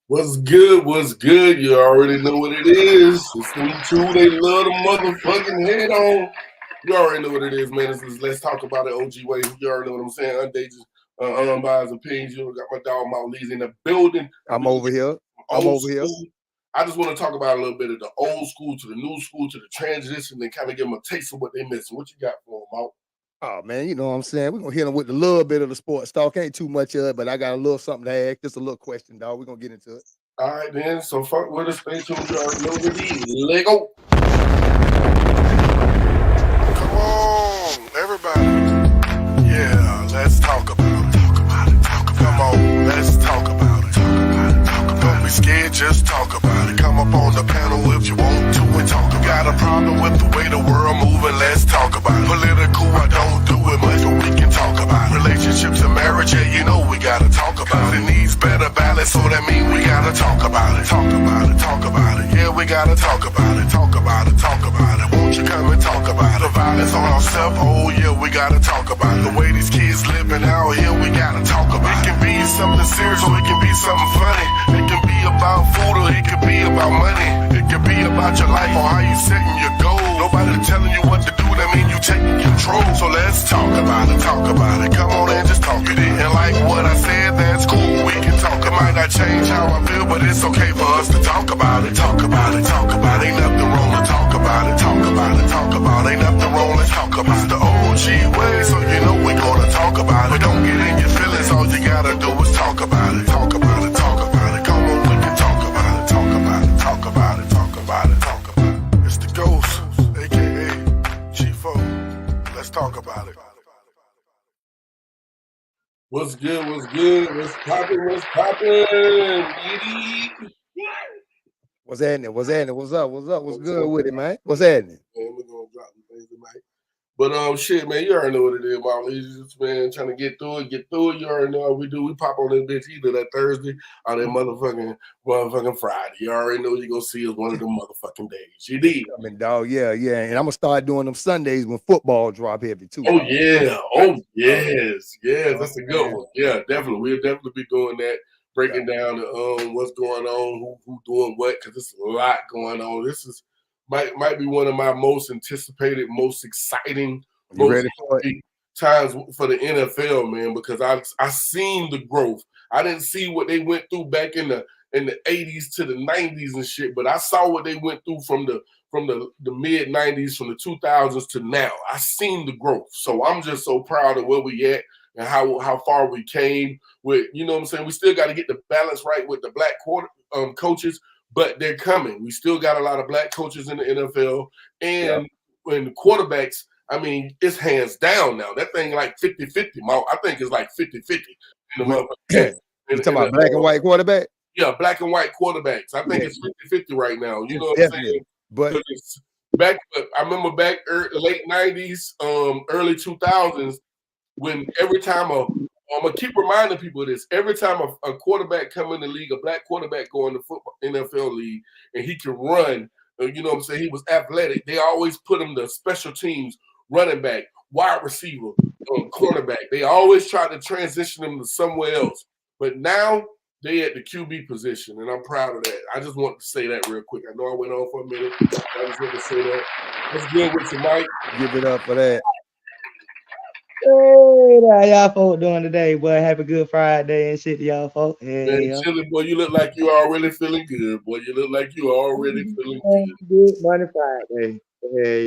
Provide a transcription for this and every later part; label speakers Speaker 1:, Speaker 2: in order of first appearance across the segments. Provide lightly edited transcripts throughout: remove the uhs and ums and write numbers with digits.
Speaker 1: What's good? What's good? You already know what it is. It's them two. They love the motherfucking head on. You already know what it is, man. This is Let's Talk About It, OG Way. You already know what I'm saying. Undated, unbiased opinions. You got my dog Mount Leezy in the building.
Speaker 2: I'm over here. I'm
Speaker 1: Old
Speaker 2: over here.
Speaker 1: school. I just want to talk about a little bit of the old school to the new school to the transition and kind of give them a taste of what they missing. What you got for them, Mount?
Speaker 2: Oh man, you know what I'm saying? We're gonna hit them with a little bit of the sports talk. Ain't too much of it, but I got a little something to ask. Just a little question, dog. We're gonna get into it.
Speaker 1: All right, then. So fuck with us. Stay tuned. You already know what it is. Lego.
Speaker 3: Come on, everybody. Yeah, let's talk about it. Come on, let's talk about it. Don't be scared, just talk about it. Come up on the panel if you want to and talk. Got a problem with the way the world moving? Let's talk about it. Political, I don't do it much, but we can talk about it. Relationships and marriage, yeah, you know we gotta talk about it. It needs better balance, so that means we gotta talk about it. Talk about it, talk about it. Yeah, we gotta talk about it. Talk about it, talk about it. Won't you come and talk about it? The violence on ourselves, oh yeah, we gotta talk about it. The way these kids living out here, we gotta talk about it. It can be something serious or it can be something funny. It can be about food or it can be about money. It can be about your life or how you setting your goals. Nobody telling you what to do, that mean you taking control. So let's talk about it, talk about it. Come on and just talk it. And like what I said, that's cool. We can talk. It might not change how I feel, but it's okay for us to talk about it. Talk about it, talk about it. Ain't nothing wrong to talk about it. Talk about it, talk about it. Ain't nothing wrong, let's talk about it. It's the OG way, so you know we're gonna talk about it. But don't get in your feelings, all you gotta do is talk about it. Talk about it, talk about it. Come on, we can talk about it. Talk about it, talk about it, talk about it, talk about it. It's the Ghost, aka Chief O. Let's talk about it.
Speaker 1: What's good? What's good? What's poppin'? What's poppin'?
Speaker 2: What's happening? What's happening? What's up? What's up? What's good with it, man? What's happening?
Speaker 1: Man, we're gonna drop some things tonight. But shit, man, you already know what it is, Mom. It's just, man, trying to get through it. You already know what we do. We pop on this bitch either that Thursday or that motherfucking Friday. You already know you gonna see us one of them motherfucking days. You did.
Speaker 2: I mean, dog, yeah. And I'm gonna start doing them Sundays when football drop heavy too.
Speaker 1: Oh
Speaker 2: dog.
Speaker 1: yeah. Oh yes. That's a good one. Yeah, definitely. We'll definitely be doing that. Breaking down what's going on, who doing what, because there's a lot going on. This is might be one of my most anticipated, most exciting,
Speaker 2: You ready for it?
Speaker 1: times for the NFL, man, because I seen the growth. I didn't see what they went through back in the 80s to the 90s and shit, but I saw what they went through from the mid 90s, from the 2000s to now. I seen the growth. So I'm just so proud of where we at and how far we came with, you know what I'm saying? We still got to get the balance right with the black coaches, but they're coming. We still got a lot of black coaches in the NFL. And when the quarterbacks, I mean, it's hands down now. That thing like 50-50. I think it's like 50-50.
Speaker 2: You talking about black and white quarterback?
Speaker 1: Yeah, black and white quarterbacks. I think it's 50-50 right now. You know what I'm saying?
Speaker 2: But
Speaker 1: I remember back late 90s, early 2000s, when every time I'm gonna keep reminding people of this. Every time a quarterback come in the league, a black quarterback go in the football NFL league, and he can run, you know what I'm saying? He was athletic. They always put him the special teams, running back, wide receiver, cornerback. They always try to transition him to somewhere else. But now they at the QB position, and I'm proud of that. I just want to say that real quick. I know I went on for a minute. I just want to say that. What's good with you, Mike?
Speaker 2: Give it up for that.
Speaker 4: Hey, how y'all folk doing today, boy? Have a good Friday and shit to y'all folk.
Speaker 1: Man, chilling, boy. You look like you already feeling good, boy. You look like you already feeling good.
Speaker 4: Good Monday, Friday.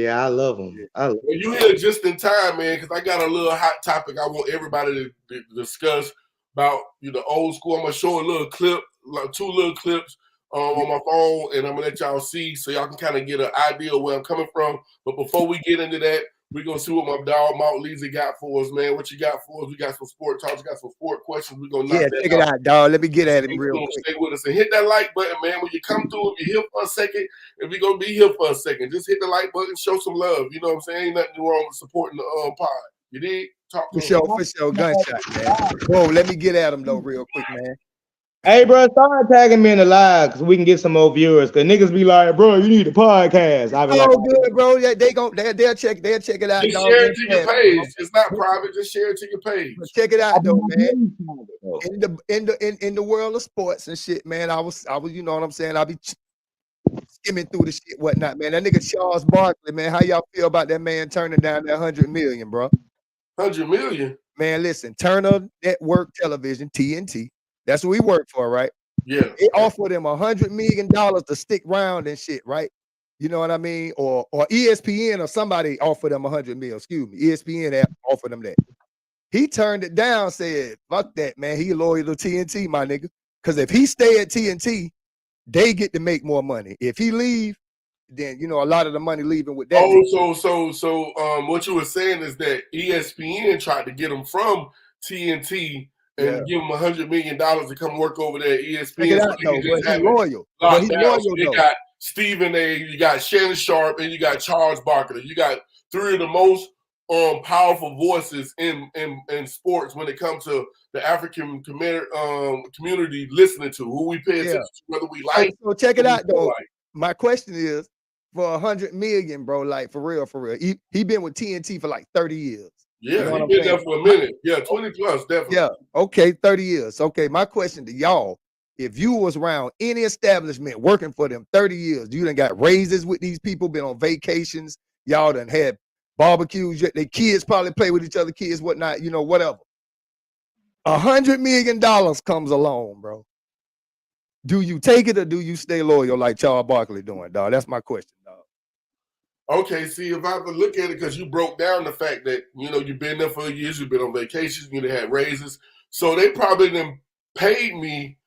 Speaker 4: Yeah, I love them.
Speaker 1: Well, you here just in time, man, because I got a little hot topic I want everybody to discuss about the old school. I'm gonna show a little clip, like 2 little clips on my phone, and I'm gonna let y'all see so y'all can kind of get an idea of where I'm coming from. But before we get into that, we're gonna see what my dog Mount Leezy got for us, man. What you got for us? We got some sport talks, got some sport questions. We're gonna knock that
Speaker 2: check it out, dog. Let me get at him real quick.
Speaker 1: Stay with us and hit that like button, man. When you come through, if you're here for a second, if you're gonna be here for a second, just hit the like button, show some love. You know what I'm saying? Ain't nothing wrong with supporting the pod. You did? Talk to
Speaker 2: for sure, gunshot, man. Whoa, let me get at him though, real quick, man.
Speaker 4: Hey, bro, start tagging me in the live so we can get some more viewers. Cause niggas be like, bro, you need a podcast. I be like,
Speaker 2: Oh, good, bro. Yeah, they'll check it out,
Speaker 1: Just
Speaker 2: dog.
Speaker 1: share
Speaker 2: Man,
Speaker 1: it to your
Speaker 2: fast,
Speaker 1: page. It's not
Speaker 2: bro.
Speaker 1: private. Just share it to your page.
Speaker 2: But check it
Speaker 4: I
Speaker 2: out
Speaker 4: be
Speaker 2: though,
Speaker 4: like,
Speaker 2: man.
Speaker 4: "Yo,
Speaker 2: In the world of sports and shit, man, I was, you know what I'm saying? I be skimming through the shit, whatnot, man. That nigga Charles Barkley, man. How y'all feel about that man turning down that 100 million, bro?
Speaker 1: 100 million.
Speaker 2: Man, listen, Turner Network Television, TNT. That's what we work for, right?
Speaker 1: Yeah.
Speaker 2: They offered him $100 million to stick around and shit, right? You know what I mean? Or ESPN or somebody offered him 100 million. Excuse me, ESPN offered him that. He turned it down, said, "Fuck that, man. He loyal to TNT, my nigga. Because if he stay at TNT, they get to make more money. If he leave, then you know a lot of the money leaving with that nigga."
Speaker 1: So what you were saying is that ESPN tried to get him from TNT
Speaker 2: Yeah,
Speaker 1: and give him $100 million to come work over there at
Speaker 2: check it
Speaker 1: ESPN so
Speaker 2: out
Speaker 1: they
Speaker 2: though.
Speaker 1: can
Speaker 2: But
Speaker 1: just
Speaker 2: he
Speaker 1: have it
Speaker 2: loyal. But he
Speaker 1: locked down. So
Speaker 2: loyal
Speaker 1: they
Speaker 2: though.
Speaker 1: got Stephen A, you got Shannon Sharp, and you got Charles Barkley. You got three of the most powerful voices in sports when it comes to the African community listening to who we pay
Speaker 2: Yeah.
Speaker 1: attention to, whether we
Speaker 2: So,
Speaker 1: like
Speaker 2: so check
Speaker 1: or
Speaker 2: it
Speaker 1: we
Speaker 2: out
Speaker 1: don't
Speaker 2: though.
Speaker 1: like.
Speaker 2: My question is, for 100 million, bro, like for real, he been with TNT for like 30 years. You
Speaker 1: Yeah,
Speaker 2: know what
Speaker 1: he
Speaker 2: I'm
Speaker 1: been
Speaker 2: saying?
Speaker 1: there for a minute. Yeah, 20 plus, definitely.
Speaker 2: Yeah. Okay, 30 years. Okay, my question to y'all, if you was around any establishment working for them 30 years, you done got raises with these people, been on vacations, y'all done had barbecues, their kids probably play with each other, kids, whatnot, you know, whatever. $100 million comes along, bro. Do you take it or do you stay loyal like Charles Barkley doing, dog? That's my question, dog.
Speaker 1: Okay, see, if I could look at it, because you broke down the fact that, you know, you've been there for years, you've been on vacations, you had raises. So they probably done paid me.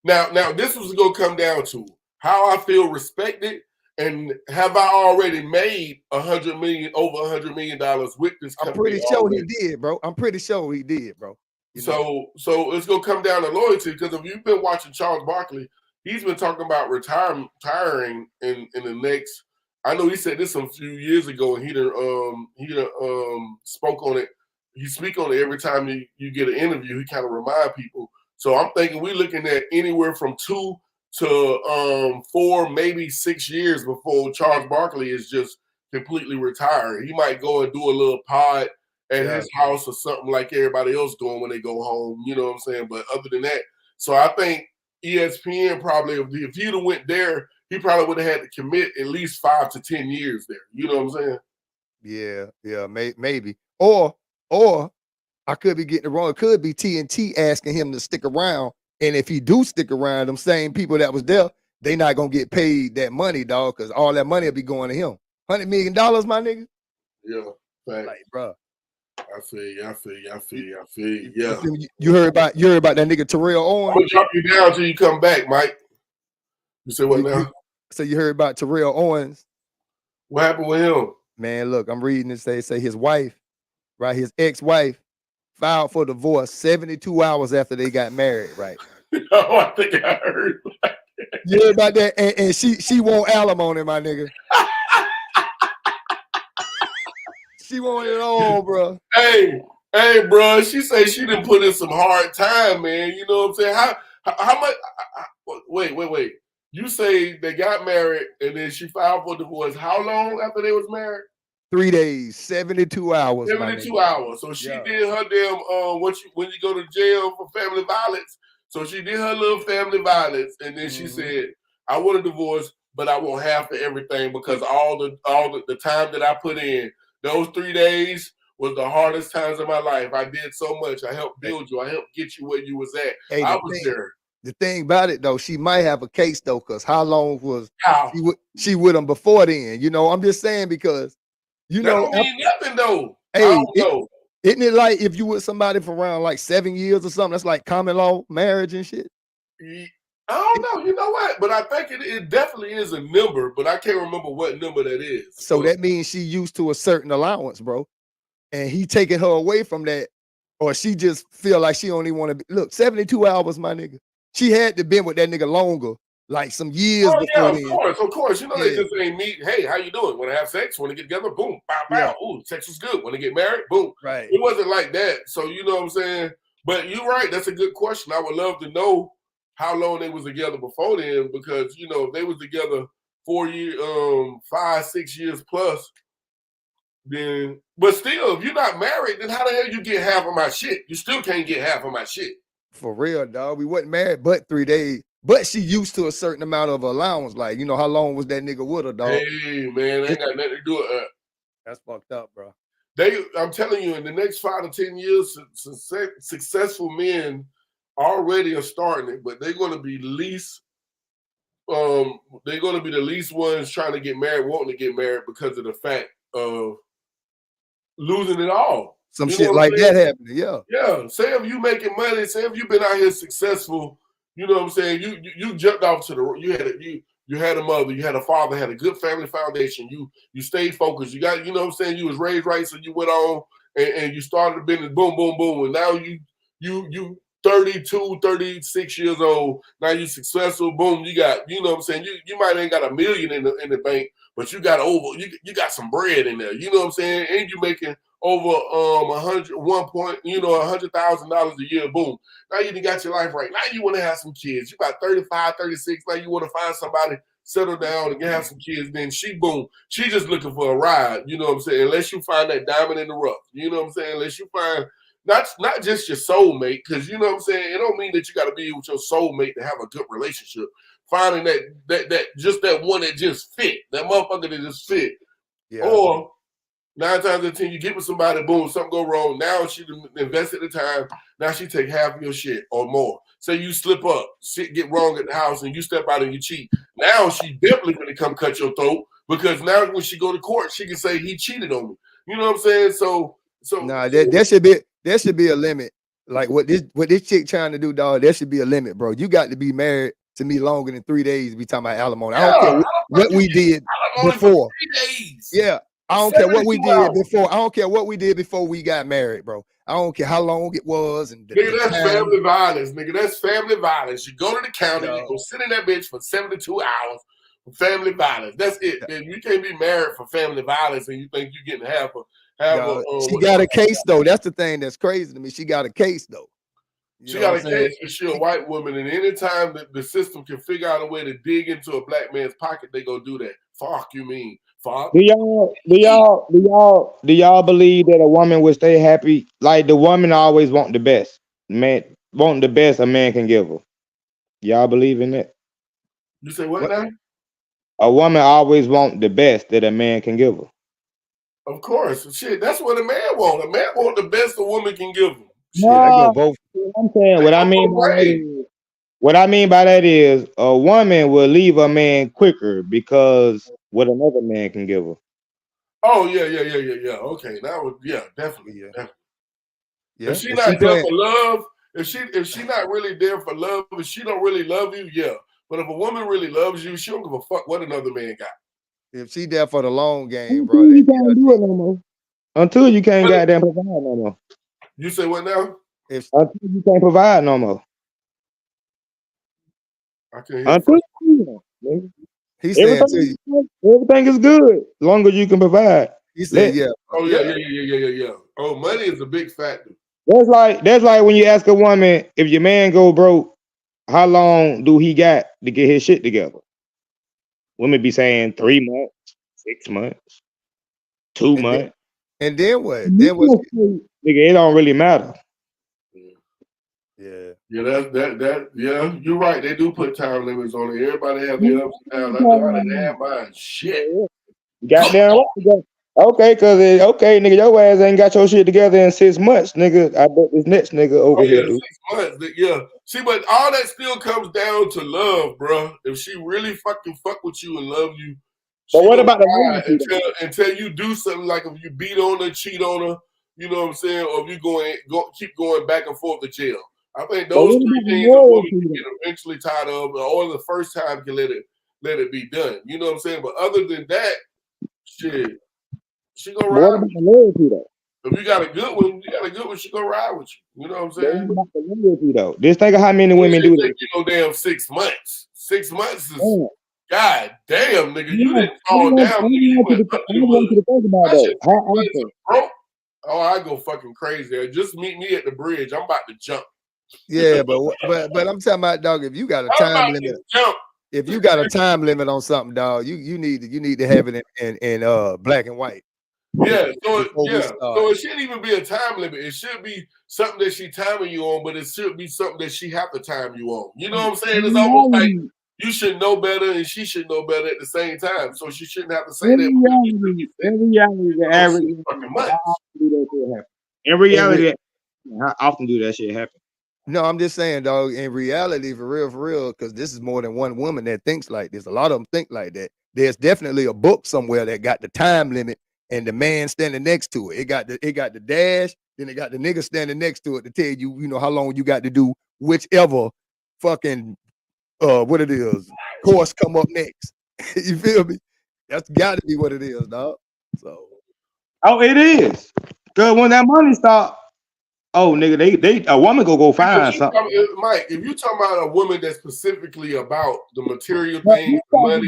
Speaker 1: Now, this was going to come down to how I feel respected and have I already made over $100 million with this
Speaker 2: I'm
Speaker 1: company
Speaker 2: pretty sure he
Speaker 1: already.
Speaker 2: did, bro. I'm pretty sure he did, bro. You know?
Speaker 1: So it's going to come down to loyalty, because if you've been watching Charles Barkley, he's been talking about retiring in the next. I know he said this a few years ago, and he spoke on it. He speak on it every time you get an interview. He kind of remind people. So I'm thinking we're looking at anywhere from 2 to 4, maybe 6 years before Charles Barkley is just completely retired. He might go and do a little pod at
Speaker 2: Yeah.
Speaker 1: his house or something like everybody else doing when they go home. You know what I'm saying? But other than that, so I think ESPN probably, if he'd have went there, he probably would have had to commit at least 5 to 10 years there. You know what I'm saying?
Speaker 2: Yeah, maybe. Or I could be getting it wrong. It could be TNT asking him to stick around. And if he do stick around, them same people that was there, they not gonna get paid that money, dog, because all that money will be going to him. $100 million, my nigga.
Speaker 1: Yeah, fact.
Speaker 2: Like, bro.
Speaker 1: I feel you. Yeah.
Speaker 2: You heard about that nigga Terrell
Speaker 1: I'm
Speaker 2: Owens?
Speaker 1: gonna drop you down till you come back, Mike. You say what now?
Speaker 2: So you heard about Terrell Owens?
Speaker 1: What happened with him?
Speaker 2: Man, look, I'm reading it. Say his wife, right? His ex-wife filed for divorce 72 hours after they got married, right?
Speaker 1: Oh, I think I heard.
Speaker 2: You heard about that? And she want alimony, my nigga. She wanted it all, bro.
Speaker 1: Hey, bro. She say she done put in some hard time, man. You know what I'm saying? How much? Wait. You say they got married and then she filed for divorce. How long after they was married?
Speaker 2: 3 days, 72 hours.
Speaker 1: 72 hours. So she did her damn when you go to jail for family violence. So she did her little family violence, and then she said, "I want a divorce, but I want half of everything because all the time that I put in, those 3 days was the hardest times of my life. I did so much. I helped build you. I helped get you where you was at.
Speaker 2: Hey,
Speaker 1: I was there."
Speaker 2: The thing about it though, she might have a case though, because how long was
Speaker 1: How?
Speaker 2: she with him before then? You know, I'm just saying because you
Speaker 1: That
Speaker 2: know
Speaker 1: don't mean nothing though.
Speaker 2: Hey,
Speaker 1: I don't know.
Speaker 2: Isn't it like if you with somebody for around like 7 years or something? That's like common law marriage and shit.
Speaker 1: I don't know. You know what? But I think it definitely is a number, but I can't remember what number that is.
Speaker 2: So that means she used to a certain allowance, bro. And he taking her away from that, or she just feel like she only want to be. Look, 72 hours, my nigga. She had to been with that nigga longer, like some years before then.
Speaker 1: Of course. You know, they just ain't meet. Hey, how you doing? Want to have sex? Want to get together? Boom, bow, bow. Ooh, sex was good. Want to get married? Boom.
Speaker 2: Right.
Speaker 1: It wasn't like that. So you know what I'm saying? But you're right. That's a good question. I would love to know how long they was together before then, because you know if they was together 4 years, 5, 6 years plus, then but still, if you're not married, then how the hell you get half of my shit? You still can't get half of my shit.
Speaker 2: For real, dog. We wasn't married but 3 days. But she used to a certain amount of allowance. Like, you know, how long was that nigga with her, dog?
Speaker 1: Hey man, they ain't got nothing to do with that.
Speaker 2: That's fucked up, bro.
Speaker 1: I'm telling you, in the next 5 to 10 years, successful men already are starting it, but they're going to be least. They're going to be the least ones trying to get married, wanting to get married because of the fact of losing it all.
Speaker 2: Some shit like that happening, yeah.
Speaker 1: Yeah. Say if you making money, say if you've been out here successful, you know what I'm saying? You jumped off to the you had a mother, you had a father, had a good family foundation. You stayed focused. You got, you know what I'm saying? You was raised right, so you went on and you started a business, boom, boom, boom. And now you 32, 36 years old. Now you successful, boom, you got, you know what I'm saying? You might ain't got $1 million in the bank, but you got you got some bread in there. You know what I'm saying? And you making over $100,000 a year, boom. Now you done got your life right. Now you want to have some kids. You about 35, 36. Now you want to find somebody, settle down and have some kids. Then she just looking for a ride. You know what I'm saying? Unless you find that diamond in the rough. You know what I'm saying? Unless you find not just your soulmate, because you know what I'm saying? It don't mean that you got to be with your soulmate to have a good relationship. Finding that just that one that just fit, that motherfucker that just fit.
Speaker 2: Yeah.
Speaker 1: Or 9 times out of 10, you get with somebody, boom, something go wrong. Now she invested the time. Now she take half of your shit or more. Say you slip up, shit get wrong at the house, and you step out and you cheat. Now she definitely gonna come cut your throat, because now when she go to court, she can say he cheated on me. You know what I'm saying? So
Speaker 2: nah, there should be a limit. Like what this chick trying to do, dog. There should be a limit, bro. You got to be married to me longer than 3 days. Be talking about alimony. I don't care what we did before.
Speaker 1: 3 days.
Speaker 2: Yeah. I don't care what we did before. I don't care what we did before we got married, bro. I don't care how long it was. And
Speaker 1: nigga, that's family violence. Nigga, that's family violence. You go to the county, you go sit in that bitch for 72 hours for family violence. That's it. Man, you can't be married for family violence and you think you're getting half
Speaker 2: she got a case though. That's the thing that's crazy to me. She got a case though.
Speaker 1: She got a case because she's a white woman, and anytime that the system can figure out a way to dig into a black man's pocket, they go do that. Fuck you mean? Fuck.
Speaker 4: Do y'all believe that a woman will stay happy? Like the woman always want the best. Man want the best a man can give her. Y'all believe in that?
Speaker 1: You say what now?
Speaker 4: A woman always want the best that a man can give her.
Speaker 1: Of course. Shit, that's what a man want. A man want the best a woman can give him.
Speaker 2: Shit, I go both.
Speaker 4: I'm saying what I mean by that is a woman will leave a man quicker because what another man can give her.
Speaker 1: Oh yeah. Okay, definitely.
Speaker 2: Yeah.
Speaker 1: If she not there for love, if she not really there for love, if she don't really love you, yeah. But if a woman really loves you, she don't give a fuck what another man got.
Speaker 2: If she there for the long game, bro,
Speaker 4: you can't do it no more. Until you can't goddamn provide no more.
Speaker 1: You say what now?
Speaker 4: Until you can't provide no more.
Speaker 1: I can't hear.
Speaker 2: He said
Speaker 4: everything is good as long as you can provide.
Speaker 2: He said, yeah.
Speaker 1: Oh yeah. Oh, money is a big factor.
Speaker 4: That's like when you ask a woman, if your man go broke, how long do he got to get his shit together? Women be saying 3 months, 6 months, 2 months.
Speaker 2: And then what? Nigga,
Speaker 4: it don't really matter.
Speaker 2: Yeah.
Speaker 1: Yeah, that yeah, you're right. They do put time limits on it. Everybody have their ups and downs. I didn't have mine. Shit.
Speaker 4: Goddamn right. Okay, nigga, your ass ain't got your shit together in 6 months, nigga. I bet this next nigga over here, dude.
Speaker 1: 6 months, yeah. See, but all that still comes down to love, bro. If she really fucking fuck with you and love you,
Speaker 4: but what about the
Speaker 1: until you do something, like if you beat on her, cheat on her, you know what I'm saying, or if you keep going back and forth to jail. I think those 3 things a woman can get eventually tired of, or the first time can let it be done. You know what I'm saying? But other than that, shit, she gonna ride with you. If you got a good one, she gonna ride with you. You know what I'm saying?
Speaker 4: Just think of how many women do that.
Speaker 1: You know, damn 6 months. 6 months is God damn, nigga. You didn't fall down. You went broke. Oh, I go fucking crazy. Just meet me at the bridge. I'm about to jump.
Speaker 2: Yeah, but I'm talking about, dog. If you got a
Speaker 1: I'm
Speaker 2: time
Speaker 1: about
Speaker 2: limit,
Speaker 1: to jump.
Speaker 2: if you got a time limit on something, dog, you need to have it in black and white.
Speaker 1: Yeah,
Speaker 2: Before we start.
Speaker 1: so it shouldn't even be a time limit. It should be something that she timing you on, but it should be something that she have to time you on. You know what I'm saying? It's almost like you should know better and she should know better at the same time. So she shouldn't have to say that.
Speaker 4: In reality, the average
Speaker 1: fucking
Speaker 4: how
Speaker 1: months.
Speaker 4: often do that shit happen? In reality, how often do that shit happen?
Speaker 2: No, I'm just saying, dog. In reality, for real, because this is more than one woman that thinks like this. A lot of them think like that. There's definitely a book somewhere that got the time limit and the man standing next to it. It got the dash, then it got the nigga standing next to it to tell you, you know, how long you got to do whichever fucking what it is course come up next. You feel me? That's got to be what it is, dog. So.
Speaker 4: Oh, it is. Cause when that money stop, oh nigga, they a woman go find something.
Speaker 1: Mike, if you talking about a woman that's specifically about the material things, the money,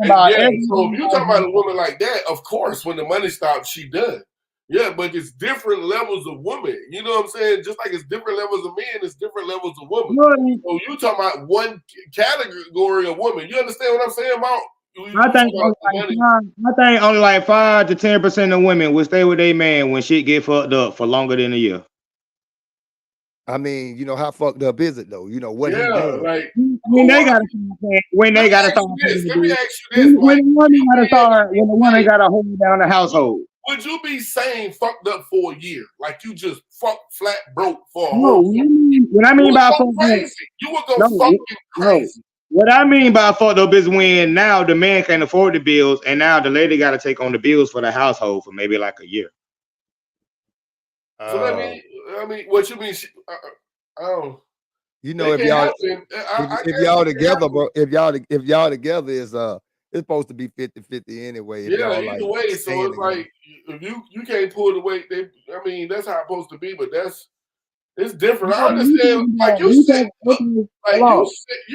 Speaker 1: so if you talking about a woman like that, of course, when the money stops, she done. Yeah, but it's different levels of women. You know what I'm saying? Just like it's different levels of men, it's different levels of women. So you talking about one category of women. You understand what I'm saying about?
Speaker 4: I think only like 5 to 10% of women will stay with their man when shit get fucked up for longer than a year.
Speaker 2: I mean, you know, how fucked up is it though? You know what he doing?
Speaker 1: Like
Speaker 4: when they gotta start.
Speaker 1: Let me ask you this.
Speaker 4: When the woman gotta hold down the household.
Speaker 1: Would you be saying fucked up for a year? Like you just flat broke for a
Speaker 4: No,
Speaker 1: whole year?
Speaker 4: What I mean by
Speaker 1: crazy. You would go fucking crazy.
Speaker 4: What I mean by fucked up is when now the man can't afford the bills and now the lady got to take on the bills for the household for maybe like a year.
Speaker 1: So I mean, what you mean?
Speaker 2: You know, if y'all together, bro, if y'all together is it's supposed to be 50-50 anyway.
Speaker 1: Yeah, either way. So it's like if you can't pull the weight, I mean, that's how it's supposed to be, but it's different. I understand. Like you said, you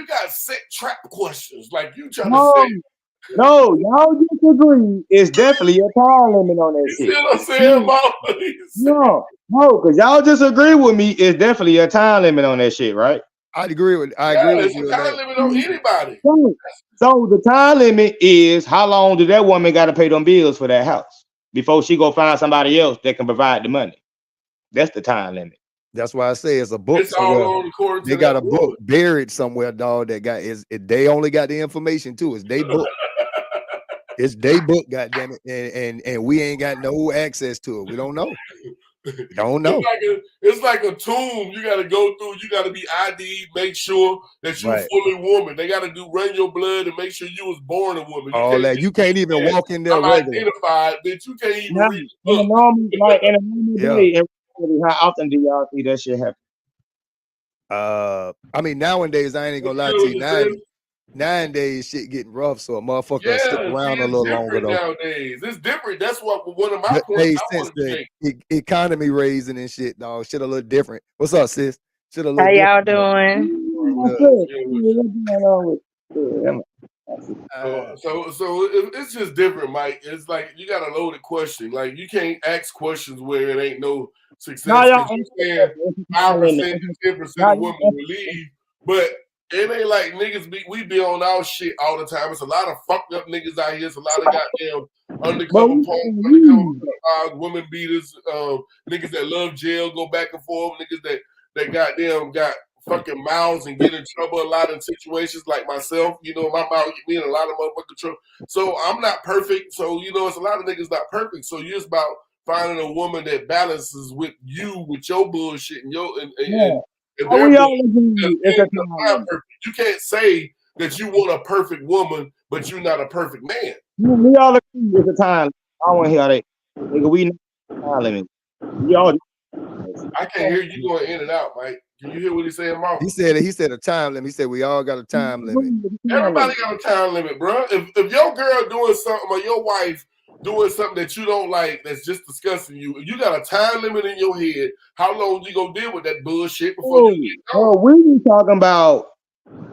Speaker 1: got set trap questions. Like you trying to say.
Speaker 4: No, y'all disagree. It's definitely a time limit on that shit.
Speaker 1: You see what I'm saying, Mom?
Speaker 4: No, because y'all disagree with me. It's definitely a time limit on that shit, right?
Speaker 2: I agree with you.
Speaker 1: It's a time limit on anybody.
Speaker 4: So the time limit is how long do that woman got to pay them bills for that house before she go find somebody else that can provide the money. That's the time limit.
Speaker 2: That's why I say it's a book.
Speaker 1: It's all on the
Speaker 2: they got a book buried somewhere, dog. That got they only got the information too. It's they book. It's they book, goddamn it, and we ain't got no access to it. We don't know. Don't know.
Speaker 1: It's like a tomb you got to go through. You got to be ID, make sure that you're fully woman. They got to run your blood and make sure you was born a woman.
Speaker 2: All that you can't even walk in there.
Speaker 1: I'm identified, bitch. You can't even read
Speaker 4: the book. In a normal day, how often do y'all see that shit happen?
Speaker 2: I mean, nowadays I ain't gonna lie to you. Nowadays shit getting rough, so a motherfucker stick around a little longer though.
Speaker 1: Nowadays, it's different. That's what one of my points.
Speaker 2: Since the economy raising and shit, dog, shit a little different. What's up, sis? Shit a little.
Speaker 5: How y'all doing?
Speaker 1: So it's just different, Mike. It's like you got a loaded question. Like you can't ask questions where it ain't no success. You saying 5%, 10% of women will leave, but it ain't like niggas we be on our shit all the time. It's a lot of fucked up niggas out here. It's a lot of goddamn undercover women beaters, niggas that love jail, go back and forth, niggas that goddamn got fucking mouths and get in trouble a lot in situations like myself. You know, my mouth get me in a lot of motherfucking trouble. So I'm not perfect. So, you know, it's a lot of niggas not perfect. So you're just about finding a woman that balances with you, with your bullshit and your you can't say that you want a perfect woman, but you're not a perfect man.
Speaker 4: We all agree it's a time. I want to hear that. Nigga, we time limit.
Speaker 1: I can't hear you going in and out, Mike. Can you hear what he's saying, Mark?
Speaker 2: He said a time limit. He said we all got a time limit.
Speaker 1: Everybody got a time limit, bro. If your girl doing something or your wife doing something that you don't like, that's just disgusting you, you got a time limit in your head. How long you gonna deal with that bullshit before you get gone?
Speaker 4: Oh, we were talking about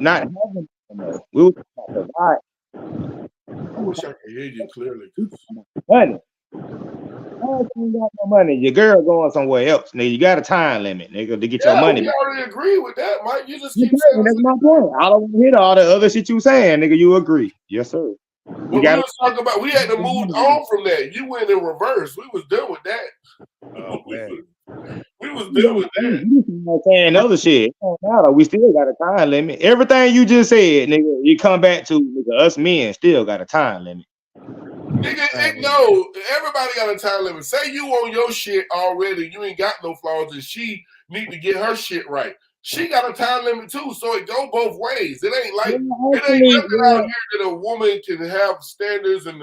Speaker 4: not having. We were talking about.
Speaker 1: I wish I could hear you clearly.
Speaker 4: Honey. You ain't got no money. Your girl going somewhere else, nigga. You got a time limit, nigga, to get your
Speaker 1: Yeah,
Speaker 4: money
Speaker 1: we
Speaker 4: back.
Speaker 1: already agree with that, Mike. You just
Speaker 4: You
Speaker 1: keep
Speaker 4: saying
Speaker 1: saying
Speaker 4: that's
Speaker 1: the
Speaker 4: my
Speaker 1: same
Speaker 4: point.
Speaker 1: thing.
Speaker 4: I don't want to hear all the other shit you saying, nigga. You agree? Yes, sir.
Speaker 1: But we was talking about we had to move on from that. You went in reverse. We was done with that.
Speaker 2: Oh man.
Speaker 1: We was done with that.
Speaker 4: You saying other shit. It don't matter. We still got a time limit. Everything you just said, nigga, you come back to nigga, us men still got a time limit.
Speaker 1: Nigga, no, everybody got a time limit. Say you on your shit already, you ain't got no flaws, and she need to get her shit right. She got a time limit too, so it go both ways. It ain't like it ain't nothing out here that a woman can have standards and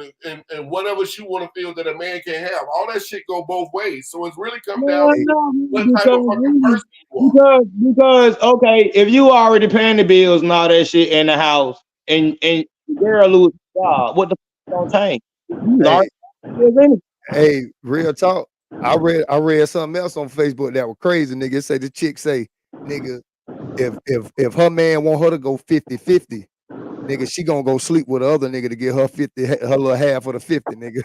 Speaker 1: whatever she want to feel that a man can have. All that shit go both ways. So it's really come down to what type of fucking person you are.
Speaker 4: Because okay, if you already paying the bills and all that shit in the house, and the girl lose the job, what the fuck gonna change?
Speaker 2: Hey, real talk. I read something else on Facebook that was crazy, nigga. It say the chick say, nigga, if her man want her to go 50-50, nigga, she gonna go sleep with the other nigga to get her 50, her little half of the 50, nigga.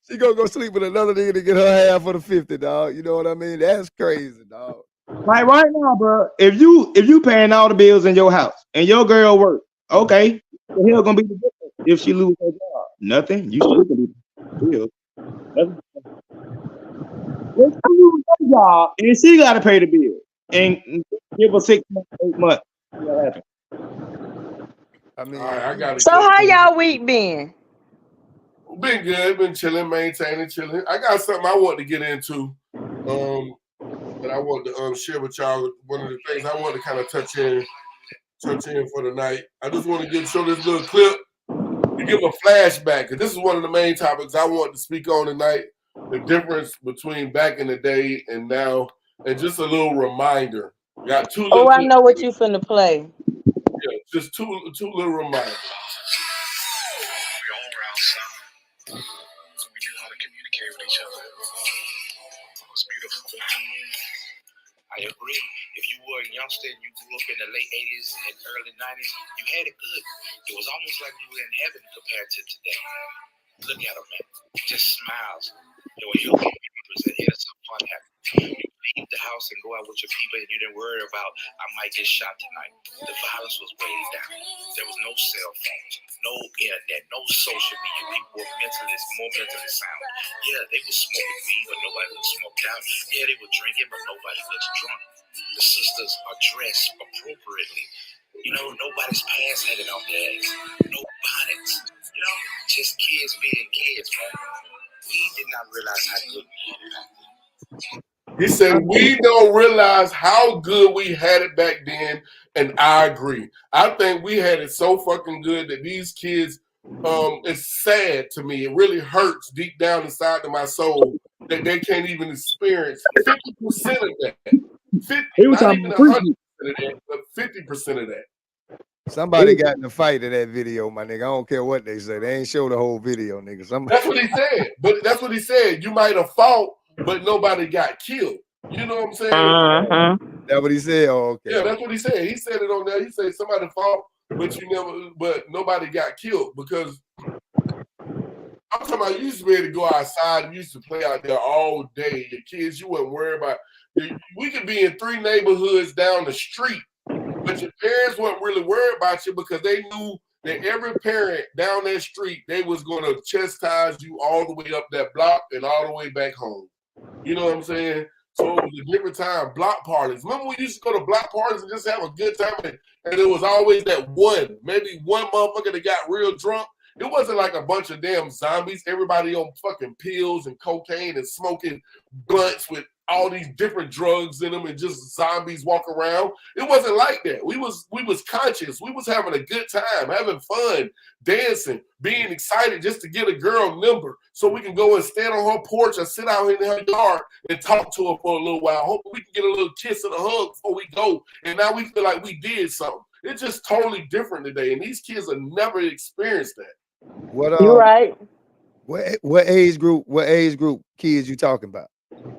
Speaker 2: She gonna go sleep with another nigga to get her half of the 50, dog. You know what I mean? That's crazy, dog.
Speaker 4: Like right now, bro. If you paying all the bills in your house and your girl work, okay, what the hell gonna be the difference if she lose her job? Nothing. You still can be the bills. If she lose her job and she gotta pay the bill and give her 6 months, 8 months, what happened?
Speaker 2: I mean,
Speaker 1: I got it.
Speaker 5: So how y'all week been?
Speaker 1: Been good, been chilling, maintaining, chilling. I got something I want to get into. That I want to share with y'all. One of the things I want to kind of touch in for the night. I just want to show this little clip to give a flashback, because this is one of the main topics I want to speak on tonight. The difference between back in the day and now, and just a little reminder. Got two little
Speaker 5: Oh, I
Speaker 1: clips.
Speaker 5: know what you finna play.
Speaker 1: Yeah, just two little reminders.
Speaker 6: We all were outside, so we knew how to communicate with each other. It was beautiful. I agree. If you were a youngster and you grew up in the late 80s and early 90s, you had it good. It was almost like we were in heaven compared to today. Look at them, man. Just smiles. They were healthy members that had some fun happening. You leave the house and go out with your people and you didn't worry about, I might get shot tonight. The violence was way down. There was no cell phones, no internet, no social media. People were more mentally sound. Yeah, they were smoking weed, but nobody was smoked out. Yeah, they were drinking, but nobody was drunk. The sisters are dressed appropriately. You know, nobody's pants had it on their heads. No bonnets. You know, just kids being kids, man. We did not realize how good we had it back then.
Speaker 1: He said, we don't realize how good we had it back then, and I agree. I think we had it so fucking good that these kids, it's sad to me. It really hurts deep down inside of my soul that they can't even experience 50% of that. 50, not even 100% of that, but 50% of that.
Speaker 2: Somebody got in the fight in that video, my nigga. I don't care what they say. They ain't show the whole video, nigga.
Speaker 1: That's what he said. But that's what he said. You might have fought, but nobody got killed. You know what I'm saying?
Speaker 2: That what he said? Oh, okay.
Speaker 1: Yeah, that's what he said. He said it on there. He said somebody fought, but nobody got killed, because I'm talking about you used to be able to go outside. You used to play out there all day. Your kids, you wouldn't worry about. We could be in 3 neighborhoods down the street, but your parents weren't really worried about you, because they knew that every parent down that street, they was going to chastise you all the way up that block and all the way back home. You know what I'm saying? So it was a different time. Block parties. Remember we used to go to block parties and just have a good time, and it was always that maybe one motherfucker that got real drunk. It wasn't like a bunch of damn zombies. Everybody on fucking pills and cocaine and smoking blunts with all these different drugs in them, and just zombies walk around. It wasn't like that. We was conscious. We was having a good time, having fun, dancing, being excited just to get a girl number so we can go and stand on her porch or sit out in her yard and talk to her for a little while. Hope we can get a little kiss and a hug before we go. And now we feel like we did something. It's just totally different today. And these kids have never experienced that.
Speaker 5: You're right.
Speaker 2: What age group kids you talking about?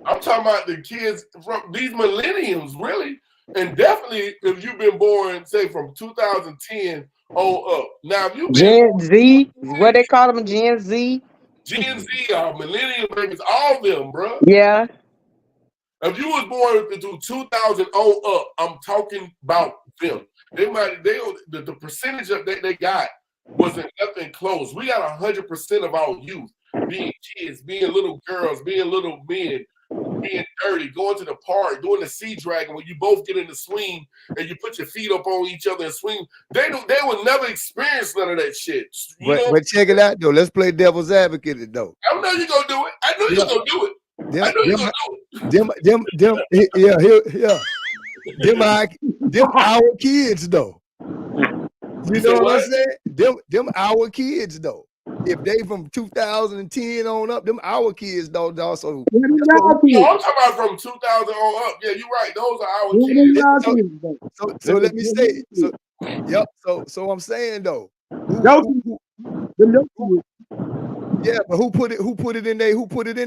Speaker 1: I'm talking about the kids from these millenniums, really. And definitely if you've been born, say, from 2010 on up. Now, if you've been
Speaker 5: Gen Z, what they call them, Gen Z.
Speaker 1: Gen Z or millennial babies, all them, bro.
Speaker 5: Yeah.
Speaker 1: If you was born through 2000 on up, I'm talking about them. The percentage of that they got wasn't nothing close. We got 100% of our youth being kids, being little girls, being little men, being dirty, going to the park, doing the sea dragon where you both get in the swing and you put your feet up on each other and swing. They will never experience none of that shit.
Speaker 2: But check it out though. Let's play devil's advocate though.
Speaker 1: I know you're gonna do it. I know you're gonna do it. I know you're gonna do
Speaker 2: it. Them our kids though. You know what I'm saying? Them our kids though. If they from 2010 on up, them our kids though. So
Speaker 1: I'm talking about from 2000 on up. Yeah, you're right. Those are our kids.
Speaker 2: So let me say. So I'm saying though. Yeah, but who put it in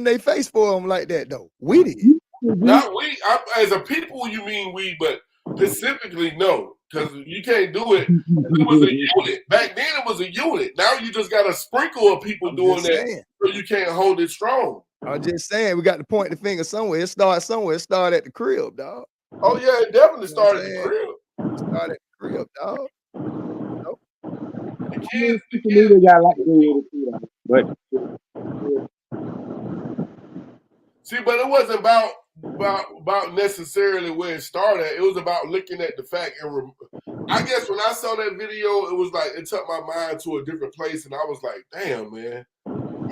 Speaker 2: their face for them like that though? We did.
Speaker 1: Not we. As a people, you mean we, but specifically no, because you can't do it. It was a unit back then. It was a unit. Now you just got a sprinkle of people doing that, so you can't hold it strong.
Speaker 2: I'm just saying we got to point the finger somewhere. It started somewhere. It started at the crib, dog.
Speaker 1: Oh yeah, it definitely started at the crib.
Speaker 2: It started at the crib, dog.
Speaker 1: The kids
Speaker 4: got a lot to do with it, but
Speaker 1: see, but it wasn't about necessarily where it started. It was about looking at the fact. And I guess when I saw that video, it was like it took my mind to a different place, and I was like, "Damn, man!"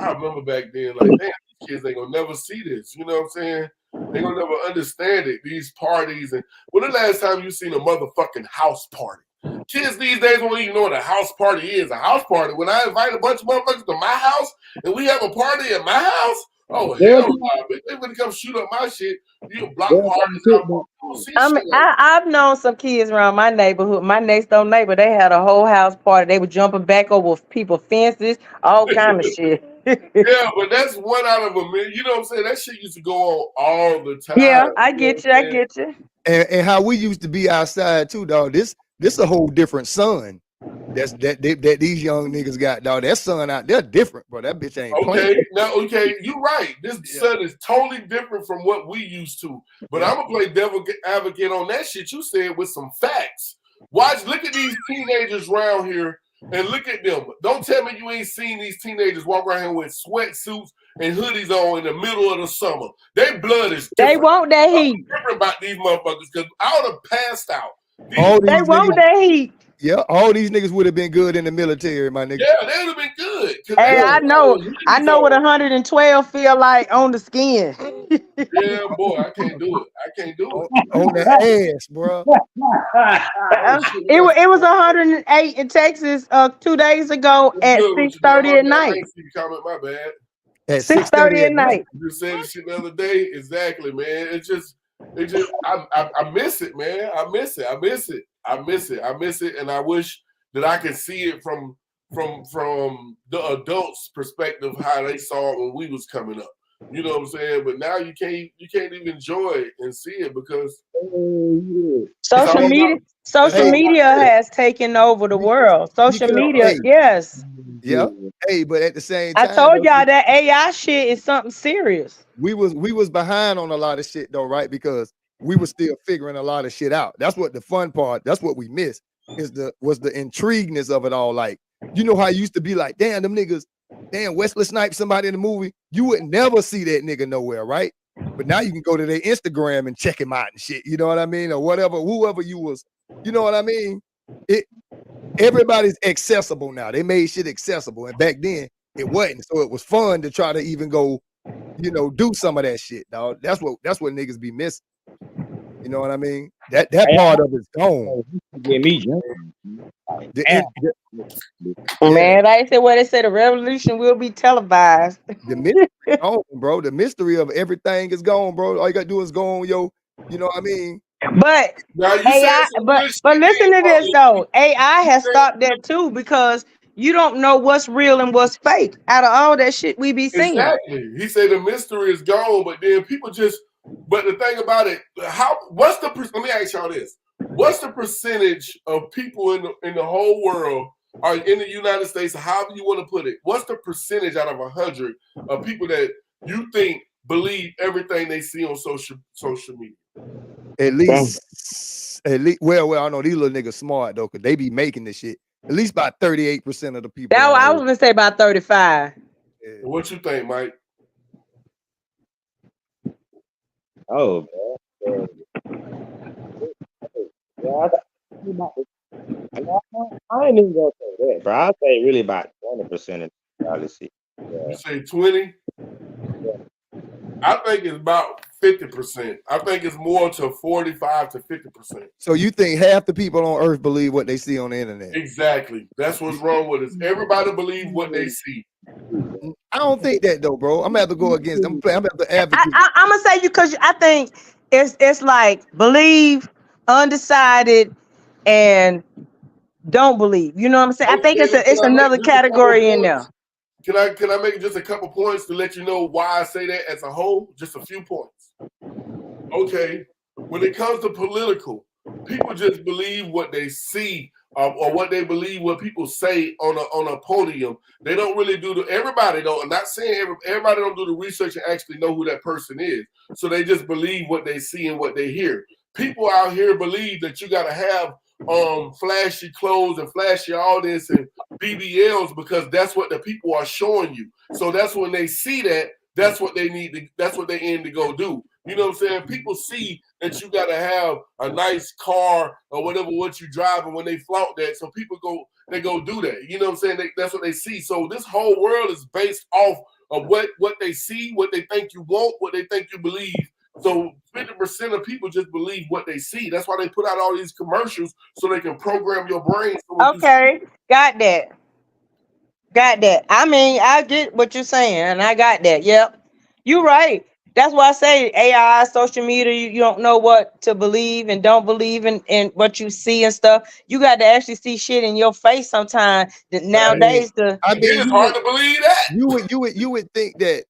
Speaker 1: I remember back then, like, "Damn, these kids ain't gonna never see this." You know what I'm saying? They gonna never understand it. These parties, and when the last time you seen a motherfucking house party? Kids these days won't even know what a house party is. A house party. When I invite a bunch of motherfuckers to my house and we have a party at my house, oh hell no! They gonna come shoot up my shit. You block parties.
Speaker 5: I've known some kids around my neighborhood. My next door neighbor, they had a whole house party. They were jumping back over people's fences, all kind of shit.
Speaker 1: Yeah, but that's one out of a million. You know what I'm saying? That shit used to go on all the time.
Speaker 5: Yeah, I get you. I get you.
Speaker 2: And how we used to be outside too, dog. This a whole different son. That these young niggas got, dog. That son out there different, bro. That bitch ain't playing.
Speaker 1: Okay, you're right. This son is totally different from what we used to. But I'm gonna play devil advocate on that shit you said with some facts. Look at these teenagers around here and look at them. Don't tell me you ain't seen these teenagers walk around here with sweatsuits and hoodies on in the middle of the summer. Their blood is different.
Speaker 5: They want that heat.
Speaker 1: Different about these motherfuckers because I would have passed out.
Speaker 5: They want that heat.
Speaker 2: Yeah, all these niggas would have been good in the military, my nigga.
Speaker 1: Yeah, they would have been good.
Speaker 5: Hey, I know what 112 feel like on the skin.
Speaker 1: Yeah, boy, I can't do it.
Speaker 2: On the ass, bro.
Speaker 5: It was 108 in Texas 2 days ago at 6:30 at night.
Speaker 1: Comment, my bad.
Speaker 2: At
Speaker 5: 6:30 at night.
Speaker 1: You said shit the other day. Exactly, man. It's just I miss it, man. I miss it, and I wish that I could see it from the adults' perspective, how they saw it when we was coming up. You know what I'm saying? But now you can't even enjoy it and see it because
Speaker 5: social media has taken over the world. Social media, yes.
Speaker 2: Yeah. Hey, but at the same time,
Speaker 5: I told y'all that AI shit is something serious.
Speaker 2: We was behind on a lot of shit though, right? Because we were still figuring a lot of shit out. That's what the fun part. That's what we missed. Was the intrigueness of it all. Like, you know how it used to be like, damn, them niggas, damn, Wesley Snipes, somebody in the movie, you would never see that nigga nowhere, right? But now you can go to their Instagram and check him out and shit. You know what I mean? Or whatever, whoever you was, you know what I mean? Everybody's accessible now. They made shit accessible. And back then it wasn't. So it was fun to try to even go, you know, do some of that shit, dog. That's what niggas be missing. You know what I mean? That part of it's gone.
Speaker 4: Get me,
Speaker 5: man. I said what they said. The revolution will be televised.
Speaker 2: The mystery is gone, bro. The mystery of everything is gone, bro. All you gotta do is go on yo. You know what I mean?
Speaker 5: But AI, but listen to this though. AI has stopped that too because you don't know what's real and what's fake out of all that shit we be seeing.
Speaker 1: Exactly. He said the mystery is gone, but then people just. But the thing about it, let me ask y'all this: What's the percentage of people in the whole world, or in the United States, however you want to put it? What's the percentage out of 100 of people that you think believe everything they see on social media?
Speaker 2: At least, well, I know these little niggas smart though, cause they be making this shit. At least about 38% of the people.
Speaker 5: That I was gonna say about 35.
Speaker 1: Yeah. What you think, Mike?
Speaker 4: Oh, man. I ain't even gonna say that, bro. I say really about 20% of the policy.
Speaker 1: You say 20?
Speaker 4: Yeah.
Speaker 1: I think it's about 50%. I think it's more to 45 to 50%.
Speaker 2: So you think half the people on earth believe what they see on the internet?
Speaker 1: Exactly. That's what's wrong with us. Everybody believes what they see.
Speaker 2: I don't think that though, bro. I'm gonna have to go against. I'm gonna have to advocate.
Speaker 5: I'm gonna say you because I think it's like believe, undecided, and don't believe. You know what I'm saying? I think it's another category in there.
Speaker 1: Can I make just a couple points to let you know why I say that as a whole? Just a few points. Okay. When it comes to political, people just believe what they see or what they believe what people say on a podium. They don't really do everybody don't. I'm not saying everybody don't do the research and actually know who that person is. So they just believe what they see and what they hear. People out here believe that you gotta have flashy clothes and flashy all this and BBLs because that's what the people are showing you. So that's when they see that, that's what they need to, that's what they aim to go do. You know what I'm saying? People see that you gotta have a nice car or whatever what you drive, and when they flaunt that, so people go do that. You know what I'm saying? That's what they see. So this whole world is based off of what they see, what they think you want, what they think you believe. So 50% of people just believe what they see. That's why they put out all these commercials so they can program your brain.
Speaker 5: Okay, got that. I mean, I get what you're saying, and I got that. Yep, you're right. That's why I say AI, social media, you don't know what to believe and don't believe in what you see and stuff. You got to actually see shit in your face sometimes. Nowadays,
Speaker 1: it's hard to believe that.
Speaker 2: You would think that.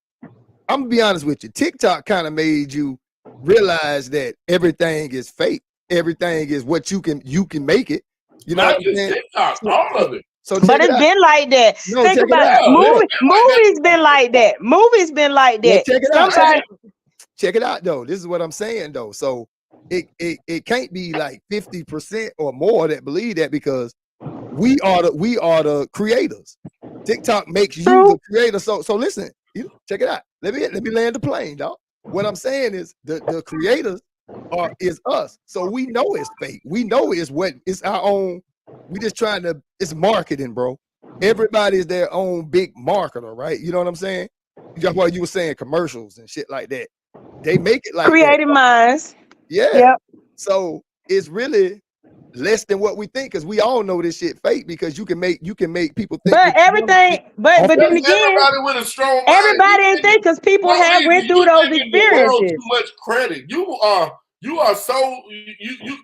Speaker 2: I'm gonna be honest with you. TikTok kind of made you realize that everything is fake. Everything is what you can make it. You know,
Speaker 1: not just TikTok, all of it.
Speaker 5: So but it's been like that. No, think about it. Movies been like that. Movies been like that.
Speaker 2: Yeah, check it out though. This is what I'm saying though. So it can't be like 50% or more that believe that because we are the creators. TikTok makes you the creator. So listen, check it out. Let me land the plane, dog. What I'm saying is the creators is us. So we know it's fake. We know it's our own. We just trying to. It's marketing, bro. Everybody is their own big marketer, right? You know what I'm saying? That's why you were saying commercials and shit like that. They make it like
Speaker 5: creative minds.
Speaker 2: Yeah. Yep. So it's really less than what we think because we all know this shit fake because you can make people think.
Speaker 5: But everything, but then again,
Speaker 1: everybody with a strong mind,
Speaker 5: everybody ain't think because people have went through those experiences.
Speaker 1: Too much credit. You are so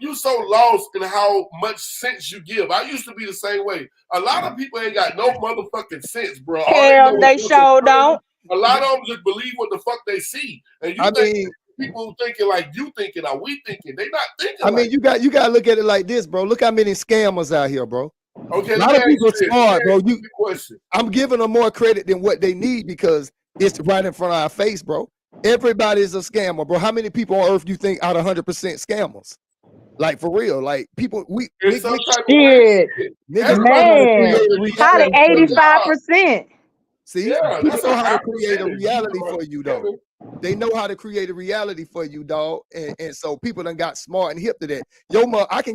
Speaker 1: you so lost in how much sense you give. I used to be the same way. A lot of people ain't got no motherfucking sense, bro.
Speaker 5: Hell, they sure don't.
Speaker 1: A lot of them just believe what the fuck they see, and you think people thinking like you thinking, are we thinking? They not thinking.
Speaker 2: I mean, you got to look at it like this, bro. Look how many scammers out here, bro.
Speaker 1: Okay,
Speaker 2: a lot of people are smart, bro. I'm giving them more credit than what they need because it's right in front of our face, bro. Everybody's a scammer, bro. How many people on earth do you think out of 100% scammers? Like for real, like people
Speaker 5: shit. Man, how to 85%?
Speaker 2: See, people know how to create a reality for you, though. They know how to create a reality for you, dog. And so people done got smart and hip to that. Yo,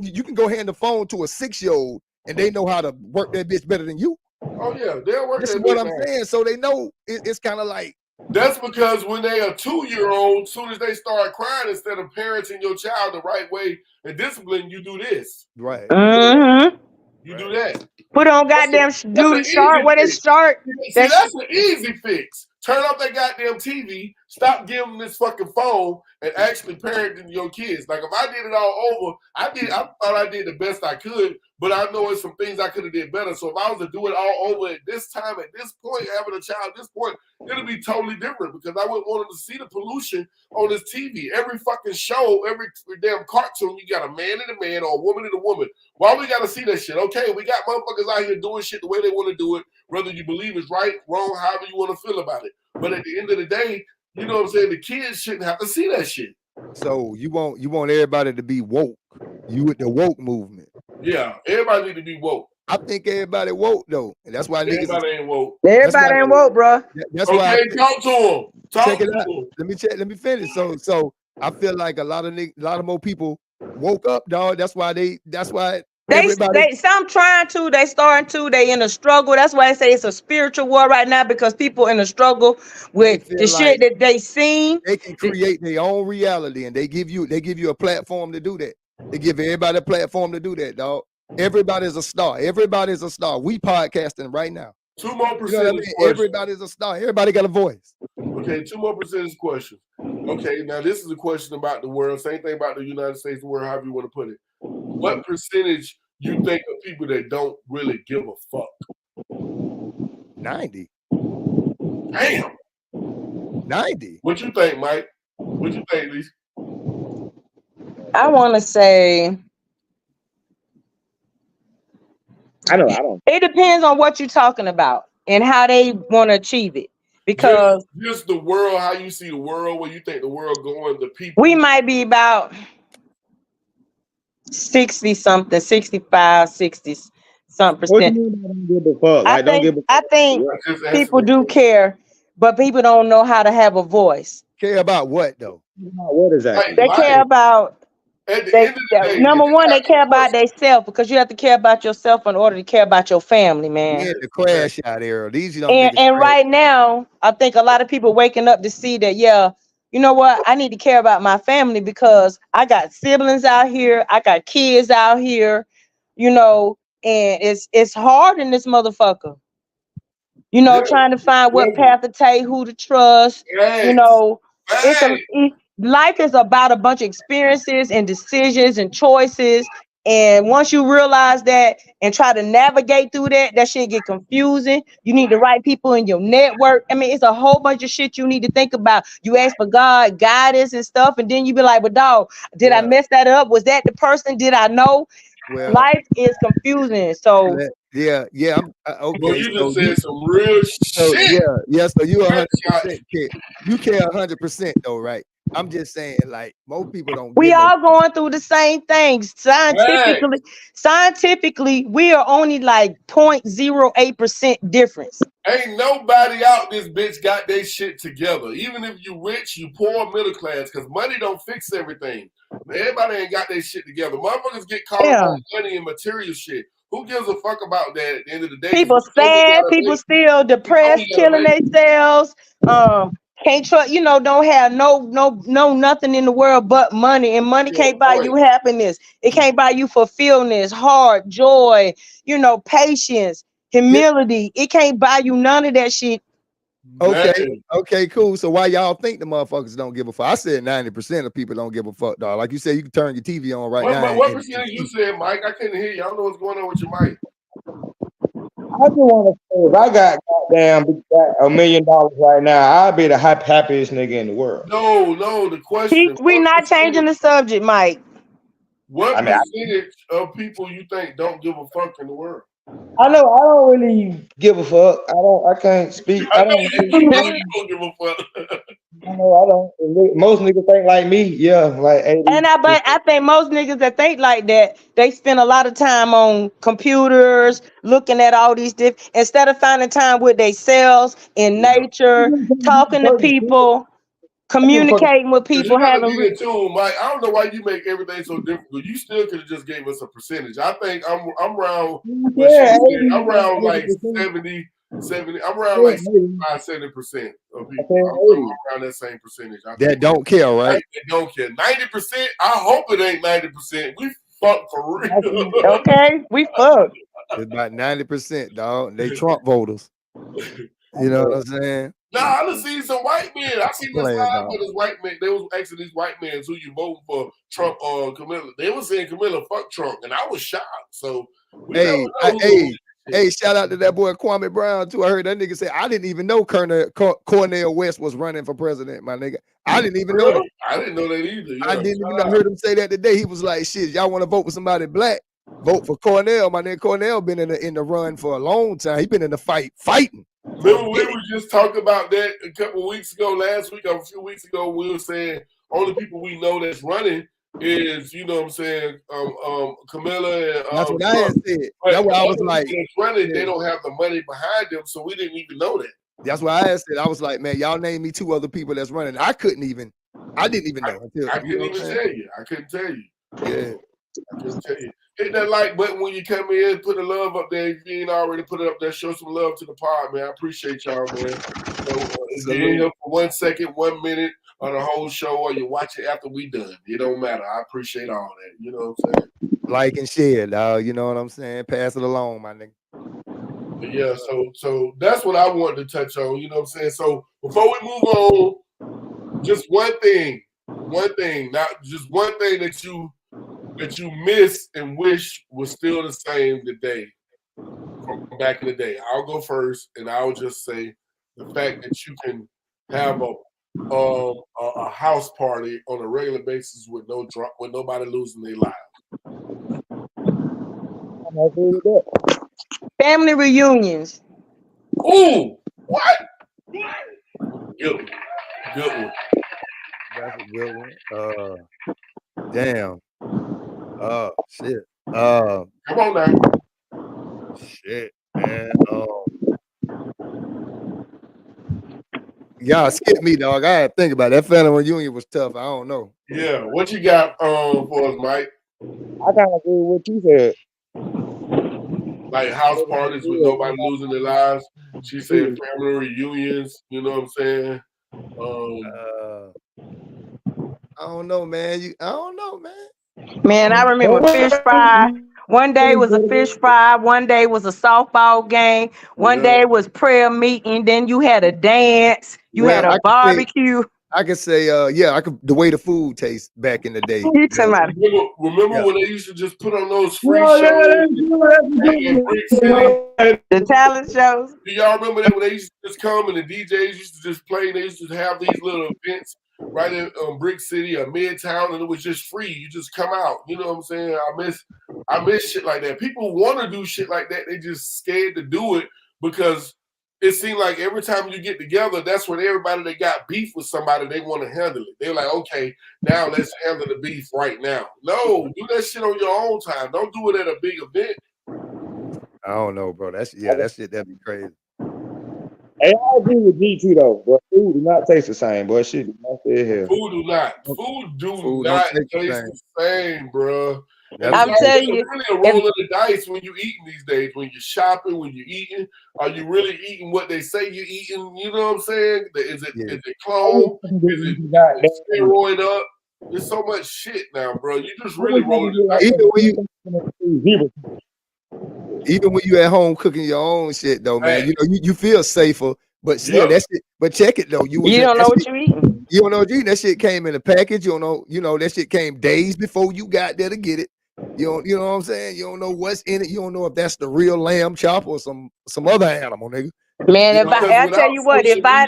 Speaker 2: you can go hand the phone to a 6-year-old and they know how to work that bitch better than you.
Speaker 1: Oh yeah, they'll work.
Speaker 2: This is what I'm saying. So they know it's kind of like.
Speaker 1: That's because when they are 2-year-old, as soon as they start crying, instead of parenting your child the right way and discipline, you do this.
Speaker 2: Right.
Speaker 5: Mm-hmm.
Speaker 1: You do that.
Speaker 5: Put on goddamn duty short. What is short?
Speaker 1: See, that's an easy fix. Turn off that goddamn TV. Stop giving them this fucking phone and actually parenting your kids. Like if I did it all over, I thought I did the best I could, but I know it's some things I could have did better. So if I was to do it all over at this time, at this point, having a child at this point, it'll be totally different because I wouldn't want them to see the pollution on this TV. Every fucking show, every damn cartoon, you got a man and a man or a woman and a woman. Why we gotta see that shit? Okay, we got motherfuckers out here doing shit the way they want to do it, whether you believe it's right, wrong, however you want to feel about it. But at the end of the day, you know what I'm saying? The kids shouldn't have to see that shit.
Speaker 2: So you want everybody to be woke. You with the woke movement.
Speaker 1: Yeah, everybody need to be woke.
Speaker 2: I think everybody woke though. And that's why
Speaker 1: everybody ain't woke.
Speaker 5: Everybody ain't woke, bro.
Speaker 2: That's
Speaker 1: okay,
Speaker 2: why
Speaker 1: talk to them.
Speaker 2: Check it out. Let me finish. So I feel like a lot of more people woke up, dog. That's why
Speaker 5: some trying to, they starting to, they in a struggle. That's why I say it's a spiritual war right now because people in a struggle with the shit that they seen.
Speaker 2: They can create their own reality and they give you a platform to do that. They give everybody a platform to do that, dog. Everybody's a star. Everybody's a star. We podcasting right now.
Speaker 1: 2 more percentage.
Speaker 2: You know what I mean? Everybody's a star. Everybody got a voice.
Speaker 1: Okay, 2 more percentage questions. Okay, now this is a question about the world. Same thing about the United States, the world, however you want to put it. What percentage you think of people that don't really give a fuck?
Speaker 2: 90.
Speaker 1: Damn.
Speaker 2: 90.
Speaker 1: What you think, Mike? What you think, Lisa?
Speaker 5: I want to say.
Speaker 4: I don't.
Speaker 5: It depends on what you're talking about and how they want to achieve it. Because
Speaker 1: just the world, how you see the world, where you think the world going, the people.
Speaker 5: We might be about 60 something, 65, 60 something percent.
Speaker 4: What do you mean don't give a fuck? Like,
Speaker 5: I think people do care, but people don't know how to have a voice.
Speaker 2: Care about what though?
Speaker 4: What is that?
Speaker 5: They care about number one, they care about themselves because you have to care about yourself in order to care about your family, man.
Speaker 2: Yeah, the crash out there. These
Speaker 5: and right now, I think a lot of people waking up to see that, yeah, you know what? I need to care about my family because I got siblings out here, I got kids out here, you know, and it's hard in this motherfucker. You know, trying to find what path to take, who to trust, you know. Life is about a bunch of experiences and decisions and choices. And once you realize that and try to navigate through that shit get confusing. You need the right people in your network. I mean, it's a whole bunch of shit you need to think about. You ask for God, guidance and stuff. And then you be like, but dog, did I mess that up? Was that the person? Did I know? Well, life is confusing. So
Speaker 2: yeah. Okay.
Speaker 1: Well, you just said some real shit.
Speaker 2: So you 100% care. You care 100% though, right? I'm just saying, like, most people don't.
Speaker 5: We all going through the same things. Scientifically, we are only like 0.08% difference.
Speaker 1: Ain't nobody out this bitch got their shit together. Even if you rich, you poor, middle class, because money don't fix everything. Everybody ain't got their shit together. Motherfuckers get caught up on money and material shit. Who gives a fuck about that at the end of the day?
Speaker 5: People sad, people still depressed, killing themselves. Can't trust, you know, don't have no nothing in the world but money, and money can't buy you happiness. It can't buy you fulfillment, heart, joy, you know, patience, humility. It can't buy you none of that shit.
Speaker 2: Okay, cool. So why y'all think the motherfuckers don't give a fuck? I said 90% of people don't give a fuck, dog. Like you said, you can turn your TV on now.
Speaker 1: What percentage you said, Mike? I couldn't hear you. I don't know what's going on with your mic.
Speaker 4: I just want to say, if I got goddamn $1 million right now, I'd be the happiest nigga in the world.
Speaker 1: No, the question.
Speaker 5: We're not changing the subject, Mike.
Speaker 1: What percentage of people you think don't give a fuck in the world?
Speaker 4: I know I don't really give a fuck. I can't speak. I don't
Speaker 1: give a fuck.
Speaker 4: I know I don't. Most niggas think like me, yeah, like 80.
Speaker 5: But I think most niggas that think like that, they spend a lot of time on computers, looking at all these different, instead of finding time with themselves in nature, talking to people, communicating with people, having.
Speaker 1: Too, Mike. I don't know why you make everything so difficult. You still could have just gave us a percentage. I think I'm around. I'm around like 70. I'm around like 65-70% of people. I'm around that same percentage.
Speaker 2: That don't care, right?
Speaker 1: They don't care. 90%. I hope it ain't 90%. We fuck for real.
Speaker 5: Okay, we fuck.
Speaker 2: It's about 90%, dog. They Trump voters. You know what I'm saying?
Speaker 1: Nah, I done seen some white men. I seen this
Speaker 2: Playing,
Speaker 1: live
Speaker 2: dog.
Speaker 1: with this white man. They was asking these white men who you voting for, Trump or Camilla. They was saying Camilla fuck Trump, and I was shocked. So we
Speaker 2: Hey,
Speaker 1: never know who gonna win.
Speaker 2: hey, shout out to that boy Kwame Brown too. I heard that nigga say I didn't even know Cornel West was running for president, my nigga. I didn't even know that.
Speaker 1: I didn't know that either.
Speaker 2: I
Speaker 1: Yeah.
Speaker 2: didn't even know. I heard him say that today. He was like, "Shit, y'all want to vote for somebody black? Vote for Cornel." My nigga Cornel been in the run for a long time. He been in the fighting.
Speaker 1: Remember, we were just talking about that a couple of weeks ago, last week or a few weeks ago. We were saying only people we know that's running is, you know what I'm saying, Camilla and
Speaker 2: That's what I had said.
Speaker 1: But
Speaker 2: That's why I was
Speaker 1: other
Speaker 2: like,
Speaker 1: people that's running,
Speaker 2: yeah.
Speaker 1: they don't have the money behind them, so we didn't even know that.
Speaker 2: That's why I had said. I was like, man, y'all name me 2 other people that's running. I didn't even know until
Speaker 1: I couldn't even tell you. I couldn't tell you.
Speaker 2: Yeah.
Speaker 1: I couldn't tell you. Hit that like button when you come in. Put the love up there. If you ain't already put it up there, show some love to the pod, man. I appreciate y'all, man. So, if you're in here for 1 second, 1 minute on the whole show, or you watch it after we done, it don't matter. I appreciate all that. You know what I'm saying?
Speaker 2: Like and share, dog. You know what I'm saying? Pass it along, my nigga.
Speaker 1: But yeah, so that's what I wanted to touch on. You know what I'm saying? So before we move on, just one thing, not just one thing that you miss and wish was still the same today from back in the day. I'll go first, and I'll just say the fact that you can have a house party on a regular basis with nobody losing their lives.
Speaker 4: I'm agree with that.
Speaker 5: Family reunions.
Speaker 1: Ooh, what? Good one. Good one.
Speaker 2: That's a good one. Damn. Shit.
Speaker 1: Come on now.
Speaker 2: Shit, man. Y'all skip me, dog. I had to think about it. That family reunion was tough. I don't know.
Speaker 1: Yeah, what you got for us, Mike?
Speaker 4: I kind of agree with what you said.
Speaker 1: Like house parties with nobody losing their lives. She said family reunions. You know what I'm saying?
Speaker 2: I don't know, man. I don't know, man.
Speaker 5: Man, I remember fish fry. One day was a fish fry. One day was a softball game. One day was prayer meeting. Then you had a dance. You had a barbecue.
Speaker 2: I could say, the way the food tastes back in the day.
Speaker 1: Remember when they used to just put on those free shows in Brick City?
Speaker 5: The talent shows.
Speaker 1: Do y'all remember that when they used to just come and the DJs used to just play? They used to have these little events right in Brick City or Midtown, and it was just free. You just come out. You know what I'm saying? I miss shit like that. People want to do shit like that. They just scared to do it because it seemed like every time you get together, that's when everybody that got beef with somebody, they want to handle it. They're like, okay, now let's handle the beef right now. No, do that shit on your own time. Don't do it at a big event.
Speaker 2: I don't know, bro. That shit that'd be crazy.
Speaker 4: Hey, I agree with G2 though, but food do not taste the same, but shit do not stay here.
Speaker 1: Food do not taste the same, bro.
Speaker 5: I'm telling you,
Speaker 1: it's really a roll of the dice when you eating these days. When you're shopping, when you're eating, are you really eating what they say you're eating? You know what I'm saying? Is it clone? Is it steroid up? There's so much shit now, bro. You just really rolling the dice.
Speaker 2: Even when you at home cooking your own shit, though, man, you know you feel safer. But still, that shit. But check it though. You
Speaker 5: don't know what you eating.
Speaker 2: You don't know what you eating. That shit came in a package. You don't know. That shit came days before you got there to get it. You know what I'm saying? You don't know what's in it. You don't know if that's the real lamb chop or some other animal, nigga.
Speaker 5: Man, I tell you what, if I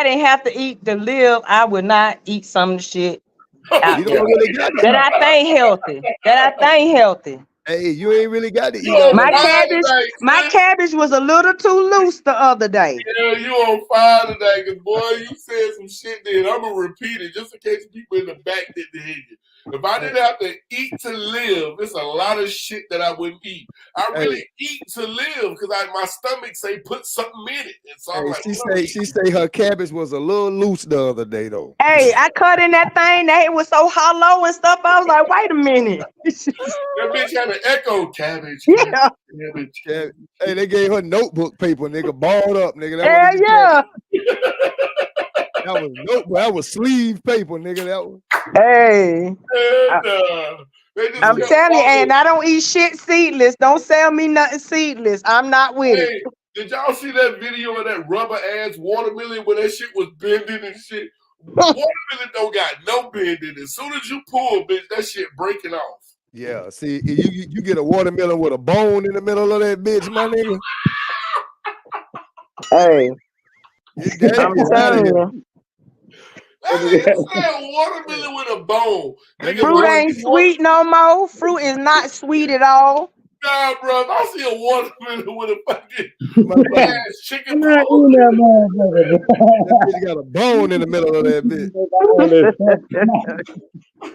Speaker 5: didn't have to eat to live, I would not eat some shit out there. That I think healthy.
Speaker 2: Hey, you ain't really got to eat.
Speaker 5: My cabbage was a little too loose the other day.
Speaker 1: Yeah, you on fire today, because boy, you said some shit then. I'm gonna repeat it just in case people in the back didn't hear you. If I didn't have to eat to live, there's a lot of shit that I wouldn't eat. I really eat to live because my stomach say put something in it. And so I'm like,
Speaker 2: she say her cabbage was a little loose the other day though.
Speaker 5: Hey, I cut in that thing. It was so hollow and stuff. I was like, wait a minute.
Speaker 1: That bitch had an echo cabbage.
Speaker 5: Yeah.
Speaker 2: Cabbage. Hey, they gave her notebook paper, nigga, balled up, nigga. That was sleeve paper, nigga. That was.
Speaker 5: Hey. I'm telling you, and I don't eat shit seedless. Don't sell me nothing seedless. I'm not with it.
Speaker 1: Did y'all see that video of that rubber ass watermelon where that shit was bending and shit? Watermelon don't got no bend in it. As soon as you pull, bitch, that shit breaking off.
Speaker 2: Yeah, see, you get a watermelon with a bone in the middle of that bitch, my nigga.
Speaker 5: Hey,
Speaker 2: That
Speaker 5: I'm
Speaker 2: bitch outta
Speaker 5: telling
Speaker 2: here.
Speaker 5: you,
Speaker 1: That nigga said watermelon with a bone.
Speaker 2: That
Speaker 1: Nigga,
Speaker 2: nigga
Speaker 5: fruit
Speaker 2: want-
Speaker 5: ain't sweet no more. Fruit is not sweet at all.
Speaker 1: Nah, bro. If I see a watermelon with a fucking
Speaker 2: Motherfucker,
Speaker 1: ass chicken
Speaker 4: I'm not
Speaker 1: bone,
Speaker 4: eating that motherfucker.
Speaker 2: that bitch got a bone in the middle of that bitch.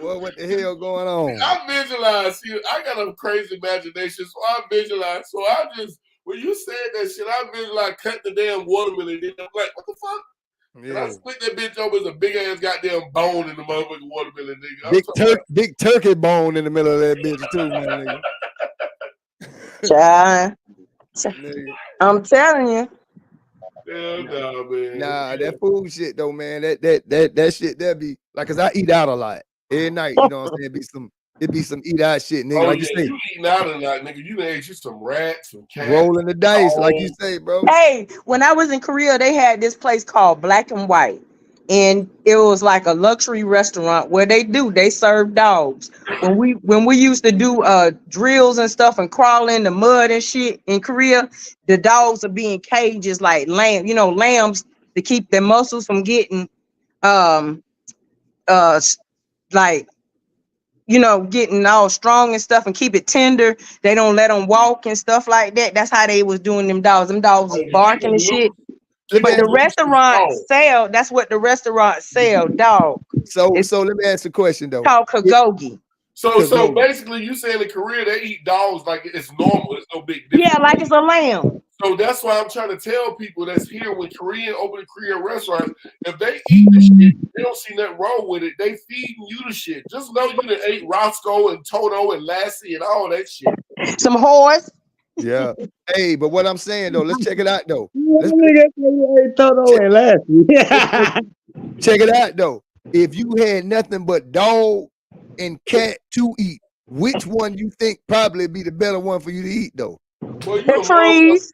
Speaker 2: Boy, what the hell going on?
Speaker 1: I visualize. See, I got a crazy imagination, so I visualize. So I just, when you said that shit, I visualize cut the damn watermelon. And I'm like, what the fuck? And I
Speaker 2: Yeah.
Speaker 1: split that bitch over as a big ass goddamn bone in the motherfucking watermelon, nigga. I'm talking
Speaker 2: Big turkey bone in the middle of that bitch too, my nigga.
Speaker 5: Child,
Speaker 2: Nigga.
Speaker 5: I'm telling you.
Speaker 1: hell no, man.
Speaker 2: Nah, that food shit though, man. That shit that be like, cause I eat out a lot every night. You know what I'm saying? It be some eat out shit, nigga.
Speaker 1: Oh,
Speaker 2: Like
Speaker 1: yeah,
Speaker 2: you say,
Speaker 1: you eating out a lot, nigga. You done ate you some rats, some cats.
Speaker 2: rolling the dice, like you
Speaker 1: dogs.
Speaker 2: say, bro.
Speaker 5: Hey, when I was in Korea, they had this place called Black and White. And it was like a luxury restaurant where they serve dogs. When we used to do drills and stuff and crawl in the mud and shit in Korea, the dogs would be in cages like lambs to keep their muscles from getting like getting all strong and stuff and keep it tender. They don't let them walk and stuff like that. That's how they was doing them dogs. Them dogs was barking and shit.
Speaker 2: Let me
Speaker 5: But
Speaker 2: ask
Speaker 5: the restaurant sell, that's what the restaurant sell, dog.
Speaker 2: so
Speaker 5: It's
Speaker 2: let me ask a question though.
Speaker 5: called Kagogi.
Speaker 1: So basically, you saying in Korea they eat dogs like it's normal. It's no big difference.
Speaker 5: Yeah, like it's a lamb.
Speaker 1: So that's why I'm trying to tell people that's here when Korean open Korean restaurants, if they eat the shit, they don't see nothing wrong with it. They feeding you the shit. Just know you done ate Roscoe and Toto and Lassie and all that shit.
Speaker 5: Some horse.
Speaker 2: Yeah. Hey, but what I'm saying though, let's check it out though. Check it out though. If you had nothing but dog and cat to eat, which one you think probably be the better one for you to eat though?
Speaker 1: Well, you
Speaker 5: The trees.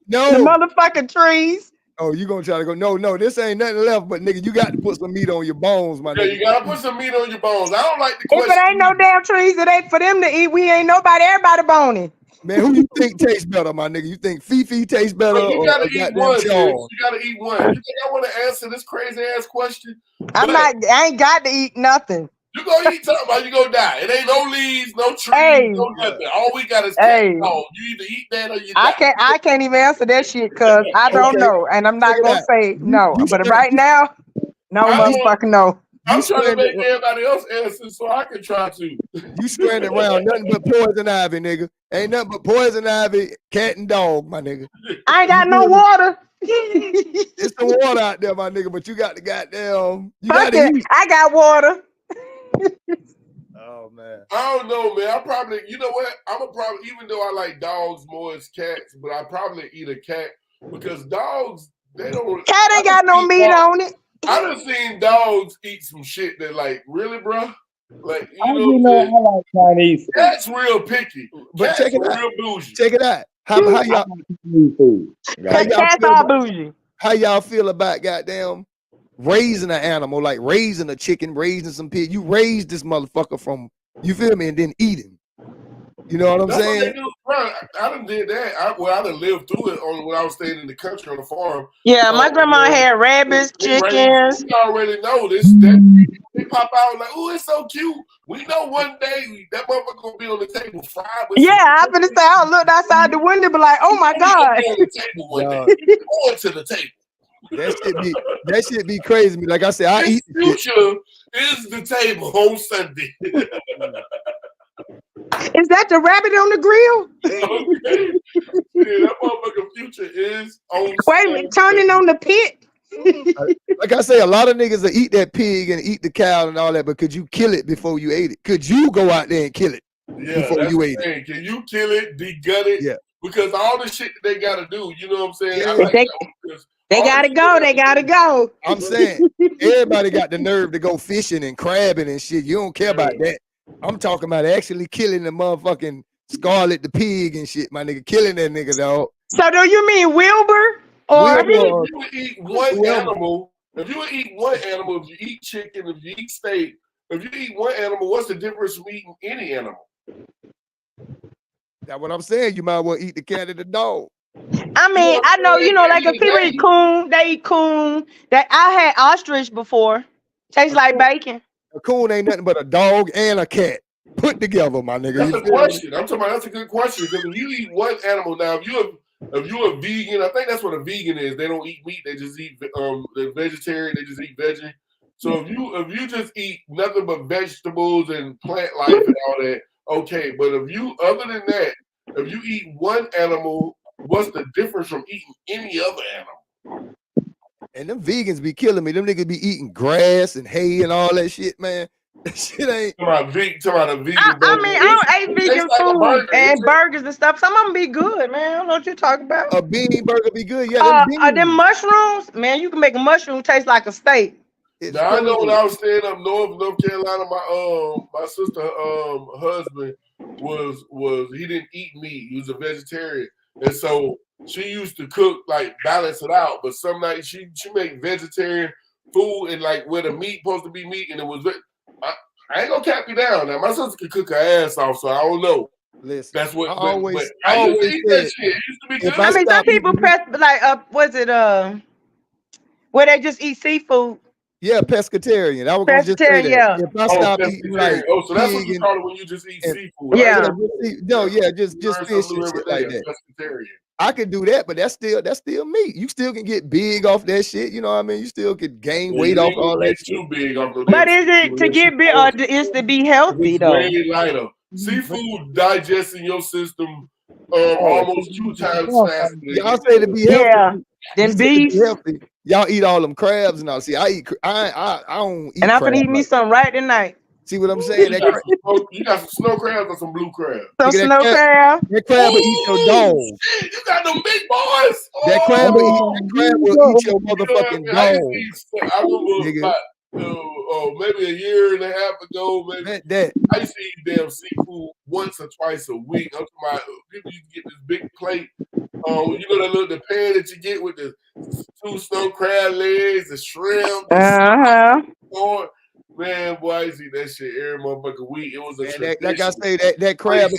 Speaker 2: No.
Speaker 5: The motherfucking trees.
Speaker 2: Oh, you gonna try to go? No, this ain't nothing left, but nigga, you got to put some meat on your bones, my
Speaker 1: Yeah,
Speaker 2: nigga.
Speaker 1: you gotta put some meat on your bones. I don't like the
Speaker 5: If
Speaker 1: question.
Speaker 5: it ain't no damn trees, it ain't for them to eat. We ain't nobody, everybody boning.
Speaker 2: Man, who you think tastes better, my nigga? You think Fifi tastes better
Speaker 1: But you gotta
Speaker 2: or
Speaker 1: eat
Speaker 2: goddamn
Speaker 1: one, sis.
Speaker 2: Charles?
Speaker 1: You gotta eat one. You think I want to answer this crazy ass question?
Speaker 5: I ain't got to eat nothing.
Speaker 1: You gonna eat something or you gonna die. It ain't no leaves, no trees,
Speaker 5: Hey.
Speaker 1: no nothing. All we got is cat
Speaker 5: Hey.
Speaker 1: and dog. You either eat that or you die.
Speaker 5: I can't even answer that shit because I don't
Speaker 2: Okay.
Speaker 5: know. And I'm not
Speaker 2: Check it
Speaker 5: gonna
Speaker 2: out.
Speaker 5: say no.
Speaker 2: You
Speaker 5: But
Speaker 2: said-
Speaker 5: right now, no
Speaker 1: I don't-
Speaker 5: motherfucking no.
Speaker 1: I'm trying to
Speaker 2: stranded-
Speaker 1: make everybody else answer so I can try to.
Speaker 2: You stranded around nothing but poison ivy, nigga. Ain't nothing but poison ivy, cat and dog, my nigga.
Speaker 5: I ain't got no water.
Speaker 2: It's some water out there, my nigga, but you got the goddamn. You
Speaker 5: Fuck
Speaker 2: got to
Speaker 5: it.
Speaker 2: eat.
Speaker 5: I got water.
Speaker 2: Oh man.
Speaker 1: I don't know, man. I probably, you know what? I'm a probably, even though I like dogs more as cats, but I probably eat a cat because dogs, they don't.
Speaker 5: Cat ain't got no meat on it.
Speaker 1: I done seen dogs eat some shit that, like, really, bro? Like,
Speaker 4: I
Speaker 1: you
Speaker 4: do
Speaker 1: know,
Speaker 4: know I like Chinese food.
Speaker 1: Cat's real picky.
Speaker 2: But
Speaker 1: Cats
Speaker 2: check it
Speaker 1: are
Speaker 2: out.
Speaker 1: real bougie.
Speaker 2: Check it out. How y'all
Speaker 4: Chinese food.
Speaker 2: How y'all
Speaker 5: Cats
Speaker 2: feel
Speaker 5: are
Speaker 2: about-
Speaker 5: bougie.
Speaker 2: how y'all feel about goddamn raising an animal, like raising a chicken, raising some pig? You raise this motherfucker from, you feel me, and then eat him. You know what I'm
Speaker 1: That's what
Speaker 2: saying?
Speaker 1: they do, bro. I done did that. I done lived through it when I was staying in the country on the farm.
Speaker 5: Yeah, my grandma had rabbits,
Speaker 1: We
Speaker 5: chickens.
Speaker 1: already know this. They pop out like, oh, it's so cute. We know one day that motherfucker gonna be on the table fried with.
Speaker 5: Yeah, I'm finna say I looked outside the window, but like, oh my god.
Speaker 1: On the table one
Speaker 2: Dog.
Speaker 1: day. Going to the table.
Speaker 2: That shit be crazy to me. Like I said, I
Speaker 1: His
Speaker 2: eat the shit.
Speaker 1: future is the table on Sunday.
Speaker 5: Is that the rabbit on the grill?
Speaker 1: Okay. Yeah, that motherfucking future is on
Speaker 5: Wait a minute, turning on the pit.
Speaker 2: Like I say, a lot of niggas will eat that pig and eat the cow and all that, but could you kill it before you ate it? Could you go out there and kill it before you ate it?
Speaker 1: Can you kill it, degut it?
Speaker 2: Yeah.
Speaker 1: Because all the shit that they gotta do, you know what I'm saying?
Speaker 2: Yeah.
Speaker 1: I like
Speaker 5: They-
Speaker 1: that one because
Speaker 5: They
Speaker 1: all the
Speaker 5: gotta
Speaker 1: shit
Speaker 5: go. They gotta go.
Speaker 2: I'm saying everybody got the nerve to go fishing and crabbing and shit. You don't care about that. I'm talking about actually killing the motherfucking Scarlet the pig and shit, my nigga. Killing that nigga, dog.
Speaker 5: So do you mean Wilbur or
Speaker 1: I mean,
Speaker 2: Wilbur,
Speaker 1: if you would eat one
Speaker 2: whoever.
Speaker 1: animal, if you eat chicken, if you eat steak, if you eat one animal, what's the difference from eating any animal?
Speaker 2: That's what I'm saying. You might as well eat the cat and the dog.
Speaker 5: I
Speaker 1: You know
Speaker 5: mean,
Speaker 1: what
Speaker 5: I
Speaker 1: I'm
Speaker 5: know,
Speaker 1: saying?
Speaker 5: like if people eat coon, they eat coon. That I had ostrich before. Tastes like bacon.
Speaker 2: A coon ain't nothing but a dog and a cat put together, my nigga.
Speaker 1: That's
Speaker 2: You
Speaker 1: a
Speaker 2: feel me?
Speaker 1: question. I'm talking about that's a good question because if you eat one animal now, if you're a vegan, I think that's what a vegan is. They don't eat meat. They just eat they're vegetarian. They just eat veggie. So if you just eat nothing but vegetables and plant life and all that, okay. But other than that, if you eat one animal, what's the difference from eating any other animal?
Speaker 2: And them vegans be killing me. Them niggas be eating grass and hay and all that shit, man. That shit ain't.
Speaker 1: Talking about a vegan
Speaker 5: I
Speaker 1: burger.
Speaker 5: mean, I don't eat
Speaker 1: It tastes
Speaker 5: vegan
Speaker 1: like a
Speaker 5: food
Speaker 1: burger.
Speaker 5: and burgers and stuff. Some of them be good, man. I don't know what you're talking about.
Speaker 2: A bean burger be good. Yeah, them beans.
Speaker 5: Them mushrooms, man, you can make a mushroom taste like a steak.
Speaker 2: It's
Speaker 1: Now I know when
Speaker 2: crazy.
Speaker 1: I was staying up North Carolina, my sister husband was he didn't eat meat. He was a vegetarian, and so she used to cook like balance it out. But some nights she made vegetarian food and like where the meat supposed to be meat, and it was. I ain't gonna cap you down. Now my sister could cook her ass off, so I don't know.
Speaker 2: Listen,
Speaker 1: That's what.
Speaker 2: I
Speaker 1: But
Speaker 2: always
Speaker 1: I used to eat that
Speaker 2: said,
Speaker 1: shit. It used to be
Speaker 2: if
Speaker 1: good.
Speaker 2: I
Speaker 5: I mean, some
Speaker 2: stop
Speaker 5: people
Speaker 2: eating
Speaker 5: press like was it where they just eat seafood.
Speaker 2: yeah, pescatarian. I was gonna just say
Speaker 5: Pescatarian,
Speaker 2: that.
Speaker 5: yeah.
Speaker 2: If I stop eating like
Speaker 1: Oh, so that's what
Speaker 2: pig
Speaker 1: you
Speaker 2: and,
Speaker 1: call it when you just eat
Speaker 2: and
Speaker 1: seafood.
Speaker 5: Yeah.
Speaker 2: just fish and shit like that.
Speaker 1: Pescatarian.
Speaker 2: I could do that, but that's still meat. You still can get big off that shit. You know what I mean? You still could gain weight off all that shit.
Speaker 1: Too big off the
Speaker 5: But is it to get big or is to be healthy
Speaker 1: It's
Speaker 5: though?
Speaker 1: way lighter. Seafood digests in your system almost 2 times faster.
Speaker 2: Y'all say to be healthy.
Speaker 5: Yeah.
Speaker 2: You
Speaker 5: Then
Speaker 2: say to be
Speaker 5: beef.
Speaker 2: healthy. Y'all eat all them crabs and all. See, I don't eat
Speaker 5: And I'm
Speaker 2: crab.
Speaker 5: gonna eat me some right tonight.
Speaker 2: See what I'm saying?
Speaker 1: You got some snow crabs or some blue crab?
Speaker 5: Some
Speaker 2: Nigga,
Speaker 5: snow crab.
Speaker 2: That crab will eat your dog.
Speaker 1: Shit, you got them big boys.
Speaker 2: That crab will eat your motherfucking
Speaker 1: I
Speaker 2: dog.
Speaker 1: remember about maybe a year and a half ago, maybe. I used to eat damn seafood once or twice a week. I'm talking about people used to get this big plate. You know the pan that you get with the 2 snow crab legs, the shrimp, man, boy, I used to eat that shit every motherfucking week. It was a tradition.
Speaker 2: Like I say, that crab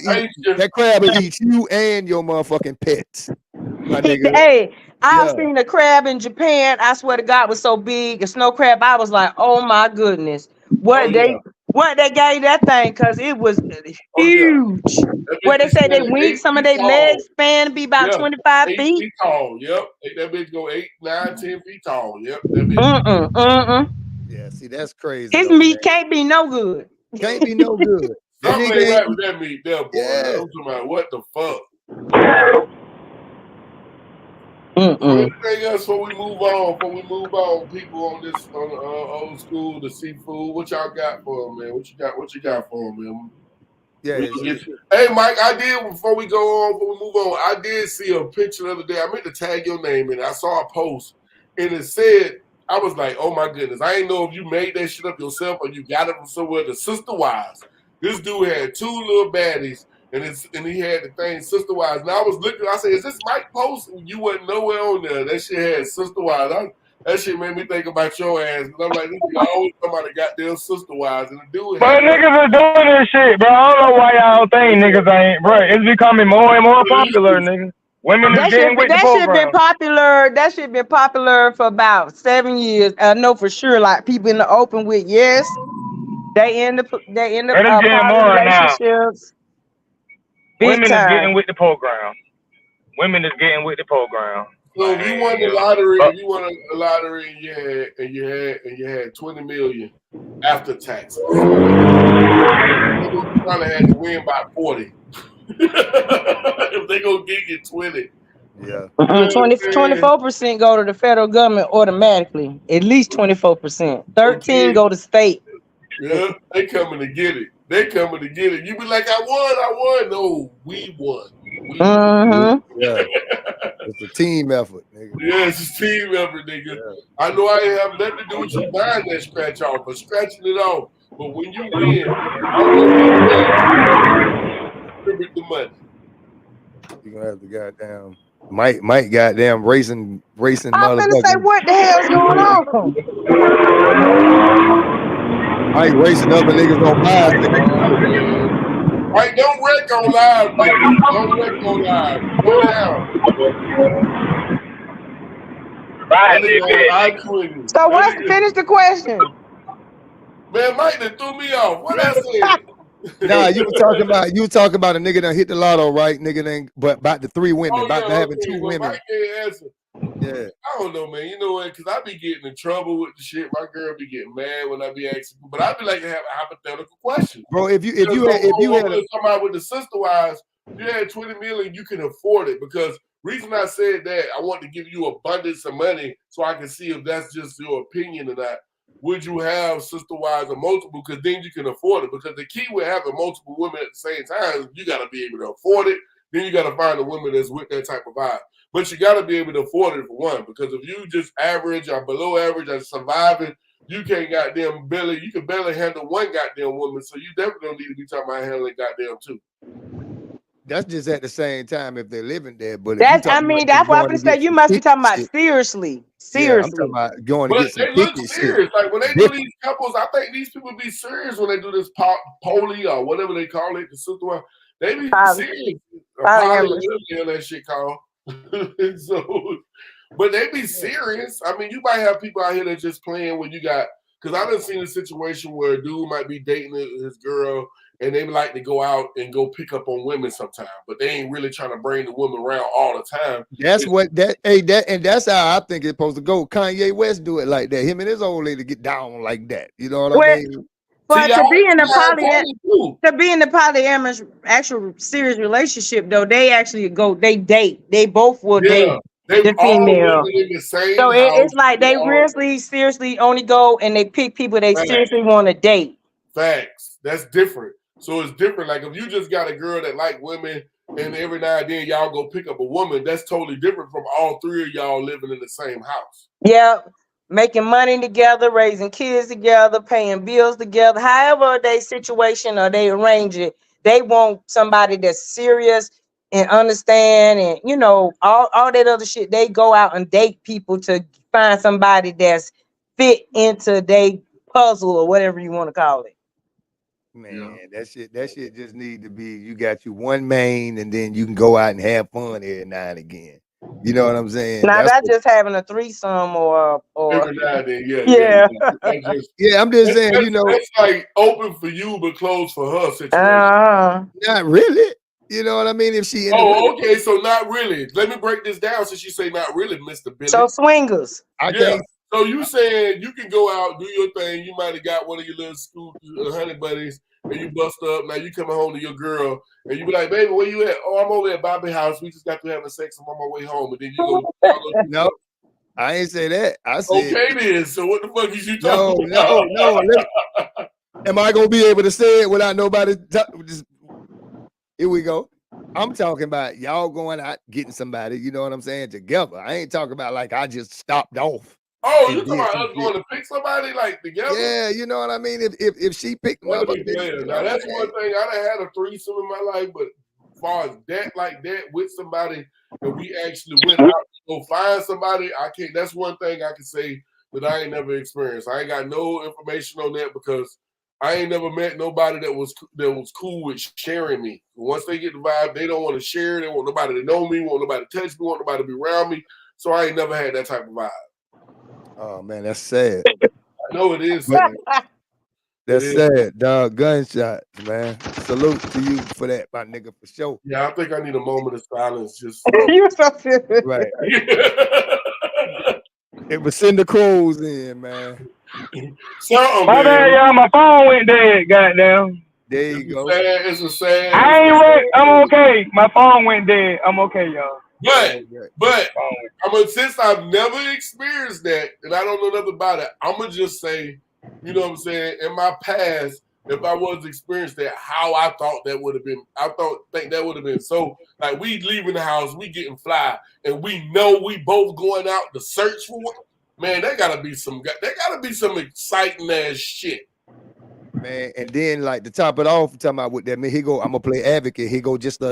Speaker 2: will eat you and your motherfucking pets. My nigga.
Speaker 5: Hey, I've seen a crab in Japan. I swear to God, it was so big. A snow crab. I was like, oh my goodness. What they gave that thing, because it was huge. Where they say they wings, some of their legs span to be about 25
Speaker 1: 8
Speaker 5: feet.
Speaker 1: feet tall. Yep. That bitch go 8, 9, 10 feet tall. Yep. That bitch.
Speaker 2: Yeah, see, that's crazy.
Speaker 5: His meat can't be no good.
Speaker 2: Can't be no good.
Speaker 1: Something ain't right with that meat there, boy.
Speaker 2: Yeah.
Speaker 1: I'm talking about what the fuck. Anything else before we move on? People on this old school, the seafood. What y'all got for them, man? What you got for them, man?
Speaker 2: Yeah.
Speaker 1: Hey, Mike, before we move on, I did see a picture the other day. I meant to tag your name in. I saw a post and it said, I was like, oh my goodness. I didn't know if you made that shit up yourself or you got it from somewhere. The Sister Wives. This dude had 2 little baddies and he had the thing Sister Wives. And I was looking, I said, is this Mike post? And you wasn't nowhere on there. That shit had Sister Wives. That shit made me think about your ass. And I'm like, this nigga always come out of goddamn Sister Wives. And the dude
Speaker 7: But niggas are doing this shit, bro. I don't know why y'all think niggas ain't, bro. It's becoming more and more popular, nigga. Women is getting with the program.
Speaker 5: That shit been popular for about 7 years. I know for sure, like people in the open with they end up
Speaker 7: getting more
Speaker 5: relationships.
Speaker 7: Women is getting with the program.
Speaker 1: So if you won the lottery, and you had 20 million after taxes, you probably had to win by 40. If they gonna give you 20.
Speaker 2: Yeah.
Speaker 5: 24% go to the federal government automatically. At least 24%. 13 go to state.
Speaker 1: Yeah, they coming to get it. You be like, I won. No, we won.
Speaker 2: Yeah. It's a team effort, nigga.
Speaker 1: Yeah, it's a team effort, nigga. Yeah. I know I ain't have nothing to do with you buying that scratch off or scratching it off. But when you win, I want you to contribute the money.
Speaker 2: You're gonna have to goddamn Mike goddamn racing
Speaker 5: I'm finna say,
Speaker 2: motherfucking
Speaker 5: what the hell's going on?
Speaker 2: Mike racing other niggas on bicycles.
Speaker 1: Mike, don't wreck on live, nigga. Don't wreck on live. Slow down. That nigga on I-20.
Speaker 5: So what's finish the question?
Speaker 1: Man, Mike done threw me off. What I said?
Speaker 2: Nah, you were talking about a nigga done hit the lotto, right? Nigga done, but about the 3 women, about to having 2
Speaker 1: well,
Speaker 2: women.
Speaker 1: Mike can't answer.
Speaker 2: Yeah.
Speaker 1: I don't know, man. You know what? Because I be getting in trouble with the shit. My girl be getting mad when I be asking, but I be like to have a hypothetical question.
Speaker 2: Bro, if you
Speaker 1: talking
Speaker 2: had
Speaker 1: about with the sister wives, you had 20 million, you can afford it. Because reason I said that, I want to give you abundance of money so I can see if that's just your opinion or not. Would you have sister wives or multiple? Because then you can afford it. Because the key with having multiple women at the same time is you got to be able to afford it. Then you got to find a woman that's with that type of vibe. But you got to be able to afford it for one. Because if you just average or below average or surviving, you can't you can barely handle one goddamn woman. So you definitely don't need to be talking about handling goddamn 2.
Speaker 2: That's just at the same time if they're living there. But if
Speaker 5: that's what I'm gonna say. You must be talking about seriously.
Speaker 2: Yeah, I'm talking about going to get some
Speaker 1: they look
Speaker 2: ticket
Speaker 1: serious.
Speaker 2: shit.
Speaker 1: Like when they do these couples, I think these people be serious when they do this poly or whatever they call it, the sister wife. They be serious. Poly, whatever that shit called. So, but they be serious. I mean, you might have people out here that just playing when you got. Because I done seen a situation where a dude might be dating his girl, and they like to go out and go pick up on women sometimes, but they ain't really trying to bring the woman around all the time.
Speaker 2: That's how I think it's supposed to go. Kanye West do it like that. Him and his old lady get down like that. You know what I mean?
Speaker 5: But to be in the polyamorous actual serious relationship though, they actually they date. They both will date the female. So it's like they really seriously only go and they pick people they seriously want to date.
Speaker 1: Facts. That's different. So it's different. Like if you just got a girl that like women and every now and then y'all go pick up a woman, that's totally different from all 3 of y'all living in the same house.
Speaker 5: Yeah. Making money together, raising kids together, paying bills together. However they situation or they arrange it, they want somebody that's serious and understand and all that other shit. They go out and date people to find somebody that's fit into their puzzle or whatever you want to call it.
Speaker 2: Man, that shit just need to be, you got you one main and then you can go out and have fun every now and again. You know what I'm saying?
Speaker 5: Now that's just having a threesome or
Speaker 1: every now and then,
Speaker 5: yeah.
Speaker 2: I'm just saying,
Speaker 1: it's like open for you but closed for her situation.
Speaker 2: Not really. You know what I mean? If she
Speaker 1: okay, so not really. Let me break this down since you say not really, Mr. Billy.
Speaker 5: So swingers.
Speaker 1: So you saying you can go out, do your thing. You might have got one of your little school honey buddies, and you bust up. Now you coming home to your girl, and you be like, "Baby, where you at?" "Oh, I'm over at Bobby's house. We just got to having sex. I'm on my way home." And then you go.
Speaker 2: No, I ain't say that. I said
Speaker 1: okay then. So what the fuck is you talking
Speaker 2: about? No. Am I gonna be able to say it without nobody? Here we go. I'm talking about y'all going out getting somebody. You know what I'm saying? Together. I ain't talking about like I just stopped off.
Speaker 1: Oh, you talking about us going to pick somebody like together?
Speaker 2: Yeah, you know what I mean. If she picked
Speaker 1: up, now that's one thing. I done had a threesome in my life, but as far as that like that with somebody that we actually went out to go find somebody, I can't. That's one thing I can say that I ain't never experienced. I ain't got no information on that because I ain't never met nobody that was cool with sharing me. Once they get the vibe, they don't want to share. They want nobody to know me, want nobody to touch me, want nobody to be around me. So I ain't never had that type of vibe.
Speaker 2: Oh man, that's sad.
Speaker 1: I know it is sad.
Speaker 2: That's sad, dog. Gunshots, man. Salute to you for that, my nigga, for sure.
Speaker 1: Yeah, I think I need a moment of silence. Just
Speaker 5: you so serious.
Speaker 2: Right. It was send the crows in, man.
Speaker 7: My bad, y'all. My phone went dead. Goddamn.
Speaker 2: There you go.
Speaker 1: It's a sad.
Speaker 7: I ain't right. I'm okay. My phone went dead. I'm okay, y'all.
Speaker 1: But since I've never experienced that and I don't know nothing about it, I'm gonna just say, you know what I'm saying, in my past, if I was experienced that, how I thought that would have been, think that would have been so like we leaving the house, we getting fly, and we know we both going out to search for one. Man, there gotta be some exciting ass shit.
Speaker 2: Man, and then like to top it off, talking about with that man, he go, I'm gonna play advocate. He go just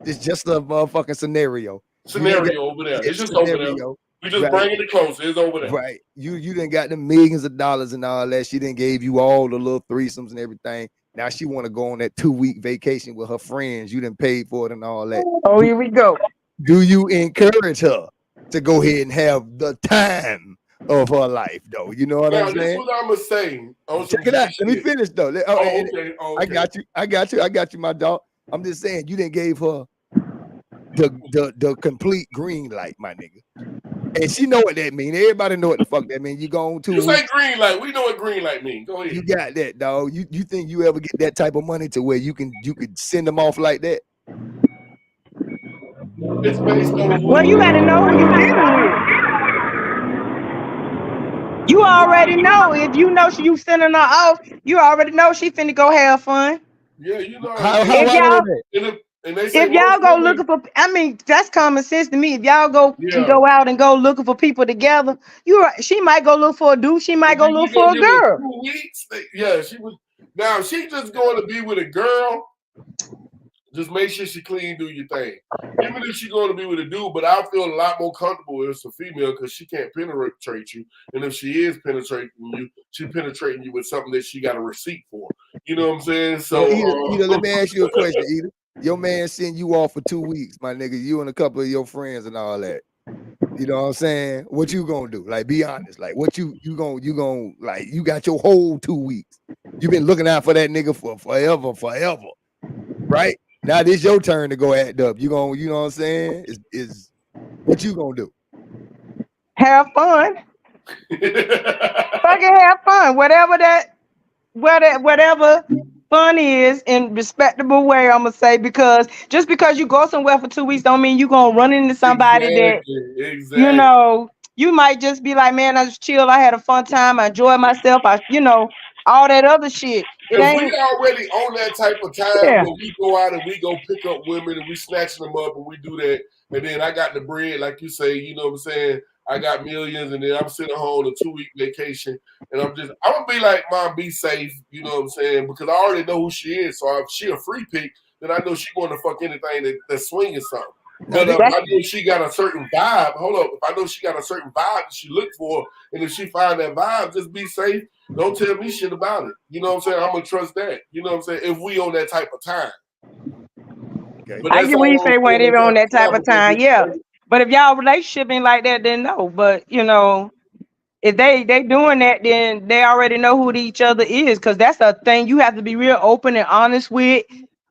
Speaker 2: It's just a motherfucking scenario.
Speaker 1: Scenario over there. It's just over there. We just bringing it closer. It's over there.
Speaker 2: Right. You didn't got the millions of dollars and all that. She didn't gave you all the little threesomes and everything. Now she want to go on that 2-week vacation with her friends. You didn't pay for it and all that.
Speaker 5: Oh, here we go.
Speaker 2: Do you encourage her to go ahead and have the time of her life, though? You know what I'm saying?
Speaker 1: This is what I'm gonna say.
Speaker 2: Check it out. Let me finish though.
Speaker 1: Okay.
Speaker 2: I got you, my dog. I'm just saying you didn't gave her the complete green light, my nigga. And she know what that mean. Everybody know what the fuck that mean. You go on 2 weeks.
Speaker 1: You say green light. We know what green light mean. Go ahead.
Speaker 2: You got that, dog. You think you ever get that type of money to where you could send them off like that?
Speaker 1: It's based on
Speaker 5: well, you gotta know who you're dealing with. You already know. If you know you sending her off, you already know she finna go have fun.
Speaker 1: Yeah, you know.
Speaker 5: If y'all go looking for, I mean, that's common sense to me. If y'all go out and go looking for people together, she might go look for a dude. She might go look for a girl.
Speaker 1: 2 weeks. Yeah, she was. Now if she just going to be with a girl, just make sure she clean, do your thing. Even if she's going to be with a dude, but I feel a lot more comfortable if it's a female because she can't penetrate you. And if she is penetrating you, she's penetrating you with something that she got a receipt for. You know what I'm saying? So,
Speaker 2: Eda, let me ask you a question, Eda. Your man send you off for 2 weeks, my nigga. You and a couple of your friends and all that. You know what I'm saying? What you gonna do? Like, be honest. Like, what you gonna like? You got your whole 2 weeks. You've been looking out for that nigga for forever, right? Now this your turn to go act up. You know what I'm saying? Is what you gonna do?
Speaker 5: Have fun. Fucking have fun. Whatever fun is in respectable way, I'm gonna say, because just because you go somewhere for 2 weeks don't mean you gonna run into somebody that you know. You might just be like, man, I just chill. I had a fun time. I enjoyed myself. All that other shit.
Speaker 1: If we already on that type of time where we go out and we go pick up women and we snatch them up and we do that, and then I got the bread, like you say, you know what I'm saying? I got millions, and then I'm sitting home on a 2-week vacation, and I'm gonna be like, Mom, be safe, you know what I'm saying? Because I already know who she is. So if she a free pick, then I know she going to fuck anything that's swinging something. But if I know she got a certain vibe, if I know she got a certain vibe that she look for, and if she find that vibe, just be safe. Don't tell me shit about it. You know what I'm saying? I'm gonna trust that. You know what I'm saying? If we on that type of time.
Speaker 5: Okay. I get when you say when they're on that type of time, yeah. But if y'all relationship ain't like that, then no. But if they doing that, then they already know who each other is, because that's a thing you have to be real open and honest with.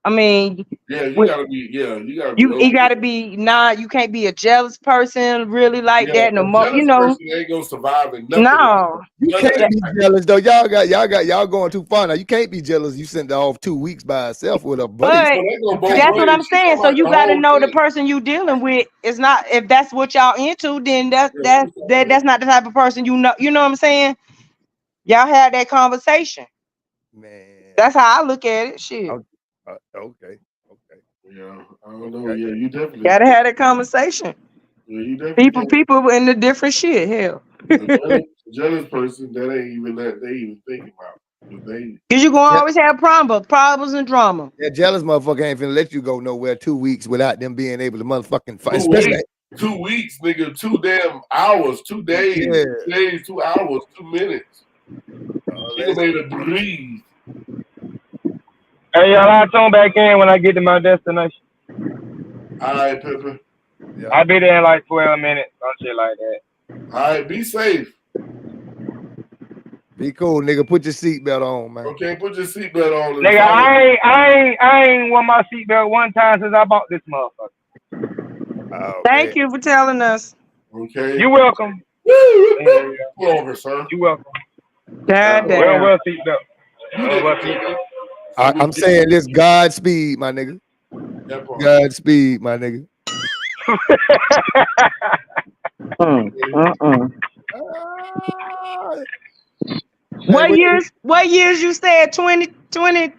Speaker 5: I mean,
Speaker 1: you gotta be.
Speaker 5: You gotta be you can't be a jealous person really like that no more.
Speaker 1: Person ain't gonna survive in nothing.
Speaker 5: No,
Speaker 2: you can't be jealous though. Y'all going too far now. You can't be jealous. You sent her off 2 weeks by herself with a buddy.
Speaker 5: But that's what I'm saying. So you gotta know the person you dealing with is not. If that's what y'all into, then that's not the type of person you know. You know what I'm saying? Y'all had that conversation.
Speaker 2: Man,
Speaker 5: that's how I look at it. Shit.
Speaker 2: Okay.
Speaker 1: Yeah, I don't know. Yeah, you definitely
Speaker 5: gotta have that conversation.
Speaker 1: Yeah, you definitely
Speaker 5: people in the different shit. Hell,
Speaker 1: jealous person that ain't even that they even thinking about.
Speaker 5: Because you gonna always have problems and drama.
Speaker 2: That jealous motherfucker ain't finna let you go nowhere 2 weeks without them being able to motherfucking fight.
Speaker 1: 2 weeks, nigga. 2 damn hours. 2 days. 2 days. 2 hours. 2 minutes. Nigga made a breathe.
Speaker 7: Hey, y'all, I'll tune back in when I get to my destination.
Speaker 1: All right, Pepper.
Speaker 7: Yeah. I'll be there in like 12 minutes. Some shit like that.
Speaker 1: All right, be safe.
Speaker 2: Be cool, nigga. Put your seatbelt on, man.
Speaker 1: Okay, put your seatbelt on.
Speaker 7: Nigga, I ain't worn my seatbelt one time since I bought this motherfucker.
Speaker 2: Okay.
Speaker 5: Thank you for telling us.
Speaker 1: Okay.
Speaker 7: You're welcome.
Speaker 1: Pull over, sir.
Speaker 7: You're welcome.
Speaker 5: God damn.
Speaker 7: Well, seatbelt.
Speaker 2: I'm saying this Godspeed, my nigga. Godspeed, my nigga.
Speaker 5: What years you said? 2020,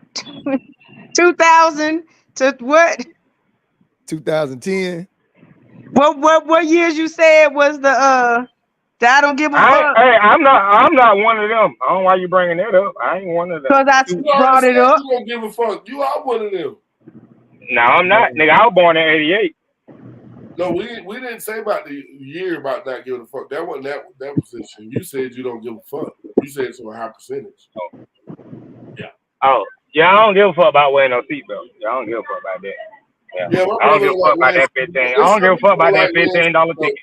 Speaker 5: 2000 to what?
Speaker 2: 2010.
Speaker 5: What years you said was the I don't give a fuck.
Speaker 7: Hey, I'm not one of them. I don't know why you bringing that up. I ain't one of them.
Speaker 5: Because I brought it up.
Speaker 1: You don't give a fuck. You are one of them.
Speaker 7: No, I'm not, nigga. I was born in '88.
Speaker 1: No, we didn't say about the year about not giving a fuck. That wasn't that position. You said you don't give a fuck. You said it's a high percentage. Yeah.
Speaker 7: Oh, yeah, I don't give a fuck about wearing no seatbelt. Yeah, I don't give a fuck about that. Yeah,
Speaker 1: My
Speaker 7: I don't
Speaker 1: brother
Speaker 7: give a fuck
Speaker 1: like
Speaker 7: about
Speaker 1: wearing
Speaker 7: that
Speaker 1: seatbelts.
Speaker 7: 15. I
Speaker 1: There's
Speaker 7: don't give
Speaker 1: some
Speaker 7: a fuck
Speaker 1: people
Speaker 7: about
Speaker 1: like
Speaker 7: that
Speaker 1: wearing
Speaker 7: $15
Speaker 1: seatbelts.
Speaker 7: ticket.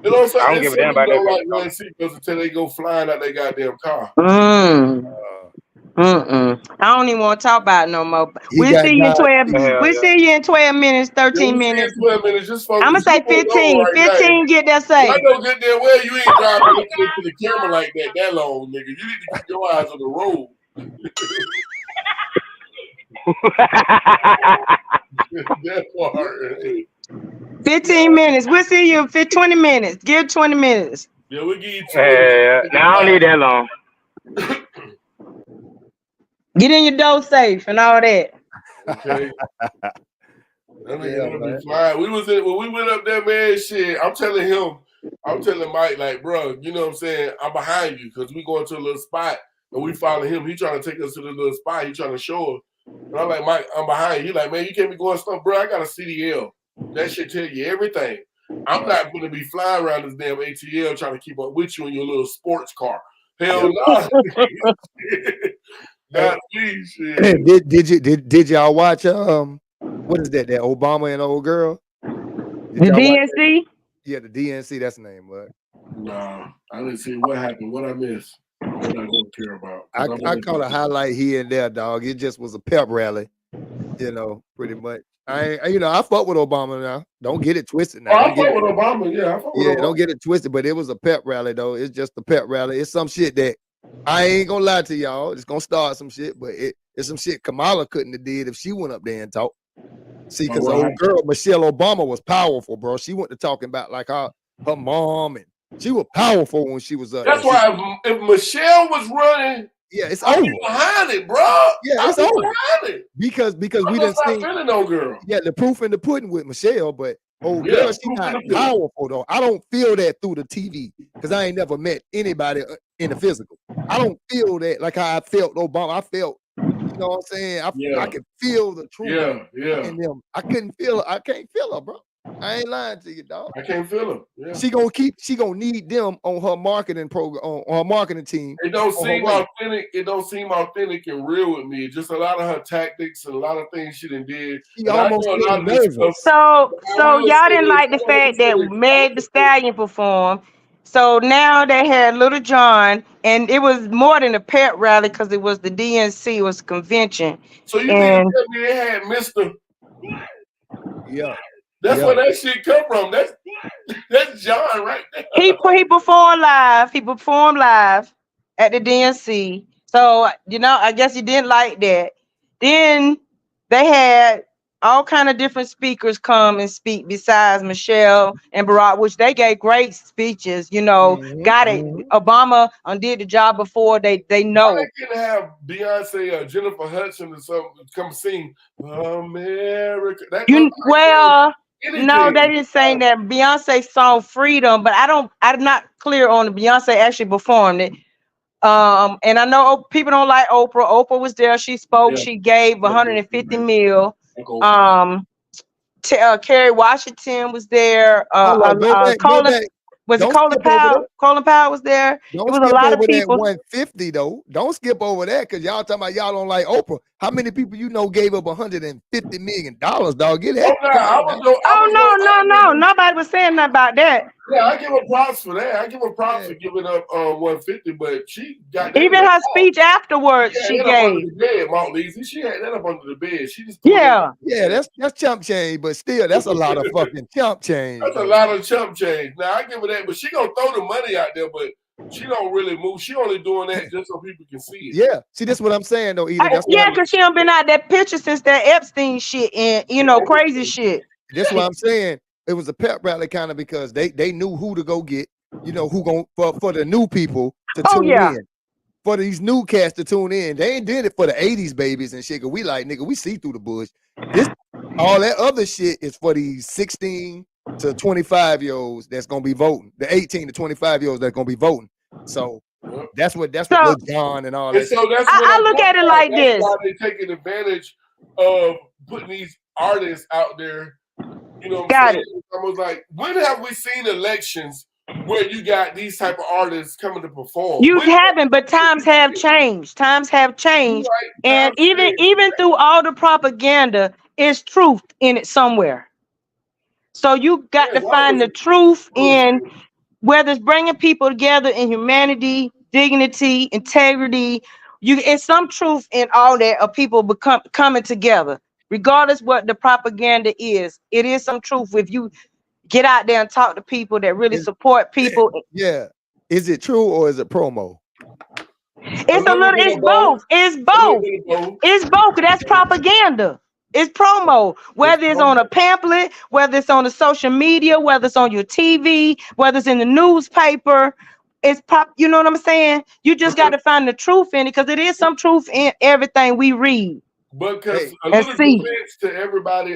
Speaker 1: You know what I'm saying?
Speaker 7: I don't
Speaker 1: There's
Speaker 7: give a
Speaker 1: some
Speaker 7: damn
Speaker 1: people
Speaker 7: about that
Speaker 1: don't like
Speaker 7: $15.
Speaker 1: wearing seatbelts until they go flying out their goddamn car.
Speaker 5: I don't even want to talk about it no more.
Speaker 2: He
Speaker 5: We'll
Speaker 2: got
Speaker 5: see you in 12.
Speaker 2: Godspeed.
Speaker 7: Hell
Speaker 5: We'll
Speaker 7: yeah.
Speaker 5: see you in 12 minutes,
Speaker 1: Yeah,
Speaker 5: 13
Speaker 1: we see
Speaker 5: minutes.
Speaker 1: in 12 minutes. Just
Speaker 5: I'm
Speaker 1: focus.
Speaker 5: gonna say 15. 15 get that
Speaker 1: I
Speaker 5: safe.
Speaker 1: know good damn well you ain't driving looking into the camera like that long, nigga. You need to keep your eyes on the road. That part.
Speaker 5: 15 minutes. We'll see you in 20 minutes. Give 20 minutes.
Speaker 1: Yeah, we'll give you 20
Speaker 7: Yeah, now I don't need that long.
Speaker 5: Get in your door safe and all that.
Speaker 1: Okay. That nigga
Speaker 2: Yeah,
Speaker 1: be flying. When we went up there, man, shit. I'm telling Mike, like, bro, you know what I'm saying? I'm behind you because we going to a little spot and we follow him. He trying to take us to the little spot. He trying to show us. And I'm like, Mike, I'm behind you. He like, man, you can't be going stuff, bro. I got a CDL. That shit tell you everything. I'm not going to be flying around this damn ATL trying to keep up with you in your little sports car. Hell no. Not me, shit.
Speaker 2: Did y'all watch what is that Obama and old girl?
Speaker 5: The DNC?
Speaker 2: Yeah, the DNC, that's the name, but
Speaker 1: nah, I didn't see what happened. What I missed. What I don't care about.
Speaker 2: I caught a highlight here and there, dog. It just was a pep rally, pretty much. I fuck with Obama now. Don't get it twisted now.
Speaker 1: I fuck with Obama, yeah. I fuck with Obama.
Speaker 2: Don't get it twisted, but it was a pep rally though. It's just a pep rally. It's some shit that I ain't gonna lie to y'all. It's gonna start some shit, but it's some shit Kamala couldn't have did if she went up there and talked. See, because the old girl, Michelle Obama, was powerful, bro. She went to talking about like her mom, and she was powerful when she was up.
Speaker 1: That's why if Michelle was running,
Speaker 2: it's
Speaker 1: I'd
Speaker 2: over.
Speaker 1: be behind it, bro.
Speaker 2: Yeah, it's over.
Speaker 1: Behind it.
Speaker 2: Because we didn't see
Speaker 1: no girl.
Speaker 2: Yeah, the proof in the pudding with Michelle, but old girl, she not powerful though. I don't feel that through the TV because I ain't never met anybody in the physical. I don't feel that like how I felt Obama. I felt, you know what I'm saying? I can feel the truth in them. I can't feel her, bro. I ain't lying to you, dog.
Speaker 1: I can't feel her. Yeah.
Speaker 2: She gonna need them on her marketing program, on her marketing team.
Speaker 1: It don't seem authentic. It don't seem authentic and real with me. Just a lot of her tactics and a lot of things she done did.
Speaker 2: She almost nervous.
Speaker 5: So y'all didn't like the fact that Meg the Stallion performed. So now they had Little John, and it was more than a pep rally because it was the DNC, it was a convention.
Speaker 1: So you mean to tell me they had Mr.
Speaker 2: Yeah.
Speaker 1: That's where that shit come from. That's John right there.
Speaker 5: He performed live. He performed live at the DNC. So I guess he didn't like that. Then they had all kind of different speakers come and speak besides Michelle and Barack, which they gave great speeches. Got it. Obama did the job before. They know.
Speaker 1: Why they can have Beyonce or Jennifer Hudson or something come sing America?
Speaker 5: No, they didn't say that. Beyonce song Freedom, but I'm not clear on the Beyonce actually performed it. And I know people don't like Oprah. Oprah was there. She spoke. Yeah. She gave 150 mil. Kerry Washington was there. Colin Powell? Colin Powell was there. It was a lot of people.
Speaker 2: 150 though. Don't skip over that because y'all talking about y'all don't like Oprah. How many people gave up $150 million, dog? Get that.
Speaker 5: No. Nobody was saying nothing about that.
Speaker 1: Yeah, I give her props for that. I give her props for giving up 150, but she got that.
Speaker 5: Even her speech afterwards, she gave.
Speaker 1: Under the bed, Mount Leasy. She had that up under the bed. She just
Speaker 2: that's chump change, but still, that's a lot of fucking chump change.
Speaker 1: That's a lot of chump change. Now I give her that, but she gonna throw the money out there, but she don't really move. She only doing that just so people can see it.
Speaker 2: Yeah, see, that's what I'm saying though.
Speaker 5: Because she done been out that picture since that Epstein shit and crazy shit.
Speaker 2: That's what I'm saying. It was a pep rally kind of because they knew who to go get, who going for the new people to tune in. For these new cats to tune in. They ain't did it for the 80s babies and shit. Cause we like, nigga, we see through the bush. All that other shit is for these 16 to 25-year-olds that's gonna be voting. The 18 to 25-year-olds that's gonna be voting. So that's what Lil Jon and all that.
Speaker 1: So that's
Speaker 5: I look at it like this.
Speaker 1: Why they taking advantage of putting these artists out there. You know what I'm
Speaker 5: Got
Speaker 1: saying?
Speaker 5: it.
Speaker 1: It's almost like, when have we seen elections where you got these type of artists coming to perform?
Speaker 5: You
Speaker 1: When
Speaker 5: haven't, but times have changed. Times have
Speaker 1: you
Speaker 5: changed.
Speaker 1: like
Speaker 5: And
Speaker 1: times change.
Speaker 5: even through all the propaganda, is truth in it somewhere. So you got
Speaker 1: Yeah,
Speaker 5: to find the truth in whether it's bringing people together in humanity, dignity, integrity. It's some truth in all that of people coming together, regardless what the propaganda is. It is some truth if you get out there and talk to people that really support people.
Speaker 2: Yeah. Is it true or is it promo?
Speaker 5: It's a little, it's both. It's
Speaker 1: A little
Speaker 5: both.
Speaker 1: bit of both.
Speaker 5: It's both. That's propaganda. It's promo. Whether it's on a pamphlet, whether it's on the social media, whether it's on your TV, whether it's in the newspaper, it's pop. You know what I'm saying? You just got to find the truth in it, because it is some truth in everything we read.
Speaker 1: But because a
Speaker 5: and
Speaker 1: little
Speaker 5: see.
Speaker 1: defense to everybody,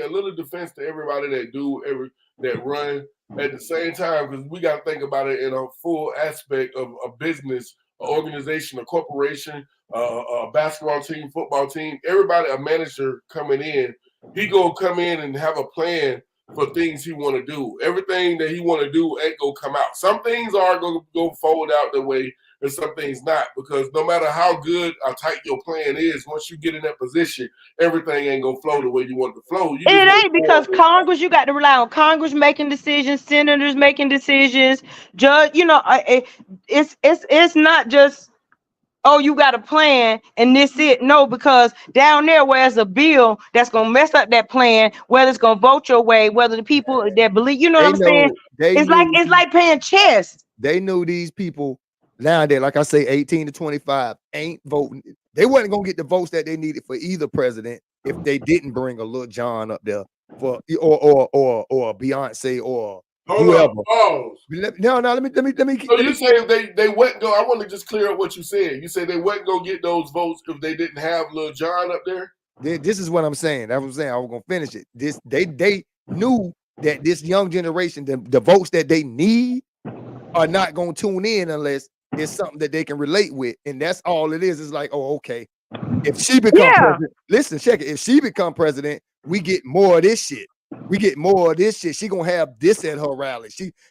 Speaker 1: that run at the same time, because we got to think about it in a full aspect of a business, an organization, a corporation, a basketball team, football team, everybody, a manager coming in, he gonna come in and have a plan for things he want to do. Everything that he want to do ain't gonna come out. Some things are gonna go forward out the way, and some things not, because no matter how good or tight your plan is, once you get in that position, everything ain't gonna flow the way you want it to flow.
Speaker 5: It ain't, because Congress, you got to rely on Congress making decisions, senators making decisions, judge. It's not just, oh, you got a plan and this it. No, because down there, where's a bill that's gonna mess up that plan, whether it's gonna vote your way, whether the people that believe, you know what I'm saying? It's like playing chess.
Speaker 2: They knew these people nowadays, like I say, 18 to 25 ain't voting. They wasn't gonna get the votes that they needed for either president if they didn't bring a Lil Jon up there for or Beyonce or whoever. No, let me.
Speaker 1: So you say they wouldn't go? I want to just clear up what you said. You said they wouldn't go get those votes if they didn't have Lil Jon up there.
Speaker 2: This is what I'm saying. That's what I'm saying. I was gonna finish it. They knew that this young generation, the votes that they need, are not gonna tune in unless it's something that they can relate with, and that's all it is. It's like, oh, okay. If she become president, listen, check it. If she become president, we get more of this shit. We get more of this shit. She gonna have this at her rally.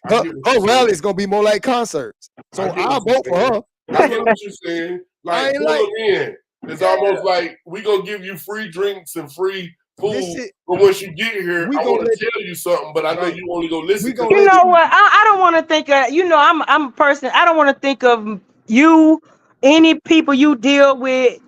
Speaker 2: Her rally is gonna be more like concerts. So I'll vote for her.
Speaker 1: I get what you're saying. Like, pull them in. It's almost like we gonna give you free drinks and free food, but once you get here, I want to tell you something, but I know you only go listen.
Speaker 5: You know what? I don't want to think of. I'm a person. I don't want to think of you, any people you deal with.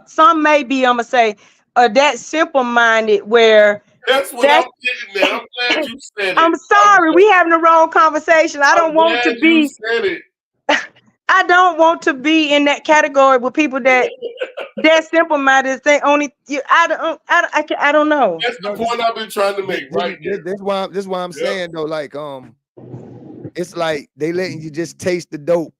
Speaker 5: Some may be, I'm gonna say, that simple-minded where.
Speaker 1: That's what I'm getting at. I'm glad you said it.
Speaker 5: I'm sorry, we having the wrong conversation. I don't want to be.
Speaker 1: You said it.
Speaker 5: I don't want to be in that category with people that simple-minded. They only. I don't know.
Speaker 1: That's the point I've been trying to make right here.
Speaker 2: This is why I'm saying though, like it's like they letting you just taste the dope.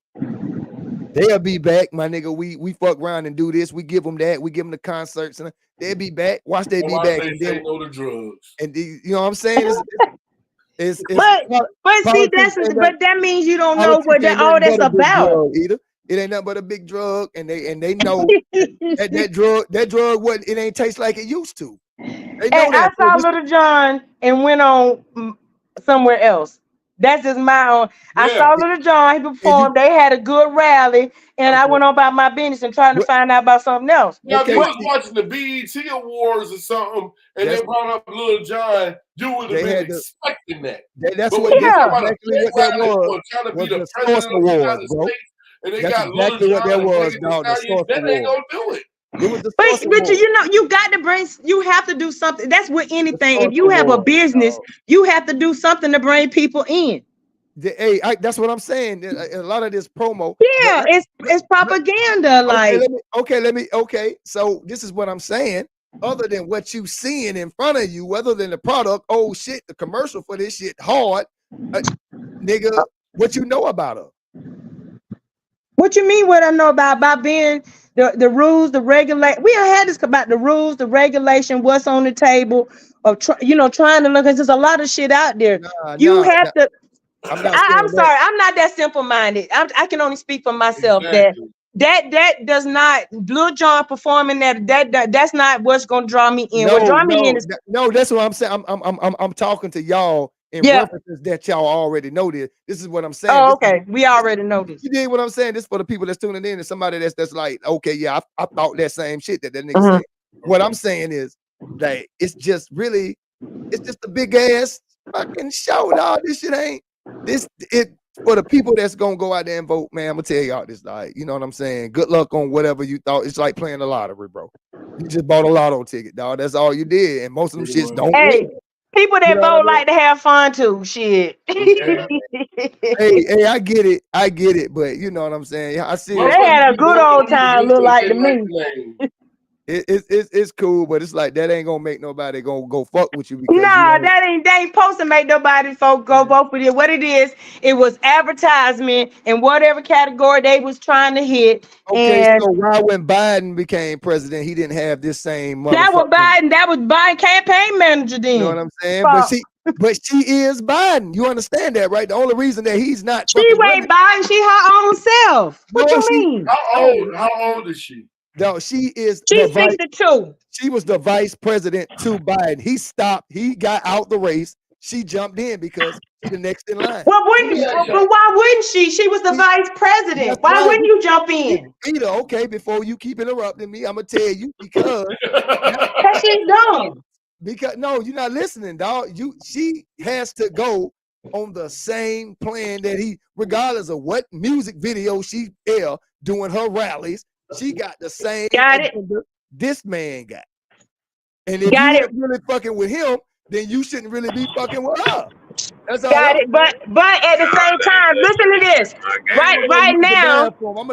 Speaker 2: They'll be back, my nigga. We fuck around and do this. We give them that. We give them the concerts, and they'll be back. Watch they be back.
Speaker 1: And then no to drugs.
Speaker 2: And you know what I'm saying? But
Speaker 5: see, that means you don't know what all that's about.
Speaker 2: Either it ain't nothing but a big drug, and they know that drug what it ain't taste like it used to. They know
Speaker 5: I saw Lil Jon and went on somewhere else. That's just my own. I saw Lil Jon, he performed. They had a good rally, and I went on about my business and trying to find out about something else.
Speaker 1: Now, if you was watching the BET Awards or something, and they brought up Lil Jon, you would have been expecting that.
Speaker 2: That's exactly what that was.
Speaker 1: Trying to be the president of the United States, and they got Lil Jon.
Speaker 2: What that was, dog.
Speaker 1: That ain't gonna do it.
Speaker 5: But you got to bring. You have to do something. That's with anything. If you have a business, you have to do something to bring people in.
Speaker 2: That's what I'm saying. A lot of this promo.
Speaker 5: Yeah, it's propaganda.
Speaker 2: Okay. So this is what I'm saying. Other than what you seeing in front of you, other than the product, oh shit, the commercial for this shit hard, nigga. What you know about her?
Speaker 5: What you mean? What I know about being the rules, the regulate? We had this about the rules, the regulation, what's on the table of trying to look. Cause there's a lot of shit out there. I'm sorry, I'm not that simple minded. I can only speak for myself. Exactly. that does not Lil Jon performing that's not what's gonna draw me in. What draw me in is
Speaker 2: no, that's what I'm saying. I'm talking to y'all in
Speaker 5: yeah.
Speaker 2: references that y'all already know this. This is what I'm saying.
Speaker 5: Oh,
Speaker 2: This is,
Speaker 5: okay. We already know this.
Speaker 2: you did what I'm saying. This for the people that's tuning in and somebody that's like, okay, yeah, I thought that same shit that nigga
Speaker 5: Mhm.
Speaker 2: said. What I'm saying is that it's just a big ass fucking show, dog. This shit ain't it for the people that's gonna go out there and vote, man. I'm gonna tell y'all this, like, you know what I'm saying? Good luck on whatever you thought. It's like playing the lottery, bro. You just bought a lotto ticket, dog. That's all you did, and most of them shits don't
Speaker 5: Hey,
Speaker 2: win.
Speaker 5: people that
Speaker 2: You know what I
Speaker 5: vote
Speaker 2: mean?
Speaker 5: like to have fun too. Shit.
Speaker 2: Hey, I get it, but you know what I'm saying? Yeah, I see it.
Speaker 5: They had a good old time, look like to me.
Speaker 2: It's cool, but it's like that ain't gonna make nobody go fuck with you because
Speaker 5: Nah, they ain't supposed to make nobody folk go vote for it. What it is, it was advertisement in whatever category they was trying to hit.
Speaker 2: Okay,
Speaker 5: And
Speaker 2: so why when Biden became president, he didn't have this same
Speaker 5: that was
Speaker 2: motherfucking,
Speaker 5: Biden campaign manager
Speaker 2: you know what
Speaker 5: then.
Speaker 2: I'm saying?
Speaker 5: So,
Speaker 2: But she is Biden. You understand that, right? The only reason that he's not
Speaker 5: she
Speaker 2: fucking
Speaker 5: ain't
Speaker 2: running.
Speaker 5: Biden, she her own self. What
Speaker 2: No,
Speaker 5: you mean?
Speaker 1: How old is she?
Speaker 2: No, she is the
Speaker 5: She's
Speaker 2: vice.
Speaker 5: 62.
Speaker 2: She was the vice president to Biden. He stopped. He got out the race. She jumped in because she the next in line.
Speaker 5: Well, why wouldn't she? She was the vice
Speaker 2: That's
Speaker 5: president. Why
Speaker 2: right.
Speaker 5: wouldn't you jump in?
Speaker 2: Peter, okay, before you keep interrupting me, I'm gonna tell you because
Speaker 5: Because she's dumb.
Speaker 2: no, you're not listening, dog. She has to go on the same plan that he, regardless of what music video she doing her rallies, she got the same
Speaker 5: Got it.
Speaker 2: agenda this man got. And if
Speaker 5: Got
Speaker 2: you
Speaker 5: it.
Speaker 2: ain't really fucking with him, then you shouldn't really be fucking with her. That's all.
Speaker 5: Got it. But at the same time, listen to this.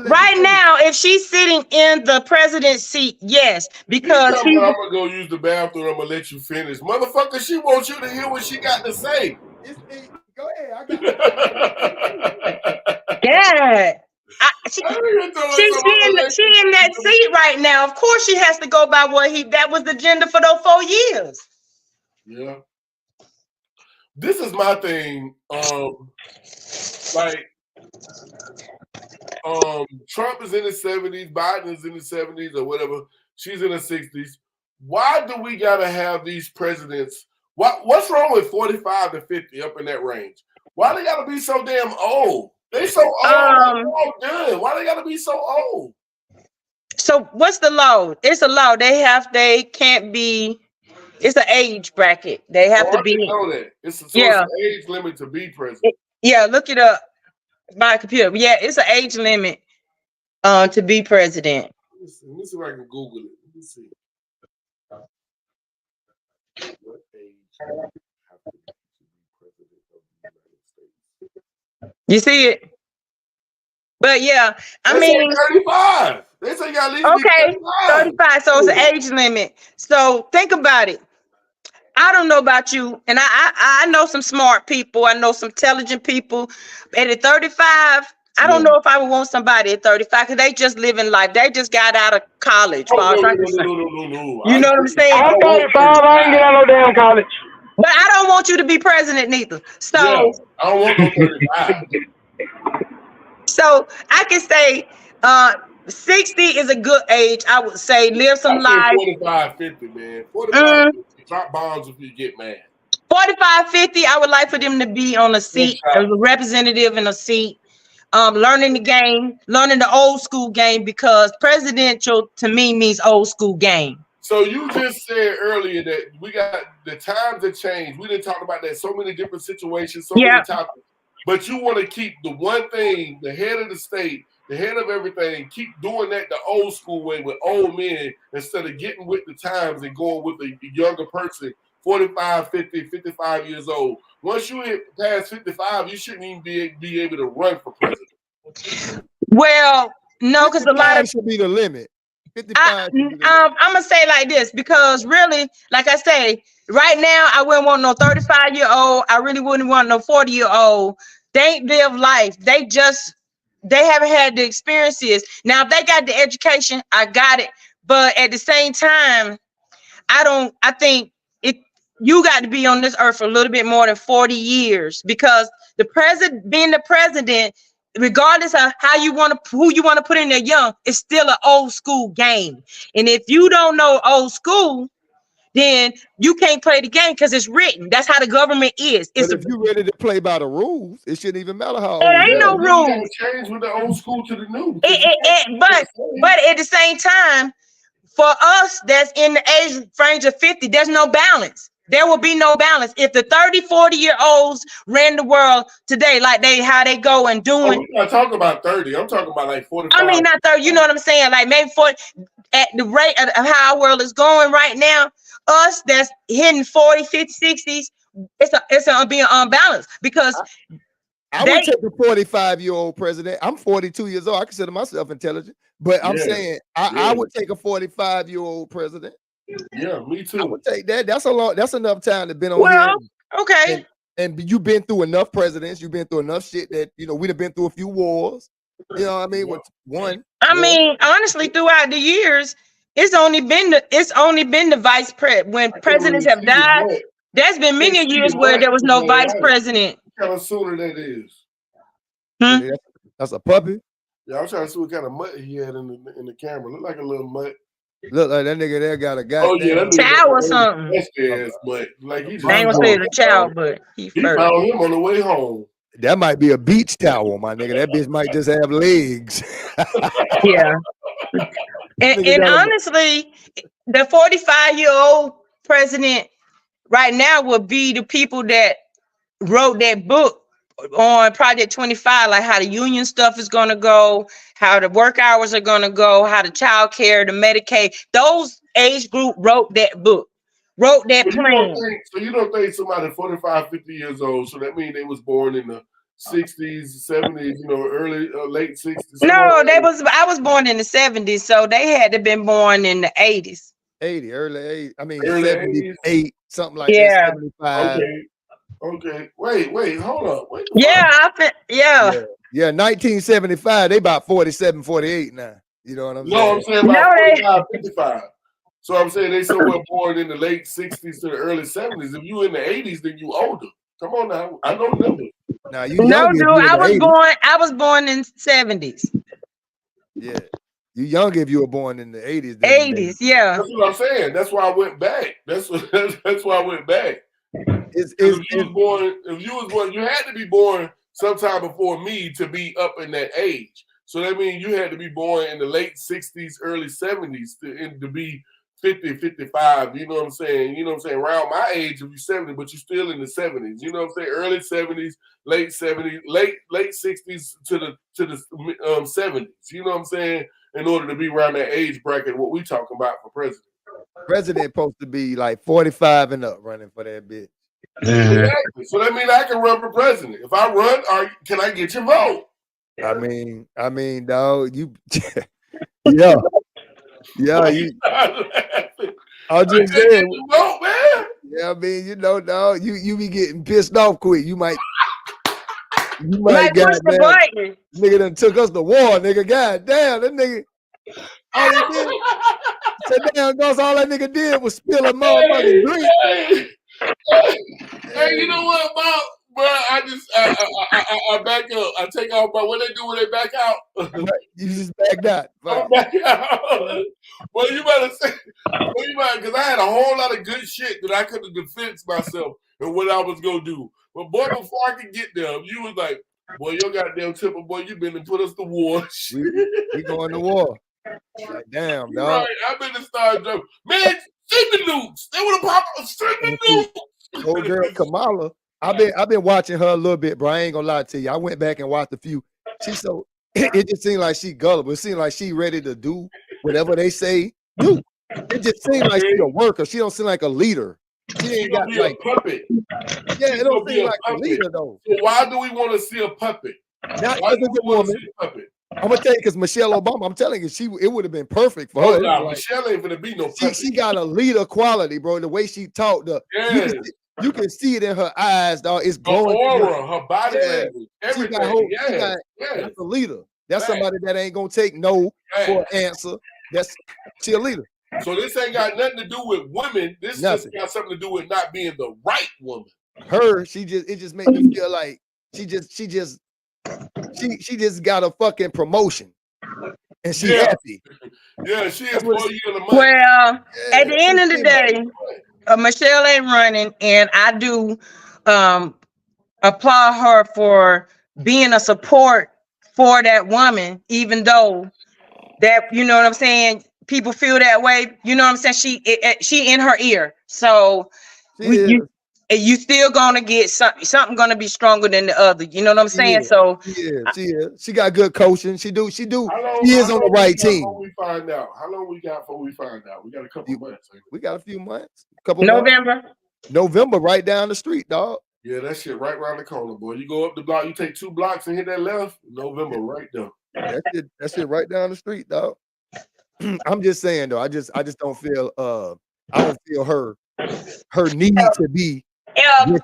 Speaker 5: Right now, if she's sitting in the president's seat, yes, because
Speaker 1: I'm gonna go use the bathroom. I'm gonna let you finish, motherfucker. She wants you to hear what she got to say.
Speaker 2: Go ahead. I got.
Speaker 5: Yeah. She in that seat right now. Of course, she has to go by that was the agenda for those 4 years.
Speaker 1: Yeah. This is my thing. Trump is in his 70s, Biden is in his 70s or whatever. She's in her 60s. Why do we gotta have these presidents? What's wrong with 45 to 50 up in that range? Why they gotta be so damn old? They so old. All done. Why they gotta be so old?
Speaker 5: So what's the law? It's a law. They can't be. It's an age bracket. They have to be.
Speaker 1: Know that. It's an age limit to be president.
Speaker 5: Yeah, look it up by computer. Yeah, it's an age limit to be president.
Speaker 1: Let me see if I can Google it. Let me see. What age have to be president of the United States?
Speaker 5: You see it? But yeah, I mean
Speaker 1: 35. They say you got at least
Speaker 5: okay, 35. So it's an age limit. So think about it. I don't know about you, and I know some smart people. I know some intelligent people. At 35, I don't know if I would want somebody at 35 because they just living life. They just got out of college.
Speaker 1: No.
Speaker 5: You know what I'm saying?
Speaker 7: I'm 35. I ain't get out no damn college.
Speaker 5: But I don't want you to be president neither. So
Speaker 1: yeah, I don't want no 35.
Speaker 5: So I can say 60 is a good age. I would say live some life.
Speaker 1: 45, 50, man. 45, 50. Drop bombs if you get mad.
Speaker 5: 45, 50, I would like for them to be on a seat, as a representative in a seat, learning the game, learning the old school game, because presidential to me means old school game.
Speaker 1: So you just said earlier that we got the times that change. We didn't talk about that. So many different situations, so many topics. But you want to keep the one thing, the head of the state, the head of everything, keep doing that the old school way with old men instead of getting with the times and going with a younger person, 45, 50, 55 years old. Once you hit past 55, you shouldn't even be able to run for president.
Speaker 5: Well, no, because a lot of
Speaker 2: should be the limit.
Speaker 5: 55 I'm gonna say like this, because really, like I say, right now I wouldn't want no 35-year-old. I really wouldn't want no 40-year-old. They ain't live life. They haven't had the experiences. Now, if they got the education, I got it. But at the same time, I think you got to be on this earth for a little bit more than 40 years, because being the president, regardless of who you want to put in there young, it's still an old school game. And if you don't know old school, then you can't play the game because it's written. That's how the government is.
Speaker 2: But if you're ready to play by the rules, it shouldn't even matter how old.
Speaker 5: There ain't no
Speaker 1: You
Speaker 5: rules.
Speaker 1: gotta change with the old school to the new.
Speaker 5: But at the same time, for us that's in the age range of 50, there's no balance. There will be no balance. If the 30, 40-year-olds ran the world today, like how they go and doing.
Speaker 1: I'm not talking about 30. I'm talking about like 45.
Speaker 5: I mean, not 30. You know what I'm saying? Like maybe 40. At the rate of how our world is going right now, us that's hitting 40, 50, 60s, it's being unbalanced because
Speaker 2: I would take a 45-year-old president. I'm 42 years old. I consider myself intelligent, but I'm saying I would take a 45-year-old president.
Speaker 1: Yeah, me too.
Speaker 2: I would take that. That's enough time to been on here.
Speaker 5: Okay.
Speaker 2: And you've been through enough presidents. You've been through enough shit that we'd have been through a few wars. You know what I mean? With one.
Speaker 5: I mean, honestly, throughout the years, it's only been the vice president. When presidents have died, there's been many years where there was no vice president.
Speaker 1: What kind of sooner that is?
Speaker 2: That's a puppy.
Speaker 1: Yeah, I'm trying to see what kind of mutt he had in the camera. Look like a little mutt.
Speaker 2: Look like that nigga there got a goddamn
Speaker 5: chow or something.
Speaker 1: Ass, but like he just
Speaker 5: I ain't gonna say the chow, but he
Speaker 1: found him on the way home.
Speaker 2: That might be a beach towel, my nigga. That bitch might just have legs.
Speaker 5: Yeah. And honestly, the 45-year-old president right now would be the people that wrote that book on Project 25, like how the union stuff is going to go, how the work hours are going to go, how the child care, the Medicaid, those age group wrote that book, wrote that plan.
Speaker 1: So you don't think somebody 45, 50 years old, so that means they was born in the 60s, 70s, early, late 60s?
Speaker 5: No, I was born in the 70s, so they had to been born in the 80s.
Speaker 2: 80, early 80s. I mean,
Speaker 1: early
Speaker 2: 78, 80s. Something like that, 75.
Speaker 1: Okay. Wait, hold up. Wait,
Speaker 5: yeah.
Speaker 2: 1975, they about 47, 48 now. You know what I'm saying?
Speaker 1: No, I'm saying about 45, 55. So I'm saying they somewhere born in the late 60s to the early 70s. If you in the 80s, then you older. Come on now. I know numbers.
Speaker 2: Now you
Speaker 5: no, dude, I was born in 70s.
Speaker 2: Yeah. You younger if you were born in the 80s.
Speaker 5: 80s, yeah.
Speaker 1: That's what I'm saying. That's why I went back. That's why I went back. If you was born, you had to be born sometime before me to be up in that age. So that means you had to be born in the late 60s, early 70s to be 50, 55. You know what I'm saying? Around my age, if you're 70, but you're still in the 70s. You know what I'm saying? Early 70s, late 70s, late 60s to the 70s. You know what I'm saying? In order to be around that age bracket, what we talking about for president.
Speaker 2: President supposed to be like 45 and up running for that bitch.
Speaker 1: Exactly. So that means I can run for president. If I run, can I get your vote?
Speaker 2: I mean, dog, you yeah. I'm just saying.
Speaker 1: Vote, man.
Speaker 2: Yeah, I mean, dog, you be getting pissed off quick. You might
Speaker 5: push the button.
Speaker 2: Nigga done took us to war, nigga. God damn, that nigga. All he did. Said damn, that's all that nigga did was spill a motherfucking drink.
Speaker 1: Hey, you know what, Bob? Bro, I back up. I take off. But what they do when they back out?
Speaker 2: You just backed out.
Speaker 1: I'm back out. Well, you better say. Because I had a whole lot of good shit that I could have defended myself and what I was gonna do. But boy, before I could get there, you was like, "Boy, your goddamn tipper, boy, you been to put us to war."
Speaker 2: We going to war. Like, damn, dog.
Speaker 1: Right, I've been to start jumping. Man, send the nukes. They would have popped up. Send the nukes.
Speaker 2: Old girl Kamala. I've been watching her a little bit, bro. I ain't gonna lie to you. I went back and watched a few. It just seemed like she gullible. It seemed like she ready to do whatever they say. Do. It just seemed like she a worker. She don't seem like a leader. She ain't got like
Speaker 1: a puppet.
Speaker 2: Yeah, it don't seem like a leader though.
Speaker 1: So why do we want to see a puppet?
Speaker 2: Not because it's a woman. I'm gonna tell you, because Michelle Obama, I'm telling you, it would have been perfect for her.
Speaker 1: No, Michelle ain't gonna be no puppet.
Speaker 2: She got a leader quality, bro. The way she talked, you can see it in her eyes, dog. It's glowing.
Speaker 1: Her aura, her body language, everything.
Speaker 2: That's a leader. That's somebody that ain't gonna take no for an answer. She a leader.
Speaker 1: So this ain't got nothing to do with women. This just got something to do with not being the right woman.
Speaker 2: It just made me feel like she just She just got a fucking promotion, and she
Speaker 1: Yeah.
Speaker 2: happy.
Speaker 1: Yeah, she is
Speaker 2: That's what
Speaker 1: 4
Speaker 2: it's-
Speaker 1: years a month.
Speaker 5: Well,
Speaker 2: Yeah,
Speaker 5: at the end of the day, Michelle ain't running, and I do applaud her for being a support for that woman, even though that, you know what I'm saying, people feel that way. You know what I'm saying? She in her ear, so you still gonna get something gonna be stronger than the other. You know what I'm saying? So
Speaker 2: she got good coaching. She is on the right team.
Speaker 1: We find out how long we got before we find out. We got a couple months.
Speaker 2: We got a few months. Couple
Speaker 5: November.
Speaker 2: November, right down the street, dog.
Speaker 1: Yeah, that shit right around the corner, boy. You go up the block, you take 2 blocks and hit that left. November, right there.
Speaker 2: That shit right down the street, dog. I'm just saying though, I just don't feel I don't feel her need to be.
Speaker 5: Men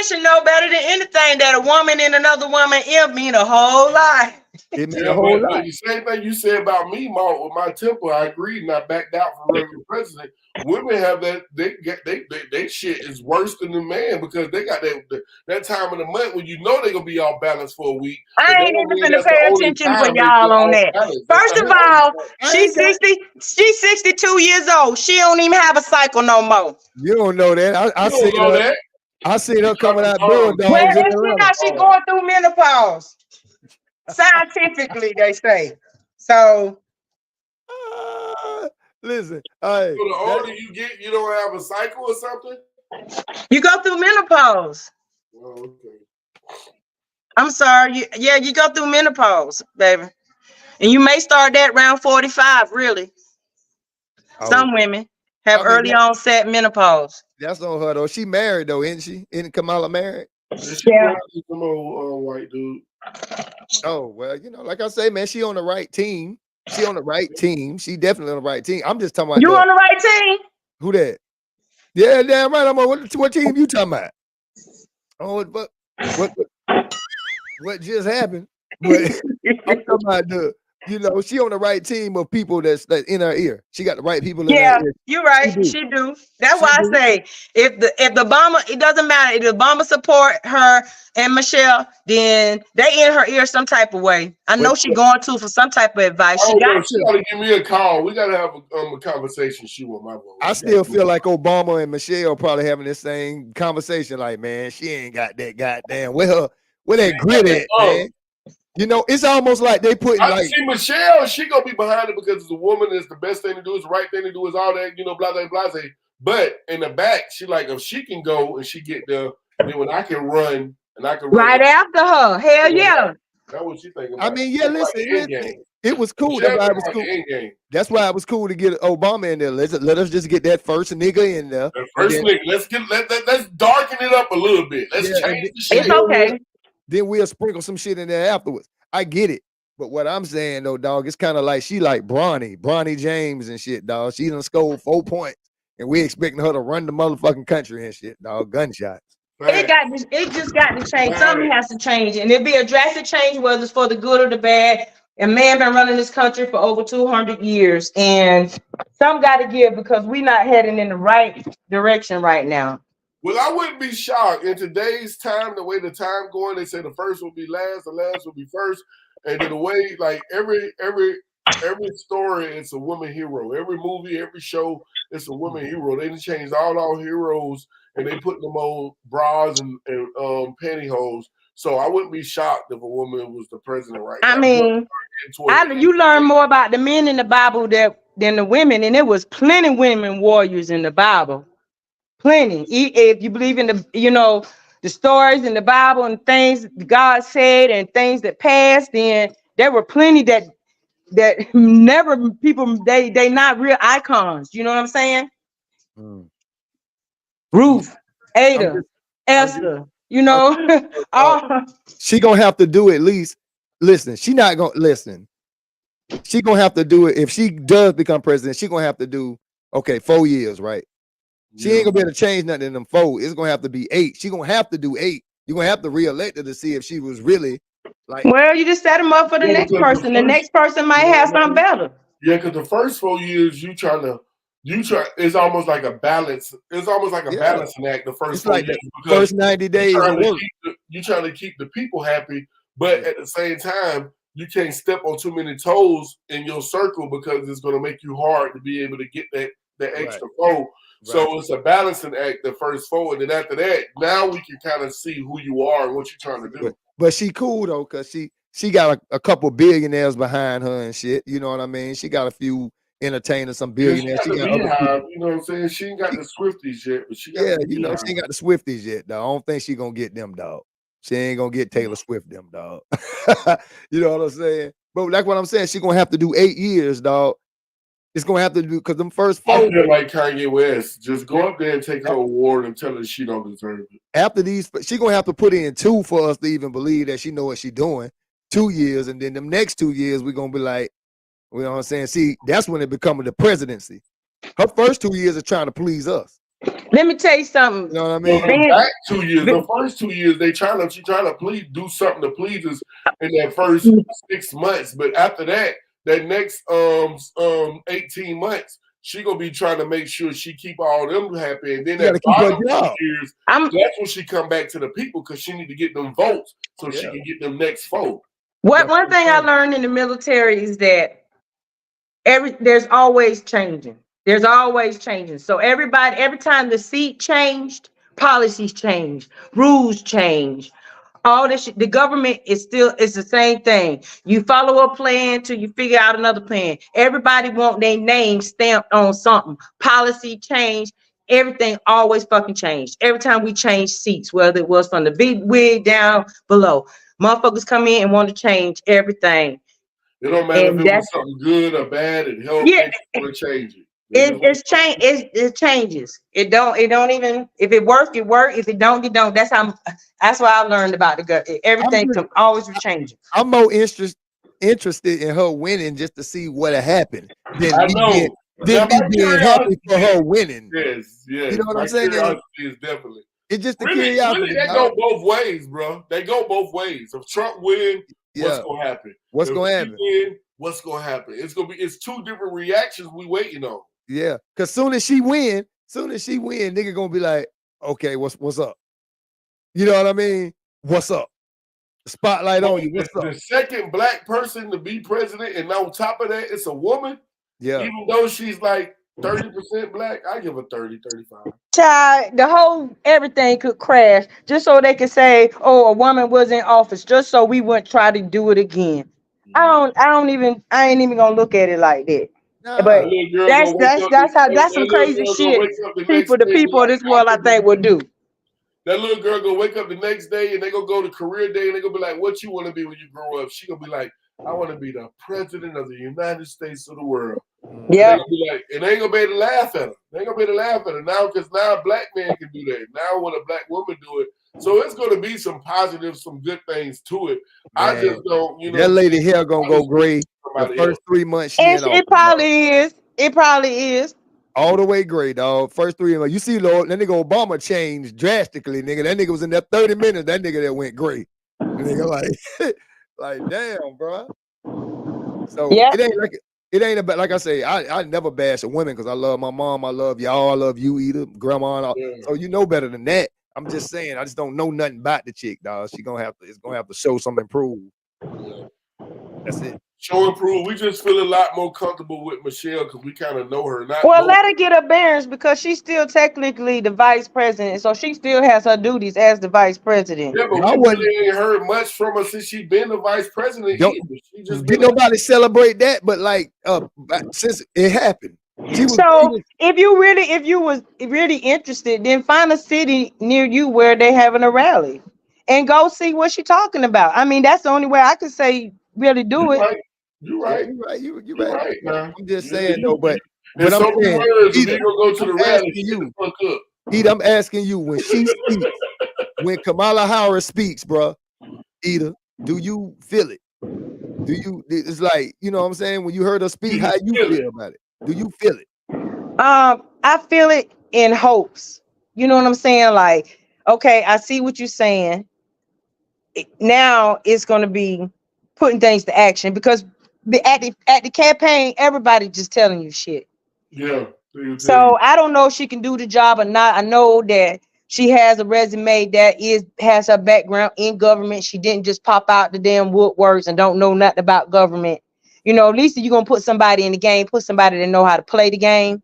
Speaker 5: should know better than anything that a woman and another woman mean a whole lot.
Speaker 2: It mean a whole lot.
Speaker 1: But the same thing you said about me, Mark, with my temper, I agreed and I backed out for regular president. Women have that they shit is worse than the man because they got that time of the month when you know they're gonna be all balanced for a week.
Speaker 5: I ain't even gonna pay attention for y'all on that. First of all, she's 62 years old. She don't even have a cycle no more.
Speaker 2: You don't know that. I see her coming out doing dogs.
Speaker 5: Well, she's going through menopause. Scientifically, they say. So
Speaker 2: listen,
Speaker 1: so the older you get, you don't have a cycle or something?
Speaker 5: You go through menopause.
Speaker 1: Oh, okay.
Speaker 5: I'm sorry. You go through menopause, baby. And you may start that around 45, really. Some women have early onset menopause.
Speaker 2: That's on her though. She married though, isn't she? Isn't Kamala married?
Speaker 1: Yeah. Some old white dude.
Speaker 2: Oh, well, you know, like I say, man, she on the right team. She on the right team. She definitely on the right team. I'm just talking about
Speaker 5: you on the right team.
Speaker 2: Who that? Yeah, damn right. I'm on what team you talking about? Oh, but what just happened? But I'm talking about you know, she on the right team of people that's in her ear. She got the right people in her ear.
Speaker 5: You're right. She do. That's why I say if the Obama, it doesn't matter. If Obama support her and Michelle, then they in her ear some type of way. I know she going to for some type of advice. She got
Speaker 1: to give me a call. We gotta have a conversation. She want my vote.
Speaker 2: I still feel like Obama and Michelle probably having this same conversation. Like, man, she ain't got that goddamn where that grit at, man. You know, it's almost like they put like
Speaker 1: see Michelle, she gonna be behind it because it's a woman, it's the best thing to do, it's the right thing to do, is all that, you know, blah blah blah. But in the back, she like if she can go and she get there, then when I can run and I can run
Speaker 5: right after her. Hell yeah.
Speaker 1: That's what she thinking.
Speaker 2: I mean, yeah, listen, it was cool. That's why it was cool. That's why it was cool to get Obama in there. Let us just get that first nigga in there.
Speaker 1: Nigga. Let's darken it up a little bit. Let's change the shit.
Speaker 5: It's okay.
Speaker 2: Then we'll sprinkle some shit in there afterwards. I get it. But what I'm saying though, dog, it's kind of like she like Bronny James and shit, dog. She done scored 4 points. And we expecting her to run the motherfucking country and shit, dog. Gunshots.
Speaker 5: It just got to change. Something has to change. And it'll be a drastic change, whether it's for the good or the bad. A man been running this country for over 200 years. And some got to give because we're not heading in the right direction right now.
Speaker 1: Well, I wouldn't be shocked in today's time, the way the time going. They say the first will be last, the last will be first, and then the way like every story, it's a woman hero. Every movie, every show, it's a woman hero. They just changed all our heroes and they put them on bras and pantyhose. So I wouldn't be shocked if a woman was the president right now.
Speaker 5: I mean, you learn more about the men in the Bible than the women, and there was plenty of women warriors in the Bible. Plenty. If you believe in the stories in the Bible and things God said and things that passed, then there were plenty that never people they not real icons. You know what I'm saying? Ruth, Ada, Esther. You know,
Speaker 2: she gonna have to do at least. Listen, she not gonna listen. She gonna have to do it if she does become president. She gonna have to do 4 years, right? She ain't gonna be able to change nothing in them 4. It's gonna have to be 8. She gonna have to do 8. You're gonna have to re-elect her to see if she was really like.
Speaker 5: Well, you just set them up for the next person. The next person might have something better.
Speaker 1: Yeah, because the first 4 years you trying to It's almost like a balance. It's almost like a
Speaker 2: Yeah.
Speaker 1: balancing act the first
Speaker 2: It's
Speaker 1: 4
Speaker 2: like
Speaker 1: years
Speaker 2: the
Speaker 1: because
Speaker 2: first 90 days of work.
Speaker 1: you're trying to keep the people happy, but at the same time, you can't step on too many toes in your circle because it's going to make you hard to be able to get that extra foe. So it's a balancing act the first 4, and then after that, now we can kind of see who you are and what you're trying to do.
Speaker 2: But she cool though, cause she got a couple billionaires behind her and shit. You know what I mean? She got a few entertainers, some billionaires.
Speaker 1: She got the Beehive, you know what I'm saying? She ain't got the Swifties yet, but she got the
Speaker 2: you know, she ain't got the Swifties yet, dog. I don't think she gonna get them, dog. She ain't gonna get Taylor Swift them, dog. You know what I'm saying? But like what I'm saying, she gonna have to do 8 years, dog. It's gonna have to do because them first 4.
Speaker 1: I feel like Kanye West. Just go up there and take her award and tell her she don't deserve it.
Speaker 2: After these, she gonna have to put in 2 for us to even believe that she know what she doing. 2 years, and then them next 2 years, we're gonna be like, you know what I'm saying? See, that's when it becomes the presidency. Her first 2 years are trying to please us.
Speaker 5: Let me tell you something.
Speaker 2: You know what I mean?
Speaker 1: Back 2 years, the first 2 years, she trying to do something to please us in that first 6 months. But after that, that next 18 months, she gonna be trying to make sure she keep all them happy. And then that bottom 2 years, that's when she come back to the people because she need to get them votes so she can get them next vote.
Speaker 5: One thing I learned in the military is that there's always changing. There's always changing. So every time the seat changed, policies changed, rules change. All this shit, the government it's the same thing. You follow a plan till you figure out another plan. Everybody want their name stamped on something. Policy change. Everything always fucking changed. Every time we change seats, whether it was from the big wig down below, motherfuckers come in and want to change everything.
Speaker 1: It don't matter if it was something good or bad. It helps.
Speaker 5: Yeah,
Speaker 1: to change it.
Speaker 5: It changes. It don't even if it work, it work. If it don't, it don't. That's why I learned about the gut. Everything always changing.
Speaker 2: I'm more interested in her winning just to see what happened than me being happy for her winning.
Speaker 1: Yes.
Speaker 2: You know what I'm saying?
Speaker 1: Is definitely.
Speaker 2: It's just the curiosity.
Speaker 1: Really, they go both ways, bro. They go both ways. If Trump win, what's gonna happen?
Speaker 2: What's gonna happen?
Speaker 1: What's gonna happen? It's 2 different reactions we waiting on.
Speaker 2: Yeah, because soon as she win, nigga gonna be like, okay, what's up? You know what I mean? What's up? The spotlight on you. What's up?
Speaker 1: The second black person to be president, and on top of that, it's a woman.
Speaker 2: Yeah.
Speaker 1: Even though she's like 30% black, I give her 30, 35.
Speaker 5: Child, the whole everything could crash just so they could say, "Oh, a woman was in office," just so we wouldn't try to do it again. I ain't even gonna look at it like that.
Speaker 2: Nah.
Speaker 5: But that's some crazy shit. The people of this world, I think, would do.
Speaker 1: That little girl gonna wake up the next day and they gonna go to career day and they gonna be like, "What you want to be when you grow up?" She gonna be like, "I want to be the president of the United States of the world."
Speaker 5: Yeah.
Speaker 1: And they ain't gonna be able to laugh at her. Now, because now a black man can do that. Now when a black woman do it, so it's gonna be some positive, some good things to it. Man, I just don't,
Speaker 2: that lady hair gonna go gray the first 3 months.
Speaker 5: It probably is. It probably is.
Speaker 2: All the way gray, dog. First 3 months. You see, Lord, that nigga Obama changed drastically, nigga. That nigga was in that 30 minutes. That nigga that went gray. Nigga, like damn, bro. So it ain't about, like I say, I never bash a woman because I love my mom, I love y'all, I love you, Eda, grandma, and all. Yeah. So you know better than that. I'm just saying, I just don't know nothing about the chick, dog. It's gonna have to show some improvement. Yeah. That's it.
Speaker 1: Show improve. We just feel a lot more comfortable with Michelle because we kind of know her.
Speaker 5: Let her get her bearings because she's still technically the vice president, so she still has her duties as the vice president.
Speaker 1: Yeah, but we really ain't heard much from her since she been the vice president.
Speaker 2: Did nobody celebrate that? But like, since it happened.
Speaker 5: If you was really interested, then find a city near you where they having a rally, and go see what she's talking about. I mean, that's the only way I could say really do it.
Speaker 1: Right. You're right.
Speaker 2: You're right.
Speaker 1: Man.
Speaker 2: I'm just saying though, but
Speaker 1: I'm saying, Eda, go to the rally.
Speaker 2: I'm asking you when she speaks, when Kamala Harris speaks, bro, Eda, do you feel it? It's like, you know what I'm saying? When you heard her speak, how you feel about it? Do you feel it?
Speaker 5: I feel it in hopes. You know what I'm saying? Like, okay, I see what you're saying. Now it's gonna be putting things to action because at the campaign, everybody just telling you shit.
Speaker 1: Yeah.
Speaker 5: So I don't know if she can do the job or not. I know that she has a resume that has her background in government. She didn't just pop out the damn woodworks and don't know nothing about government. You know, at least you're gonna put somebody in the game, put somebody that know how to play the game.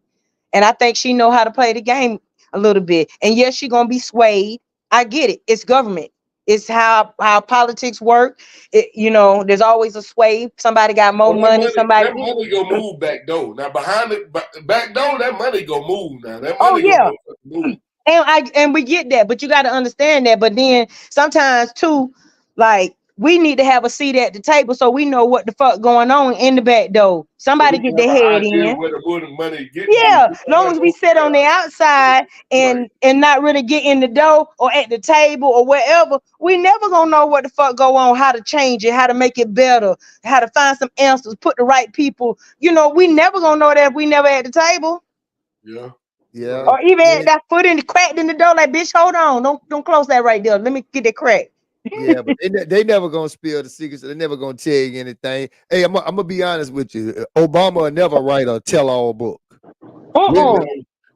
Speaker 5: And I think she know how to play the game a little bit. And yes, she gonna be swayed. I get it. It's government. It's how politics work. You know, there's always a sway. Somebody got more money.
Speaker 1: That money gonna move back door. Now behind it, back door, that money gonna move. Now that money
Speaker 5: gonna
Speaker 1: move.
Speaker 5: And we get that, but you got to understand that. But then sometimes too, like we need to have a seat at the table so we know what the fuck going on in the back door. Somebody get their head in.
Speaker 1: Where the money get
Speaker 5: Long as we sit on the outside and not really get in the door or at the table or wherever, we never gonna know what the fuck go on, how to change it, how to make it better, how to find some answers, put the right people. You know, we never gonna know that if we never at the table.
Speaker 2: Yeah.
Speaker 5: Or even that foot in the cracked in the door, like, bitch, hold on, don't close that right there. Let me get that crack.
Speaker 2: Yeah, but they never gonna spill the secrets. They're never gonna tell you anything. Hey, I'm gonna be honest with you. Obama will never write a tell-all book.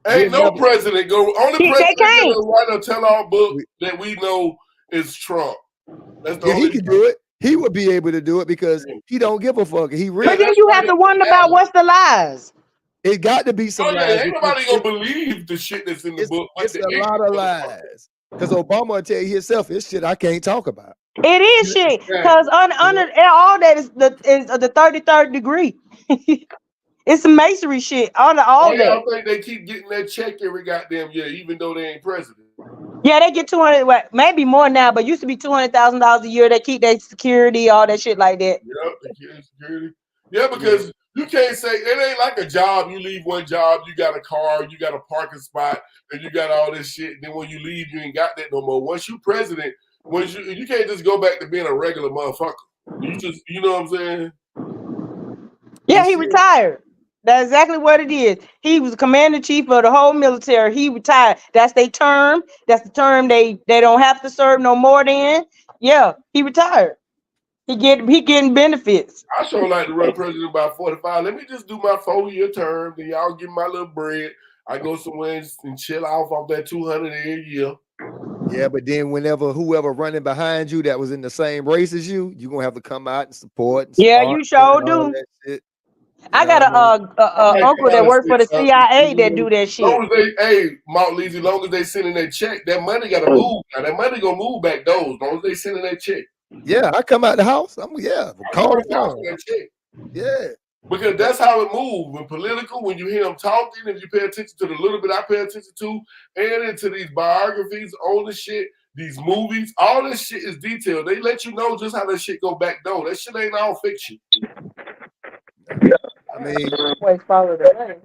Speaker 1: Ain't no president go. Only president that will write a tell-all book that we know is Trump. That's the only
Speaker 2: he can do it. He would be able to do it because he don't give a fuck. He really.
Speaker 5: But then you have to wonder about what's the lies.
Speaker 2: It got to be some lies.
Speaker 1: Ain't nobody gonna believe the shit that's in the book.
Speaker 2: It's a lot of lies. Because Obama will tell you himself, it's shit I can't talk about.
Speaker 5: It is shit. Because under all that is the 33rd degree. It's some masonry shit. All that.
Speaker 1: I think they keep getting that check every goddamn year, even though they ain't president.
Speaker 5: Yeah, they get 200, maybe more now, but used to be $200,000 a year. They keep their security, all that shit like that.
Speaker 1: Yeah, security. Yeah, because you can't say it ain't like a job. You leave one job, you got a car, you got a parking spot, and you got all this shit. And then when you leave, you ain't got that no more. Once you president, you can't just go back to being a regular motherfucker. You know what I'm saying?
Speaker 5: Yeah, he retired. That's exactly what it is. He was commander-in-chief of the whole military. He retired. That's their term. That's the term they don't have to serve no more than. Yeah, he retired. He getting benefits.
Speaker 1: I sure like to run president by 45. Let me just do my 4-year term. Then y'all give me my little bread. I go somewhere and chill off that 200 every year.
Speaker 2: Yeah, but then whoever running behind you that was in the same race as you, you're gonna have to come out and support. And
Speaker 5: you sure do. I got a uncle that worked for the CIA that do that shit.
Speaker 1: Mark Leezy, long as they sending that check, that money gotta move. Now that money gonna move back those. Long as they sending that check.
Speaker 2: Yeah, I come out the house. Call the phone.
Speaker 1: That check.
Speaker 2: Yeah.
Speaker 1: Because that's how it moves. When political, when you hear them talking, if you pay attention to the little bit I pay attention to, and into these biographies, all this shit, these movies, all this shit is detailed. They let you know just how that shit go back door. That shit ain't all fiction.
Speaker 2: I mean,
Speaker 5: follow the money.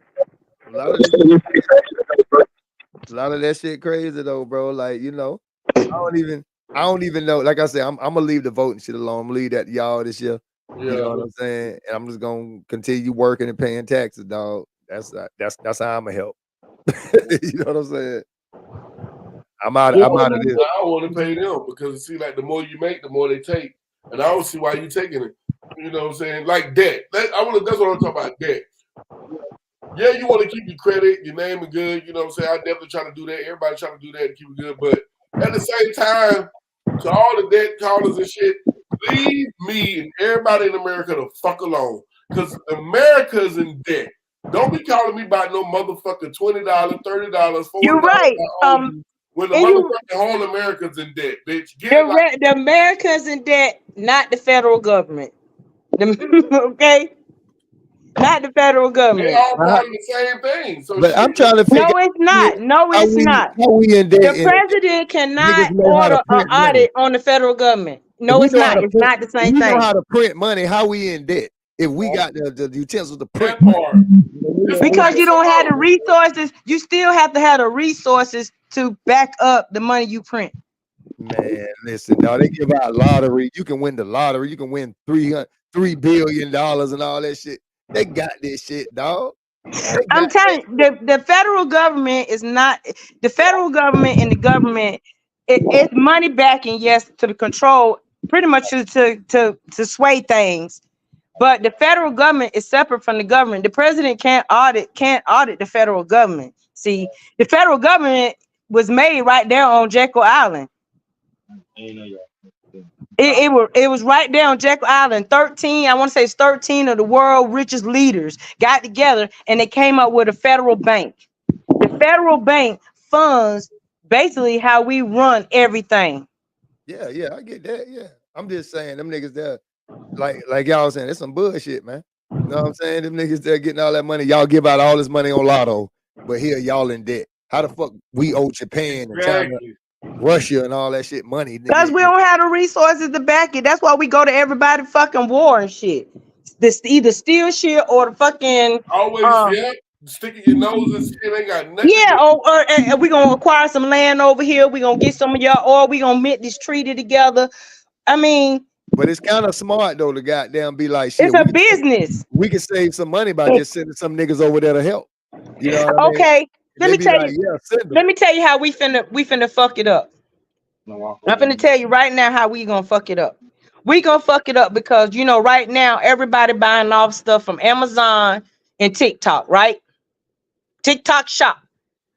Speaker 2: A lot of that shit crazy though, bro. Like, you know, I don't even know. Like I said, I'm gonna leave the voting shit alone. I'm gonna leave that to y'all this year. Yeah. You know what I'm saying? And I'm just gonna continue working and paying taxes, dog. That's how I'm gonna help. You know what I'm saying? I'm out of this.
Speaker 1: I don't want to pay them because see, like the more you make, the more they take. And I don't see why you taking it. You know what I'm saying? Like debt. That's what I'm talking about, debt. Yeah, you want to keep your credit, your name is good. You know what I'm saying? I definitely try to do that. Everybody trying to do that to keep it good. But at the same time, to all the debt callers and shit, leave me and everybody in America the fuck alone. Because America's in debt. Don't be calling me about no motherfucking $20, $30, $40.
Speaker 5: You're right.
Speaker 1: When the motherfucking whole America's in debt, bitch.
Speaker 5: The America's in debt, not the federal government. Okay? Not the federal government.
Speaker 1: They all part of the same thing. So
Speaker 2: but I'm trying to figure
Speaker 5: No, it's not. No, it's not.
Speaker 2: How we in debt?
Speaker 5: The president cannot order an audit on the federal government. No, it's not. It's not the same thing.
Speaker 2: We know how to print money. How we in debt? If we got the utensils to print
Speaker 5: because you don't have the resources, you still have to have the resources to back up the money you print.
Speaker 2: Man, listen, dog, they give out lottery. You can win the lottery. You can win $3 billion and all that shit. They got this shit, dog.
Speaker 5: I'm telling you, the federal government is not the federal government and the government. It's money backing, yes, to the control, pretty much to sway things. But the federal government is separate from the government. The president can't audit the federal government. See, the federal government was made right there on Jekyll Island. It was right there on Jekyll Island. 13, I want to say it's 13 of the world richest leaders got together and they came up with a federal bank. The federal bank funds basically how we run everything.
Speaker 2: Yeah, I get that. Yeah. I'm just saying them niggas there, like y'all saying, it's some bullshit, man. You know what I'm saying? Them niggas there getting all that money. Y'all give out all this money on lotto, but here y'all in debt. How the fuck we owe Japan and China, Russia and all that shit money?
Speaker 5: Because we don't have the resources to back it. That's why we go to everybody fucking war and shit. This either steal shit or the fucking
Speaker 1: always sticking your nose and shit ain't got nothing.
Speaker 5: Yeah, or we gonna acquire some land over here. We gonna get some of y'all, or we gonna make this treaty together. I mean,
Speaker 2: but it's kind of smart though to goddamn be like shit.
Speaker 5: It's a business.
Speaker 2: We can save some money by just sending some niggas over there to help. You know what
Speaker 5: okay,
Speaker 2: I mean?
Speaker 5: let me tell you. Let me tell you how we finna fuck it up. I'm finna tell you right now how we gonna fuck it up. We gonna fuck it up because right now everybody buying off stuff from Amazon and TikTok, right? TikTok shop.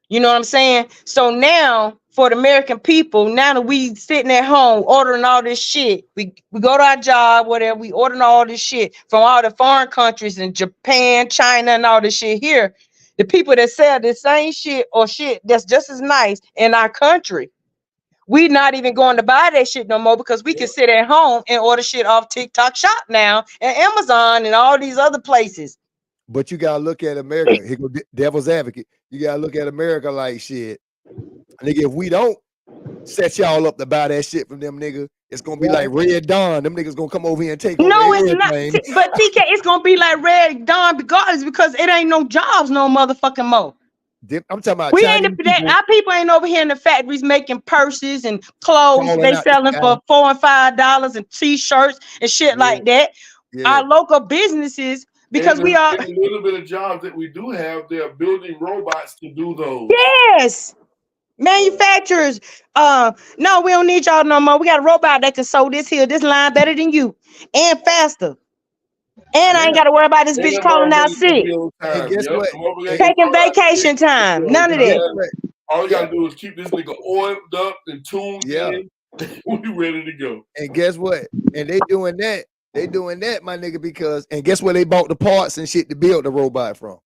Speaker 5: You know what I'm saying? So now for the American people, now that we sitting at home ordering all this shit, we go to our job, whatever, we ordering all this shit from all the foreign countries in Japan, China, and all this shit here. The people that sell the same shit or shit that's just as nice in our country, we not even going to buy that shit no more because we can sit at home and order shit off TikTok shop now and Amazon and all these other places.
Speaker 2: But you gotta look at America. Here go devil's advocate. You gotta look at America like shit. Nigga, if we don't set y'all up to buy that shit from them nigga, it's gonna be like Red Dawn. Them niggas gonna come over here and take over everything.
Speaker 5: But TK, it's gonna be like Red Dawn regardless because it ain't no jobs no motherfucking more.
Speaker 2: I'm talking about
Speaker 5: our people ain't over here in the factories making purses and clothes. They selling for $4 and $5 and t-shirts and shit like that. Our local businesses. Because we are
Speaker 1: a little bit of jobs that we do have, they're building robots to do those.
Speaker 5: Yes, manufacturers. No, we don't need y'all no more. We got a robot that can sew this line better than you and faster. And I ain't got to worry about this bitch calling out sick.
Speaker 2: And guess what?
Speaker 5: Taking vacation time. None of that.
Speaker 1: All you gotta do is keep this nigga oiled up and tuned in. We ready to go.
Speaker 2: And guess what? And they doing that. They doing that, my nigga, because and guess where they bought the parts and shit to build the robot from?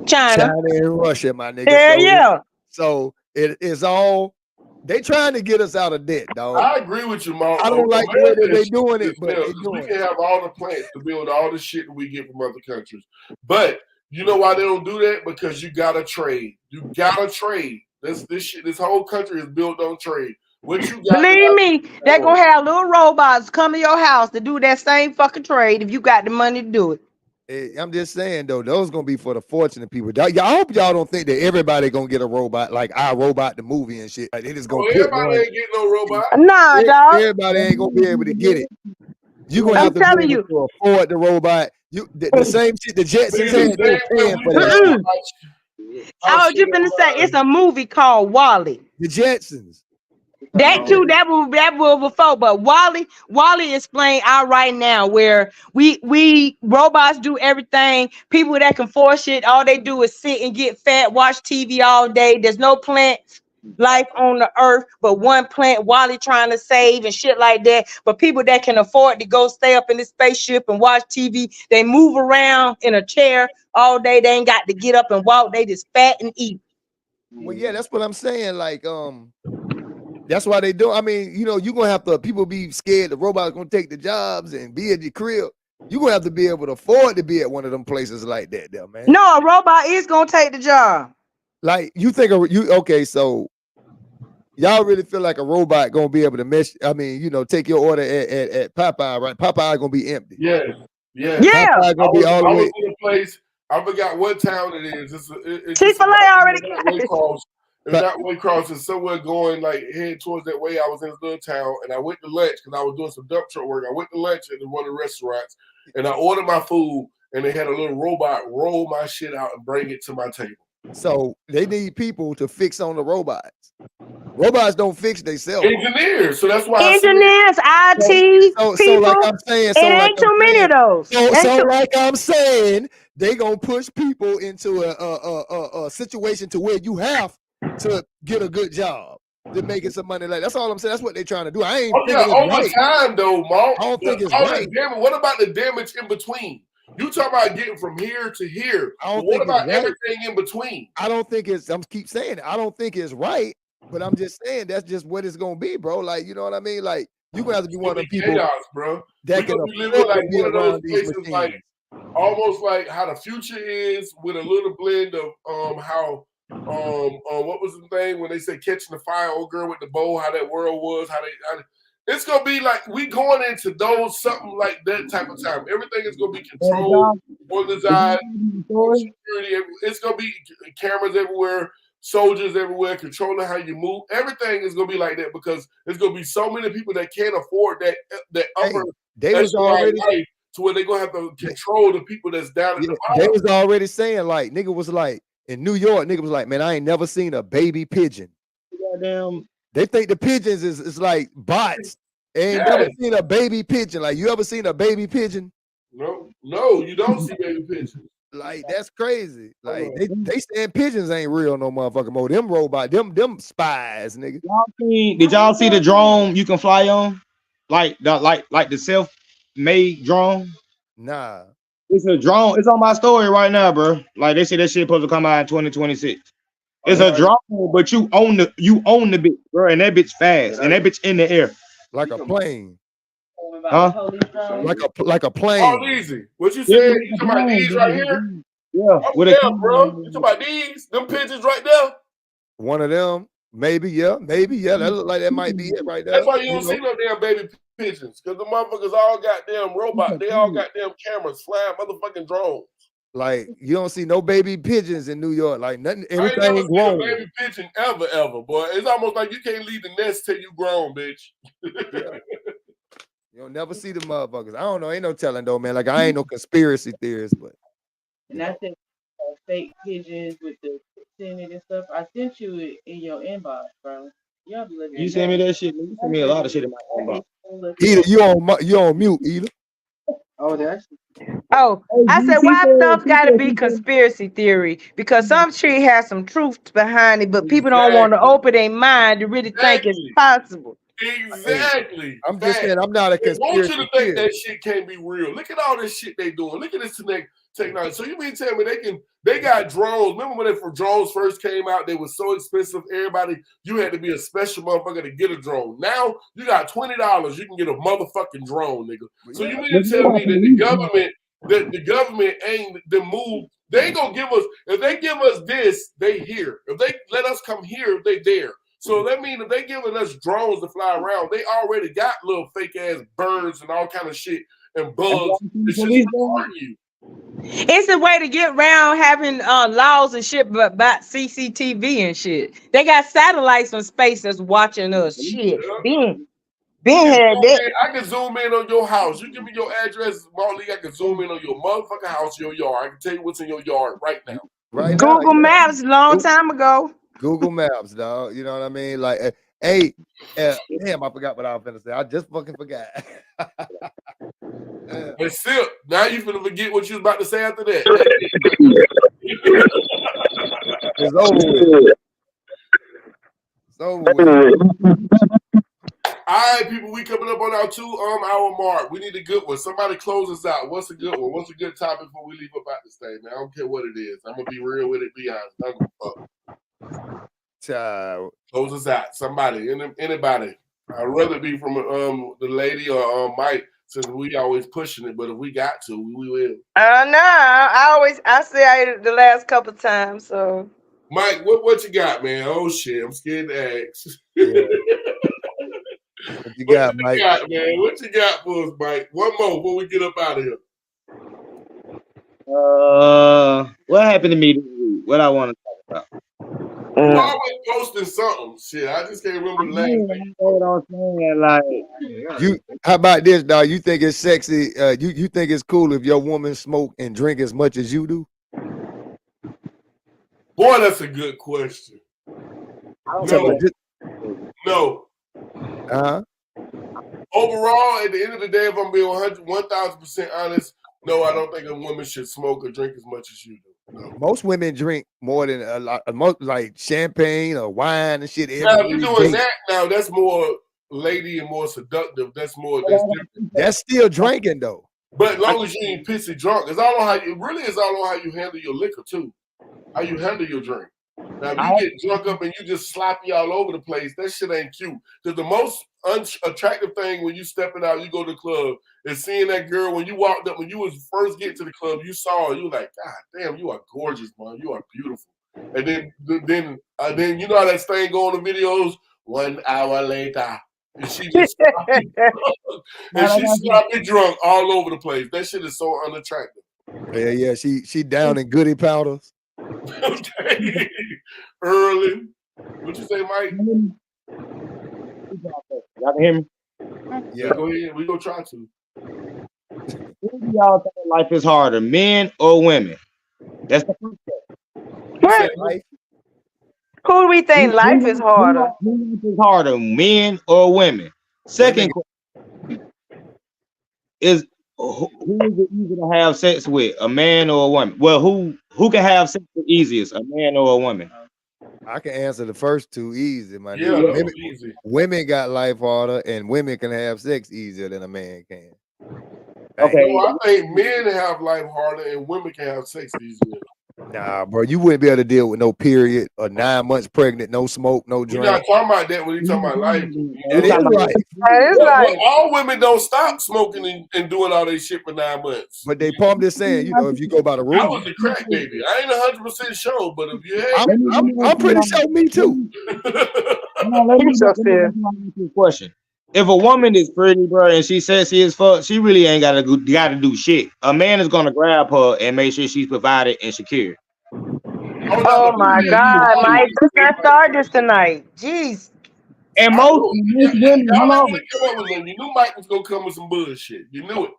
Speaker 5: China
Speaker 2: and Russia, my nigga. So it is all they trying to get us out of debt, dog.
Speaker 1: I agree with you, Mark.
Speaker 2: I don't like the way that they doing it, but they doing
Speaker 1: we can have all the plants to build all the shit that we get from other countries. But you know why they don't do that? Because you gotta trade. You gotta trade. This shit, this whole country is built on trade. What you got?
Speaker 5: Believe me, they're gonna have little robots come to your house to do that same fucking trade if you got the money to do it.
Speaker 2: I'm just saying though, those gonna be for the fortunate people. I hope y'all don't think that everybody gonna get a robot like I Robot the movie and shit. Like, they just gonna
Speaker 1: everybody ain't getting no robot.
Speaker 5: Nah, dog.
Speaker 2: Everybody ain't gonna be able to get it. You gonna have to be able to afford the robot. The same shit the Jetsons had. They paying for that.
Speaker 5: I was just gonna say it's a movie called WaY.
Speaker 2: The Jetsons.
Speaker 5: That too, that will before, but WaY explained out right now where we robots do everything. People that can force it, all they do is sit and get fat, watch TV all day. There's no plant life on the earth, but one plant WaY trying to save and shit like that. But people that can afford to go stay up in the spaceship and watch TV, they move around in a chair all day. They ain't got to get up and walk. They just fat and eat.
Speaker 2: Well, yeah, that's what I'm saying. Like, that's why they do. I mean, you're gonna have to. People be scared the robots gonna take the jobs and be at your crib. You're gonna have to be able to afford to be at one of them places like that, there, man.
Speaker 5: No, a robot is gonna take the job.
Speaker 2: Like, you think okay? So y'all really feel like a robot gonna be able to take your order at Popeye, right? Popeye gonna be empty.
Speaker 1: Yes.
Speaker 2: Popeye gonna be all the way.
Speaker 1: In a place. I forgot what town it is. It's
Speaker 5: Chick-fil-A already
Speaker 1: closed. It's not Waycross. It's somewhere going like head towards that way. I was in this little town and I went to lunch because I was doing some dump truck work. I went to lunch at one of the restaurants and I ordered my food and they had a little robot roll my shit out and bring it to my table.
Speaker 2: So they need people to fix on the robots. Robots don't fix themselves.
Speaker 1: Engineers. So that's why
Speaker 5: Engineers, IT
Speaker 2: So like
Speaker 5: people.
Speaker 2: I'm saying,
Speaker 5: It ain't too many of those.
Speaker 2: so like I'm saying, they gonna push people into a situation to where you have to get a good job to making some money. Like that's all I'm saying. That's what they're trying to do. I ain't thinking it's
Speaker 1: over
Speaker 2: right.
Speaker 1: time though, Mark.
Speaker 2: I don't think it's
Speaker 1: all
Speaker 2: right.
Speaker 1: that damage, what about the damage in between? You talking about getting from here to here.
Speaker 2: I don't
Speaker 1: What
Speaker 2: think
Speaker 1: about
Speaker 2: it's right.
Speaker 1: everything in between?
Speaker 2: I don't think it's. I'm keep saying it. I don't think it's right. But I'm just saying that's just what it's gonna be, bro. Like you know what I mean? Like you gonna have to be
Speaker 1: It's
Speaker 2: one of
Speaker 1: gonna
Speaker 2: them
Speaker 1: be
Speaker 2: people
Speaker 1: chaos, bro.
Speaker 2: that
Speaker 1: We
Speaker 2: can
Speaker 1: gonna be living
Speaker 2: afford to
Speaker 1: like
Speaker 2: be
Speaker 1: one of those
Speaker 2: around these
Speaker 1: places,
Speaker 2: machines.
Speaker 1: like almost like how the future is, with a little blend of how what was the thing when they said catching the fire, old girl with the bow, how that world was, how they it's gonna be like we going into those something like that type of time. Everything is gonna be controlled, organized, security. It's gonna be cameras everywhere, soldiers everywhere, controlling how you move. Everything is gonna be like that because there's gonna be so many people that can't afford that upper
Speaker 2: They was
Speaker 1: echelon
Speaker 2: already
Speaker 1: life to where they're gonna have to control the people that's down at the
Speaker 2: they
Speaker 1: bottom.
Speaker 2: was already saying like nigga was like in New York, nigga was like, man, I ain't never seen a baby pigeon.
Speaker 4: Goddamn.
Speaker 2: They think the pigeons is like bots. They ain't never seen a baby pigeon. Like you ever seen a baby pigeon?
Speaker 1: No, you don't see baby pigeons.
Speaker 2: Like that's crazy. Like they saying pigeons ain't real no motherfucking more. Them robot, them spies, nigga.
Speaker 4: Did y'all see the drone you can fly on? Like the self-made drone?
Speaker 2: Nah.
Speaker 4: It's a drone. It's on my story right now, bro. Like they say that shit supposed to come out in 2026. It's a drone, but you own the bitch, bro, and that bitch fast, and that bitch in the air.
Speaker 2: Like a plane.
Speaker 4: Huh?
Speaker 2: Like a
Speaker 1: Oh,
Speaker 2: plane.
Speaker 1: easy. What you saying? You talking about these right here?
Speaker 4: Yeah.
Speaker 1: Oh, yeah, bro. You talking about these? Them pigeons right there?
Speaker 2: One of them, maybe, yeah. That look like that might be it right there.
Speaker 1: That's why you don't see no damn baby pigeons, because the motherfuckers all got damn robot. They all got damn cameras, flying motherfucking drones.
Speaker 2: Like you don't see no baby pigeons in New York. Like nothing,
Speaker 1: I ain't
Speaker 2: everything
Speaker 1: never
Speaker 2: grown.
Speaker 1: seen a baby pigeon ever, boy. It's almost like you can't leave the nest till you grown, bitch.
Speaker 2: Yeah. You'll never see the motherfuckers. I don't know. Ain't no telling though, man. Like I ain't no conspiracy theorist, but
Speaker 8: And I said fake pigeons with the in it and stuff. I sent you it in your inbox, bro. Y'all be looking.
Speaker 4: You send me that shit. You send me a lot of shit in my inbox.
Speaker 2: Either you on mute, either.
Speaker 8: Oh, that's.
Speaker 5: Oh, I said, why stuff got to be conspiracy theory? Because some shit has some truth behind it, but people don't want to open their mind to really think it's possible.
Speaker 1: Exactly.
Speaker 2: I'm just saying I'm not a
Speaker 1: They want
Speaker 2: conspiracy
Speaker 1: you to think
Speaker 2: theorist.
Speaker 1: that shit can't be real. Look at all this shit they doing. Look at this technology. So you mean tell me they got drones? Remember when drones first came out? They were so expensive. Everybody, you had to be a special motherfucker to get a drone. Now you got $20, you can get a motherfucking drone, nigga. So you mean to tell me that the government ain't the move? They gonna give us, if they give us this, they here. If they let us come here, they there. So that means if they giving us drones to fly around, they already got little fake ass birds and all kind of shit and bugs. It's just harm you.
Speaker 5: It's a way to get around having laws and shit about CCTV and shit. They got satellites from space that's watching us. Shit. Been had that.
Speaker 1: I can zoom in on your house. You give me your address, Marley. I can zoom in on your motherfucking house, your yard. I can tell you what's in your yard right now.
Speaker 2: Right
Speaker 5: Google
Speaker 2: now,
Speaker 5: Maps a long time ago.
Speaker 2: Google Maps, dog. You know what I mean? Like, hey, damn, I forgot what I was gonna say. I just fucking forgot.
Speaker 1: And still, now you finna forget what you was about to say after that.
Speaker 2: It's over with. It's over with.
Speaker 1: All right, people, we coming up on our 2 hour mark. We need a good one. Somebody close us out. What's a good one? What's a good topic before we leave about this thing, man? I don't care what it is. I'm gonna be real with it. Be honest. I don't give a fuck.
Speaker 2: Child.
Speaker 1: Close us out. Somebody, anybody. I'd rather be from the lady or Mike, since we always pushing it. But if we got to, we will.
Speaker 5: No, I say the last couple times. So,
Speaker 1: Mike, what you got, man? Oh shit, I'm scared to ask.
Speaker 2: Yeah. What you got, Mike?
Speaker 1: Man? What you got for us, Mike? One more before we get up out of here.
Speaker 4: What happened to me this week? What I want to talk about?
Speaker 1: You always posting something. Shit, I just can't remember the last thing.
Speaker 2: How about this, dog? You think it's sexy? You think it's cool if your woman smoke and drink as much as you do?
Speaker 1: Boy, that's a good question. No. No. Overall, at the end of the day, if I'm being 1,000% honest, no, I don't think a woman should smoke or drink as much as you do. No.
Speaker 2: Most women drink more than a lot, most like champagne or wine and shit.
Speaker 1: Now, if
Speaker 2: Every
Speaker 1: you're doing
Speaker 2: day.
Speaker 1: that, now that's more lady and more seductive. That's different.
Speaker 2: That's still drinking though.
Speaker 1: But as long as you ain't pissy drunk, it's all on how you really is all on how you handle your liquor too. How you handle your drink. Now, if you get drunk up and you just sloppy all over the place, that shit ain't cute. Because the most unattractive thing when you stepping out, you go to the club, is seeing that girl when you walked up, when you was first getting to the club, you saw her, you were like, God damn, you are gorgeous, man. You are beautiful. And then you know how that thing go on the videos? 1 hour later. And she just sloppy drunk. And she's sloppy drunk all over the place. That shit is so unattractive.
Speaker 2: Yeah. She down in goody powders.
Speaker 1: Okay. Early. What you say, Mike?
Speaker 4: Y'all can hear me?
Speaker 1: Yeah, go ahead. We gonna try to.
Speaker 4: Who do y'all think life is harder, men or women? That's the first
Speaker 5: What? Who do we think life is harder?
Speaker 4: Who is harder, men or women? Second question is who is it easier to have sex with, a man or a woman? Well, who can have sex the easiest, a man or a woman?
Speaker 2: I can answer the first two easy, my
Speaker 1: Yeah,
Speaker 2: nigga.
Speaker 1: no, easy.
Speaker 2: Women got life harder, and women can have sex easier than a man can.
Speaker 4: Okay.
Speaker 1: No, I think men have life harder and women can have sex easier.
Speaker 2: Nah, bro, you wouldn't be able to deal with no period or 9 months pregnant, no smoke, no
Speaker 1: We're
Speaker 2: drink.
Speaker 1: not talking about that when you're talking about life.
Speaker 2: That is life.
Speaker 5: That is life.
Speaker 1: All women don't stop smoking and doing all this shit for 9 months.
Speaker 2: But they I'm just saying, you know, if you go by the
Speaker 1: I
Speaker 2: rules.
Speaker 1: was a crack baby. I ain't 100% sure, but if you had,
Speaker 2: I'm pretty sure me too.
Speaker 4: Let me ask you a question. If a woman is pretty, bro, and she says she is fuck, she really ain't gotta do shit. A man is gonna grab her and make sure she's provided and secured.
Speaker 5: Oh my God, Mike, let's not start this tonight. Jeez.
Speaker 4: And most women,
Speaker 1: y'all ain't gonna come up with nothing. You knew Mike was gonna come with some bullshit. You knew it.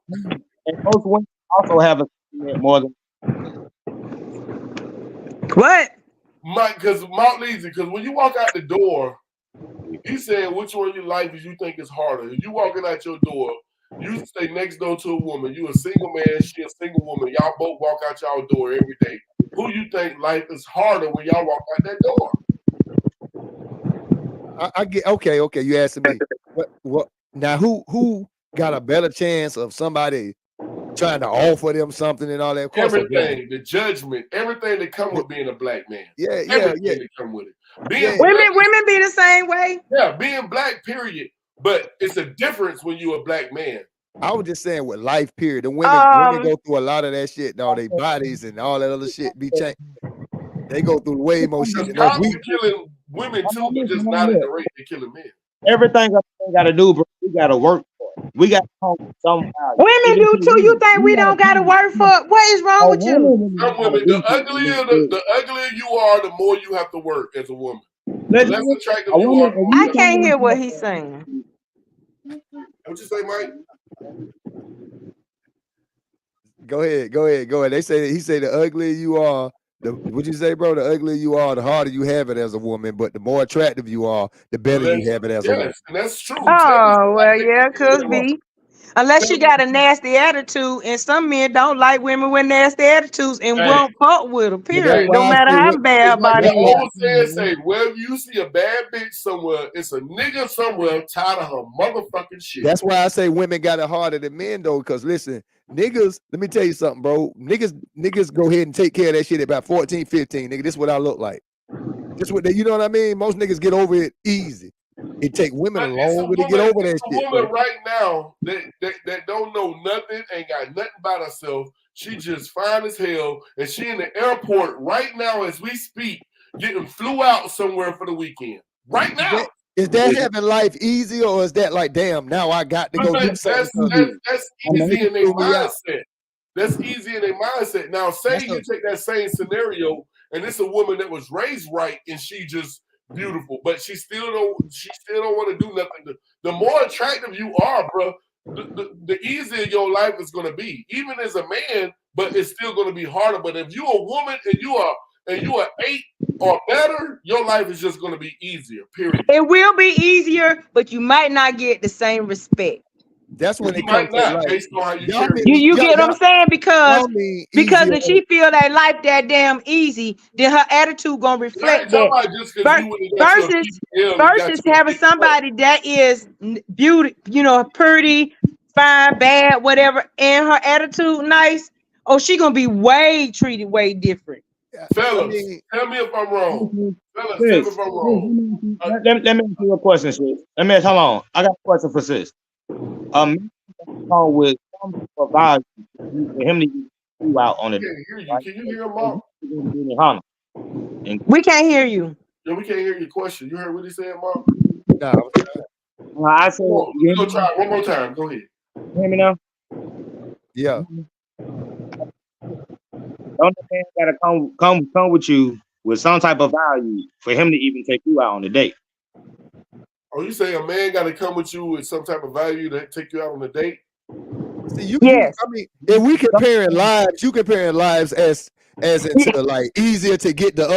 Speaker 4: And most women also have a more than
Speaker 5: what?
Speaker 1: Mike, because Mount Leezy, because when you walk out the door, he said, which one of your life is you think is harder? If you walking out your door, you stay next door to a woman, you a single man, she a single woman, y'all both walk out y'all door every day. Who you think life is harder when y'all walk out that door?
Speaker 2: I get okay. You asking me what now? Who got a better chance of somebody trying to offer them something and all that? Of course,
Speaker 1: everything, the judgment, everything that come with being a black man.
Speaker 2: Everything
Speaker 1: that come with it.
Speaker 5: Women be the same way.
Speaker 1: Yeah, being black, period. But it's a difference when you're a black man.
Speaker 2: I was just saying with life, period. The women go through a lot of that shit. All their bodies and all that other shit be changed. They go through way more shit than us.
Speaker 1: We killing women too, but just not at the rate they're killing men.
Speaker 4: Everything we gotta do, bro. We gotta work for it. We got to come somehow.
Speaker 5: Women do too. You think we don't gotta work for it? What is wrong with you?
Speaker 1: Some women, the uglier you are, the more you have to work as a woman. The less attractive you are, the more
Speaker 5: I can't hear what he's saying.
Speaker 1: What you say, Mike?
Speaker 2: Go ahead. He say the uglier you are, what'd you say, bro? The uglier you are, the harder you have it as a woman, but the more attractive you are, the better you have it as a woman.
Speaker 1: Yes, and that's true.
Speaker 5: Oh, well, yeah, could be. Unless she got a nasty attitude, and some men don't like women with nasty attitudes and won't fuck with her, period. No matter how bad about it.
Speaker 1: The old saying say, wherever you see a bad bitch somewhere, it's a nigga somewhere tired of her motherfucking shit.
Speaker 2: That's why I say women got it harder than men, though, because listen, niggas, let me tell you something, bro. Niggas go ahead and take care of that shit at about 14, 15, nigga. This is what I look like. This what they, you know what I mean? Most niggas get over it easy. It take women longer to get over that shit.
Speaker 1: Woman right now that don't know nothing, ain't got nothing about herself. She just fine as hell, and she in the airport right now as we speak, getting flew out somewhere for the weekend. Right now.
Speaker 2: Is that having life easy, or is that like, damn, now I got to go do something?
Speaker 1: That's easy in their mindset. That's easy in their mindset. Now, say you take that same scenario, and it's a woman that was raised right, and she just beautiful, but she still don't want to do nothing. The more attractive you are, bro, the easier your life is going to be, even as a man. But it's still going to be harder. But if you're a woman and you are and you are 8 or better, your life is just gonna be easier. Period.
Speaker 5: It will be easier, but you might not get the same respect.
Speaker 2: That's when
Speaker 1: You
Speaker 2: it comes
Speaker 1: might
Speaker 2: to
Speaker 1: not,
Speaker 2: like
Speaker 1: based on how you
Speaker 2: y'all
Speaker 1: carry
Speaker 2: mean
Speaker 5: You get what I'm saying?
Speaker 2: y'all mean
Speaker 5: Because
Speaker 2: easier.
Speaker 5: if she feel that life that damn easy, then her attitude gonna
Speaker 1: it. I
Speaker 5: reflect
Speaker 1: ain't talking
Speaker 5: that.
Speaker 1: about just because you went and got you a
Speaker 5: Versus
Speaker 1: BBL and got
Speaker 5: versus
Speaker 1: you a
Speaker 5: having
Speaker 1: big butt.
Speaker 5: somebody that is beauty, pretty, fine, bad, whatever, and her attitude nice. Oh, she gonna be way treated way different.
Speaker 2: I
Speaker 1: Fellas,
Speaker 2: mean,
Speaker 1: tell me if I'm wrong. Fellas, tell me if
Speaker 4: Sis,
Speaker 1: I'm wrong.
Speaker 4: let me ask you a question, sis. Let me ask, hold on. I got a question for sis. Call with some provider for him to get you out on
Speaker 1: I
Speaker 4: a date,
Speaker 1: can't hear you.
Speaker 4: right?
Speaker 1: Can you hear him,
Speaker 4: So
Speaker 1: Mark?
Speaker 4: you can do it in Hana. And
Speaker 5: We can't hear you.
Speaker 1: Yeah, we can't hear your question. You heard what he said, Mark?
Speaker 2: nah,
Speaker 4: I said,
Speaker 1: Come on,
Speaker 4: you
Speaker 1: we gonna try it one more time. Go ahead.
Speaker 4: hear me now?
Speaker 2: yeah.
Speaker 4: Don't the man gotta come with you with some type of value for him to even take you out on a date?
Speaker 1: Oh, you say a man got to come with you with some type of value to take you out on a date?
Speaker 2: See,
Speaker 5: Yes.
Speaker 2: I mean, if we comparing lives, you comparing lives as into like easier to get the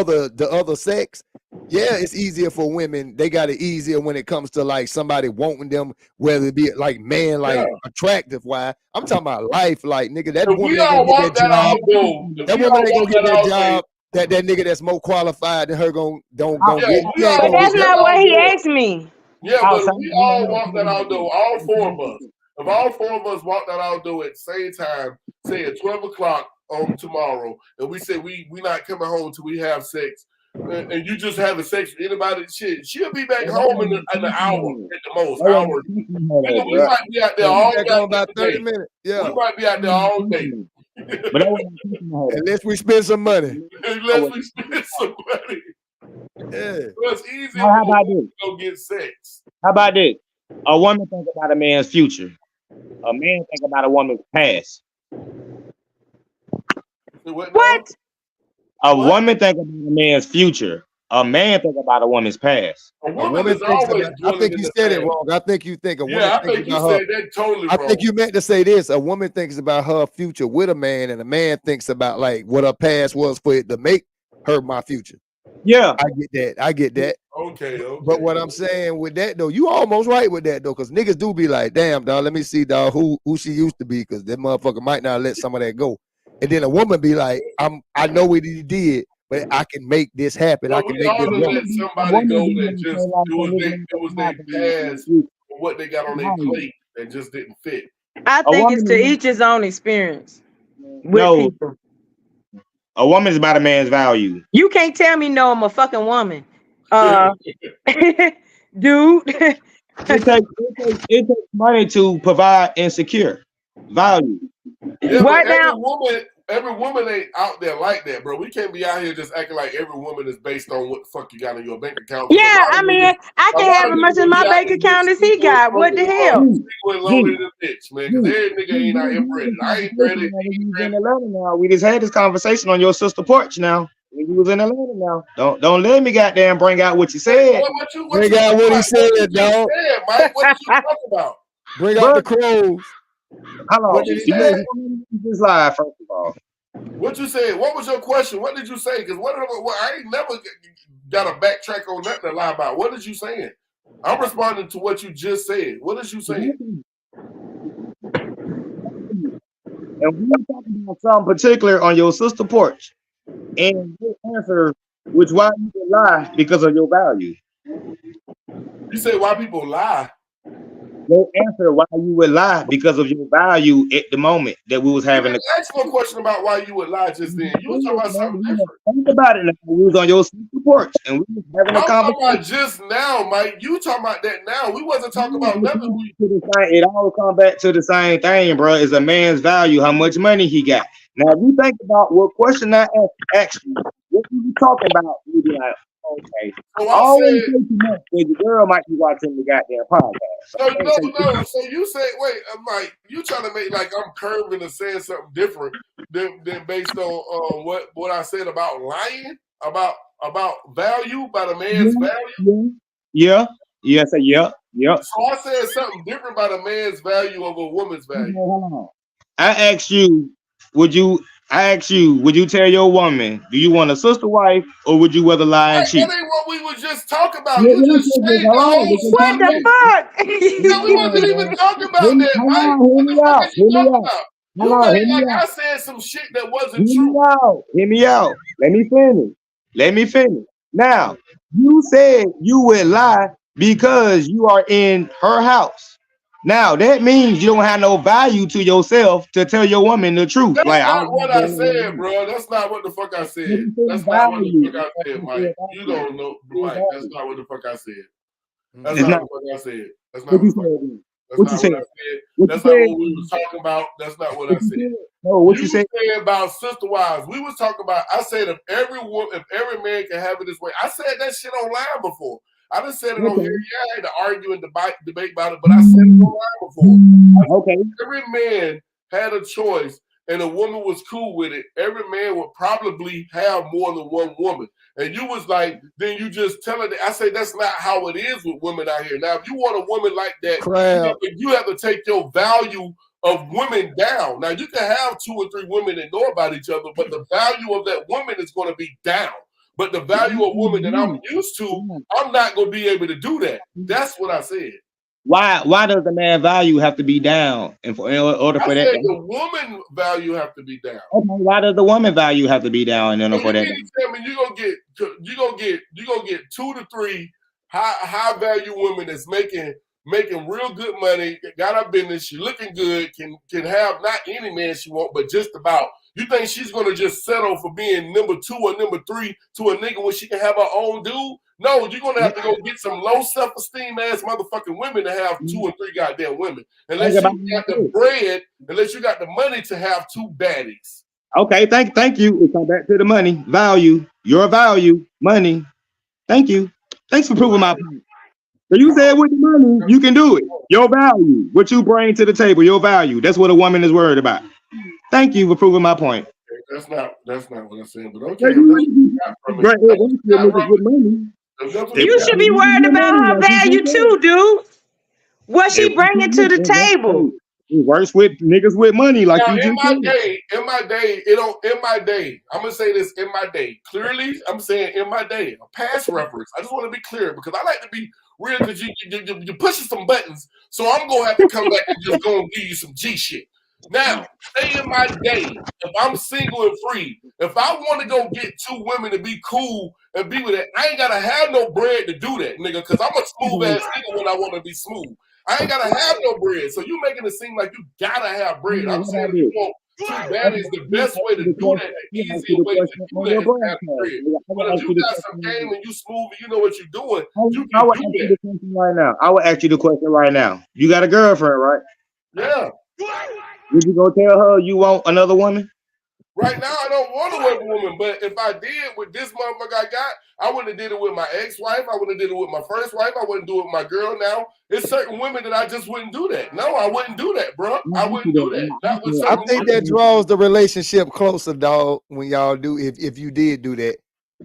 Speaker 2: other sex. Yeah, it's easier for women. They got it easier when it comes to like somebody wanting them, whether it be like man, like
Speaker 1: Yeah.
Speaker 2: attractive. Why? I'm talking about life, like nigga. That
Speaker 1: If
Speaker 2: woman
Speaker 1: we
Speaker 2: ain't gonna
Speaker 1: all
Speaker 2: get that
Speaker 1: walk that
Speaker 2: job.
Speaker 1: out though, if
Speaker 2: That
Speaker 1: we
Speaker 2: woman
Speaker 1: all
Speaker 2: ain't gonna
Speaker 1: walk
Speaker 2: get
Speaker 1: that
Speaker 2: that
Speaker 1: out way,
Speaker 2: job. That nigga that's more qualified than her gonna
Speaker 1: yeah,
Speaker 2: get.
Speaker 1: we
Speaker 2: He ain't
Speaker 1: all
Speaker 5: But
Speaker 2: gonna
Speaker 1: walk
Speaker 5: that's
Speaker 2: get
Speaker 1: that
Speaker 5: not
Speaker 2: that.
Speaker 5: what
Speaker 1: out
Speaker 5: he
Speaker 1: though.
Speaker 5: asked me.
Speaker 1: Yeah, but if
Speaker 4: Outside,
Speaker 1: we all walk that out though, all 4 of us, if all 4 of us walk that out though at the same time, say at 12 o'clock on tomorrow, and we say we not coming home till we have sex, and you just having sex with anybody, shit, she'll be back home in an hour at the most, hour. Nigga, we might be out there
Speaker 2: She'll be
Speaker 1: all
Speaker 2: back home about
Speaker 1: goddamn
Speaker 2: 30
Speaker 1: day.
Speaker 2: minutes.
Speaker 1: We
Speaker 2: Yeah,
Speaker 1: might be out there all day.
Speaker 4: but that wasn't teaching her that.
Speaker 2: unless we spend some money.
Speaker 1: Unless we spend some money.
Speaker 2: Yeah.
Speaker 1: So it's easier
Speaker 4: Now, how
Speaker 1: for a
Speaker 4: about
Speaker 1: woman
Speaker 4: this?
Speaker 1: to go get sex.
Speaker 4: How about this? A woman think about a man's future. A man think about a woman's past.
Speaker 1: What now?
Speaker 5: What?
Speaker 4: A
Speaker 1: What?
Speaker 4: woman think about a man's future. A man think about a woman's past.
Speaker 1: A
Speaker 2: A
Speaker 1: woman
Speaker 2: woman
Speaker 1: is
Speaker 2: thinks
Speaker 1: always
Speaker 2: about. I
Speaker 1: dwelling
Speaker 2: think
Speaker 1: in
Speaker 2: you
Speaker 1: the
Speaker 2: said it
Speaker 1: past.
Speaker 2: wrong. I think you think a woman
Speaker 1: Yeah, I
Speaker 2: thinks
Speaker 1: think you
Speaker 2: about her.
Speaker 1: said that totally
Speaker 2: I
Speaker 1: wrong.
Speaker 2: think you meant to say this. A woman thinks about her future with a man, and a man thinks about like what her past was for it to make her my future.
Speaker 4: Yeah.
Speaker 2: I get that. I get that.
Speaker 1: Okay,
Speaker 2: But what I'm saying with that though, you almost right with that though, because niggas do be like, damn, dog, let me see, dog, who she used to be, because that motherfucker might not let some of that go. And then a woman be like, I know what he did, but I can make this happen. I
Speaker 1: But
Speaker 2: can
Speaker 1: we
Speaker 2: make
Speaker 1: all
Speaker 2: this
Speaker 1: done
Speaker 2: work.
Speaker 1: let somebody go that just it was their past or what they got on their plate that just didn't fit.
Speaker 5: I
Speaker 4: A
Speaker 5: think it's to
Speaker 4: woman,
Speaker 5: each his own experience with
Speaker 4: no,
Speaker 5: people.
Speaker 4: a woman's about a man's value.
Speaker 5: You can't tell me no, I'm a fucking woman. Dude.
Speaker 4: It takes money to provide and secure value.
Speaker 1: Yeah, but
Speaker 5: What now?
Speaker 1: every woman ain't out there like that, bro. We can't be out here just acting like every woman is based on what the fuck you got in your bank account. Because
Speaker 5: Yeah, I mean, I
Speaker 1: a
Speaker 5: can
Speaker 1: lot
Speaker 5: have
Speaker 1: of
Speaker 5: as
Speaker 1: niggas
Speaker 5: much in
Speaker 1: will
Speaker 5: my
Speaker 1: be out
Speaker 5: bank
Speaker 1: this
Speaker 5: account
Speaker 1: bitch
Speaker 5: as he got. What the hell?
Speaker 1: single and loaded in the bitch, man. Because every nigga ain't out here breaded. I ain't breaded. He
Speaker 4: We
Speaker 1: ain't
Speaker 4: was in
Speaker 1: breaded.
Speaker 4: Atlanta now. We just had this conversation on your sister porch now. When you was in Atlanta now. Don't let me goddamn bring out what you said.
Speaker 1: What you
Speaker 2: Bring
Speaker 1: talking
Speaker 2: out what he
Speaker 1: about?
Speaker 2: said,
Speaker 1: What you just
Speaker 2: dog.
Speaker 1: said, Mike? What did you talk about?
Speaker 2: Bring out
Speaker 4: Bro,
Speaker 2: the crows.
Speaker 4: hold on.
Speaker 1: What
Speaker 2: What
Speaker 1: you
Speaker 2: did he
Speaker 4: You
Speaker 1: said?
Speaker 2: say?
Speaker 4: know this live, first of all.
Speaker 1: What you said? What was your question? What did you say? Because I ain't never got a backtrack on nothing to lie about. What did you saying? I'm responding to what you just said. What is you saying?
Speaker 4: And we were talking about something particular on your sister porch. And your answer, which why you would lie because of your value.
Speaker 1: You say why people lie.
Speaker 4: Your answer why you would lie because of your value at the moment that we was
Speaker 1: You
Speaker 4: having
Speaker 1: didn't ask no question about why you would lie just then. You was talking about something different.
Speaker 4: think about it. Now. We was on your sister porch and we was having a
Speaker 1: I'm talking
Speaker 4: conversation.
Speaker 1: about just now, Mike. You talking about that now. We wasn't talking about nothing.
Speaker 4: It all come back to the same thing, bro. Is a man's value, how much money he got. Now, if you think about what question I asked you, what you be talking about, you be like, okay.
Speaker 1: So
Speaker 4: I
Speaker 1: I
Speaker 4: always
Speaker 1: said,
Speaker 4: say too much because your girl might be watching the goddamn podcast. So
Speaker 1: so
Speaker 4: I can't say too
Speaker 1: no.
Speaker 4: much.
Speaker 1: So you say, wait, Mike, you trying to make like I'm curving and saying something different than based on what I said about lying, about value, about a man's value.
Speaker 4: Yeah. Say yeah.
Speaker 1: So I said something different about a man's value over a woman's value.
Speaker 4: Hold on. I asked you, would you I ask you, would you tell your woman, do you want a sister wife or would you rather lie and
Speaker 1: Right,
Speaker 4: cheat?
Speaker 1: that ain't what we was just talking about.
Speaker 4: Let
Speaker 1: You
Speaker 4: me
Speaker 1: just
Speaker 4: say this,
Speaker 1: changed the
Speaker 4: hold on,
Speaker 1: whole
Speaker 4: listen,
Speaker 5: What the
Speaker 1: subject. No, we
Speaker 5: fuck?
Speaker 1: wasn't even talking about that,
Speaker 4: hold
Speaker 1: Mike.
Speaker 4: on, hear
Speaker 1: What
Speaker 4: me
Speaker 1: the fuck
Speaker 4: out,
Speaker 1: is you
Speaker 4: hear me
Speaker 1: talking
Speaker 4: out.
Speaker 1: about?
Speaker 4: Hold
Speaker 1: You
Speaker 4: on, hear
Speaker 1: made
Speaker 4: me
Speaker 1: like
Speaker 4: out.
Speaker 1: I said some shit that wasn't
Speaker 4: Hear me
Speaker 1: true.
Speaker 4: out. Hear me out. Let me finish. Let me finish. Now, you said you would lie because you are in her house. Now, that means you don't have no value to yourself to tell your woman the truth.
Speaker 1: That's
Speaker 4: Like, I
Speaker 1: not
Speaker 4: was
Speaker 1: what
Speaker 4: not
Speaker 1: I
Speaker 4: doing
Speaker 1: said,
Speaker 4: it.
Speaker 1: bro. That's not what the fuck I said.
Speaker 4: You said
Speaker 1: That's not what the
Speaker 4: value.
Speaker 1: fuck I said,
Speaker 4: You
Speaker 1: Mike.
Speaker 4: said
Speaker 1: You
Speaker 4: value.
Speaker 1: don't know,
Speaker 4: You said
Speaker 1: Mike. That's
Speaker 4: value.
Speaker 1: not what the fuck I said. That's
Speaker 4: It's
Speaker 1: not
Speaker 4: not.
Speaker 1: what the fuck I said. That's not
Speaker 4: What
Speaker 1: what
Speaker 4: you
Speaker 1: the fuck.
Speaker 4: said?
Speaker 1: That's
Speaker 4: What you
Speaker 1: not what
Speaker 4: said?
Speaker 1: I said.
Speaker 4: What you
Speaker 1: That's not what we was
Speaker 4: said?
Speaker 1: talking about. That's not what I
Speaker 4: What you
Speaker 1: said.
Speaker 4: said? No, what you
Speaker 1: You
Speaker 4: said?
Speaker 1: said about sister wives. We was talking about. I said if every man can have it this way. I said that shit online before. I done said it on here.
Speaker 4: Okay.
Speaker 1: Yeah, I had to argue and debate about it, but I said it online before.
Speaker 4: Okay.
Speaker 1: Every man had a choice, and a woman was cool with it. Every man would probably have more than one woman. And you was like, then you just tell her that. I say that's not how it is with women out here. Now, if you want a woman like that,
Speaker 2: Crab.
Speaker 1: you have to take your value of women down. Now, you can have 2 or 3 women that know about each other, but the value of that woman is going to be down. But the value of woman that I'm used to, I'm not going to be able to do that. That's what I said.
Speaker 4: Why does the man value have to be down in order
Speaker 1: I
Speaker 4: for that
Speaker 1: said
Speaker 4: to
Speaker 1: the woman value have to be down.
Speaker 4: okay, why does the woman value have to be down in order
Speaker 1: So
Speaker 4: for
Speaker 1: you
Speaker 4: that?
Speaker 1: mean to tell me you gonna get 2 to 3 high value women that's making real good money, got her business, she looking good, can have not any man she want, but just about. You think she's gonna just settle for being number 2 or number 3 to a nigga when she can have her own dude? No, you're gonna have to go get some low self-esteem ass motherfucking women to have 2 or 3 goddamn women.
Speaker 4: Think
Speaker 1: Unless you
Speaker 4: about
Speaker 1: got the
Speaker 4: it.
Speaker 1: bread, unless you got the money to have 2 baddies.
Speaker 4: Okay, thank you. We'll come back to the money. Value. Your value. Money. Thank you. Thanks for proving my point. So you said with the money, you can do it. Your value. What you bring to the table, your value. That's what a woman is worried about. Thank you for proving my point.
Speaker 1: That's not what I'm saying. But
Speaker 4: Yeah,
Speaker 1: okay, if that's what you got from it,
Speaker 4: great.
Speaker 1: that's what you got
Speaker 4: Niggas
Speaker 1: from
Speaker 4: with
Speaker 1: it.
Speaker 4: money.
Speaker 1: If that's what
Speaker 4: They
Speaker 1: you
Speaker 5: You
Speaker 1: got
Speaker 5: should
Speaker 1: from
Speaker 5: be
Speaker 1: it,
Speaker 5: worried
Speaker 4: your
Speaker 5: about
Speaker 4: money,
Speaker 5: her
Speaker 4: like you
Speaker 5: value
Speaker 4: just said.
Speaker 5: too, dude. What she
Speaker 4: It
Speaker 5: bringing to the table?
Speaker 4: works with niggas with money, like
Speaker 1: now
Speaker 4: you just said.
Speaker 1: in my day, I'm gonna say this in my day. Clearly, I'm saying in my day, a past reference. I just want to be clear because I like to be real because you're pushing some buttons. So I'm gonna have to come back and just go and give you some G shit. Now, say in my day, if I'm single and free, if I want to go get 2 women to be cool and be with it, I ain't gotta have no bread to do that, nigga, because I'm a smooth ass nigga when I want to be smooth. I ain't gotta have no bread. So you making it seem like you gotta have bread. I'm saying if you want 2 baddies, the best way to do that, the easier way to do that is to have bread. But if you got some game and you smooth and you know what you're doing, you
Speaker 4: I
Speaker 1: can
Speaker 4: will
Speaker 1: do
Speaker 4: ask you
Speaker 1: that.
Speaker 4: the question right now. I will ask you the question right now. You got a girlfriend, right?
Speaker 1: Yeah.
Speaker 4: Would you go tell her you want another woman?
Speaker 1: Right now, I don't want to work with women, but if I did with this motherfucker I got, I wouldn't have did it with my ex-wife. I wouldn't have did it with my first wife. I wouldn't do it with my girl now. It's certain women that I just wouldn't do that. No, I wouldn't do that, bro. I wouldn't do that. Not with
Speaker 2: I
Speaker 1: certain
Speaker 2: think
Speaker 1: women.
Speaker 2: that draws the relationship closer, dog. When y'all do, if you did do that,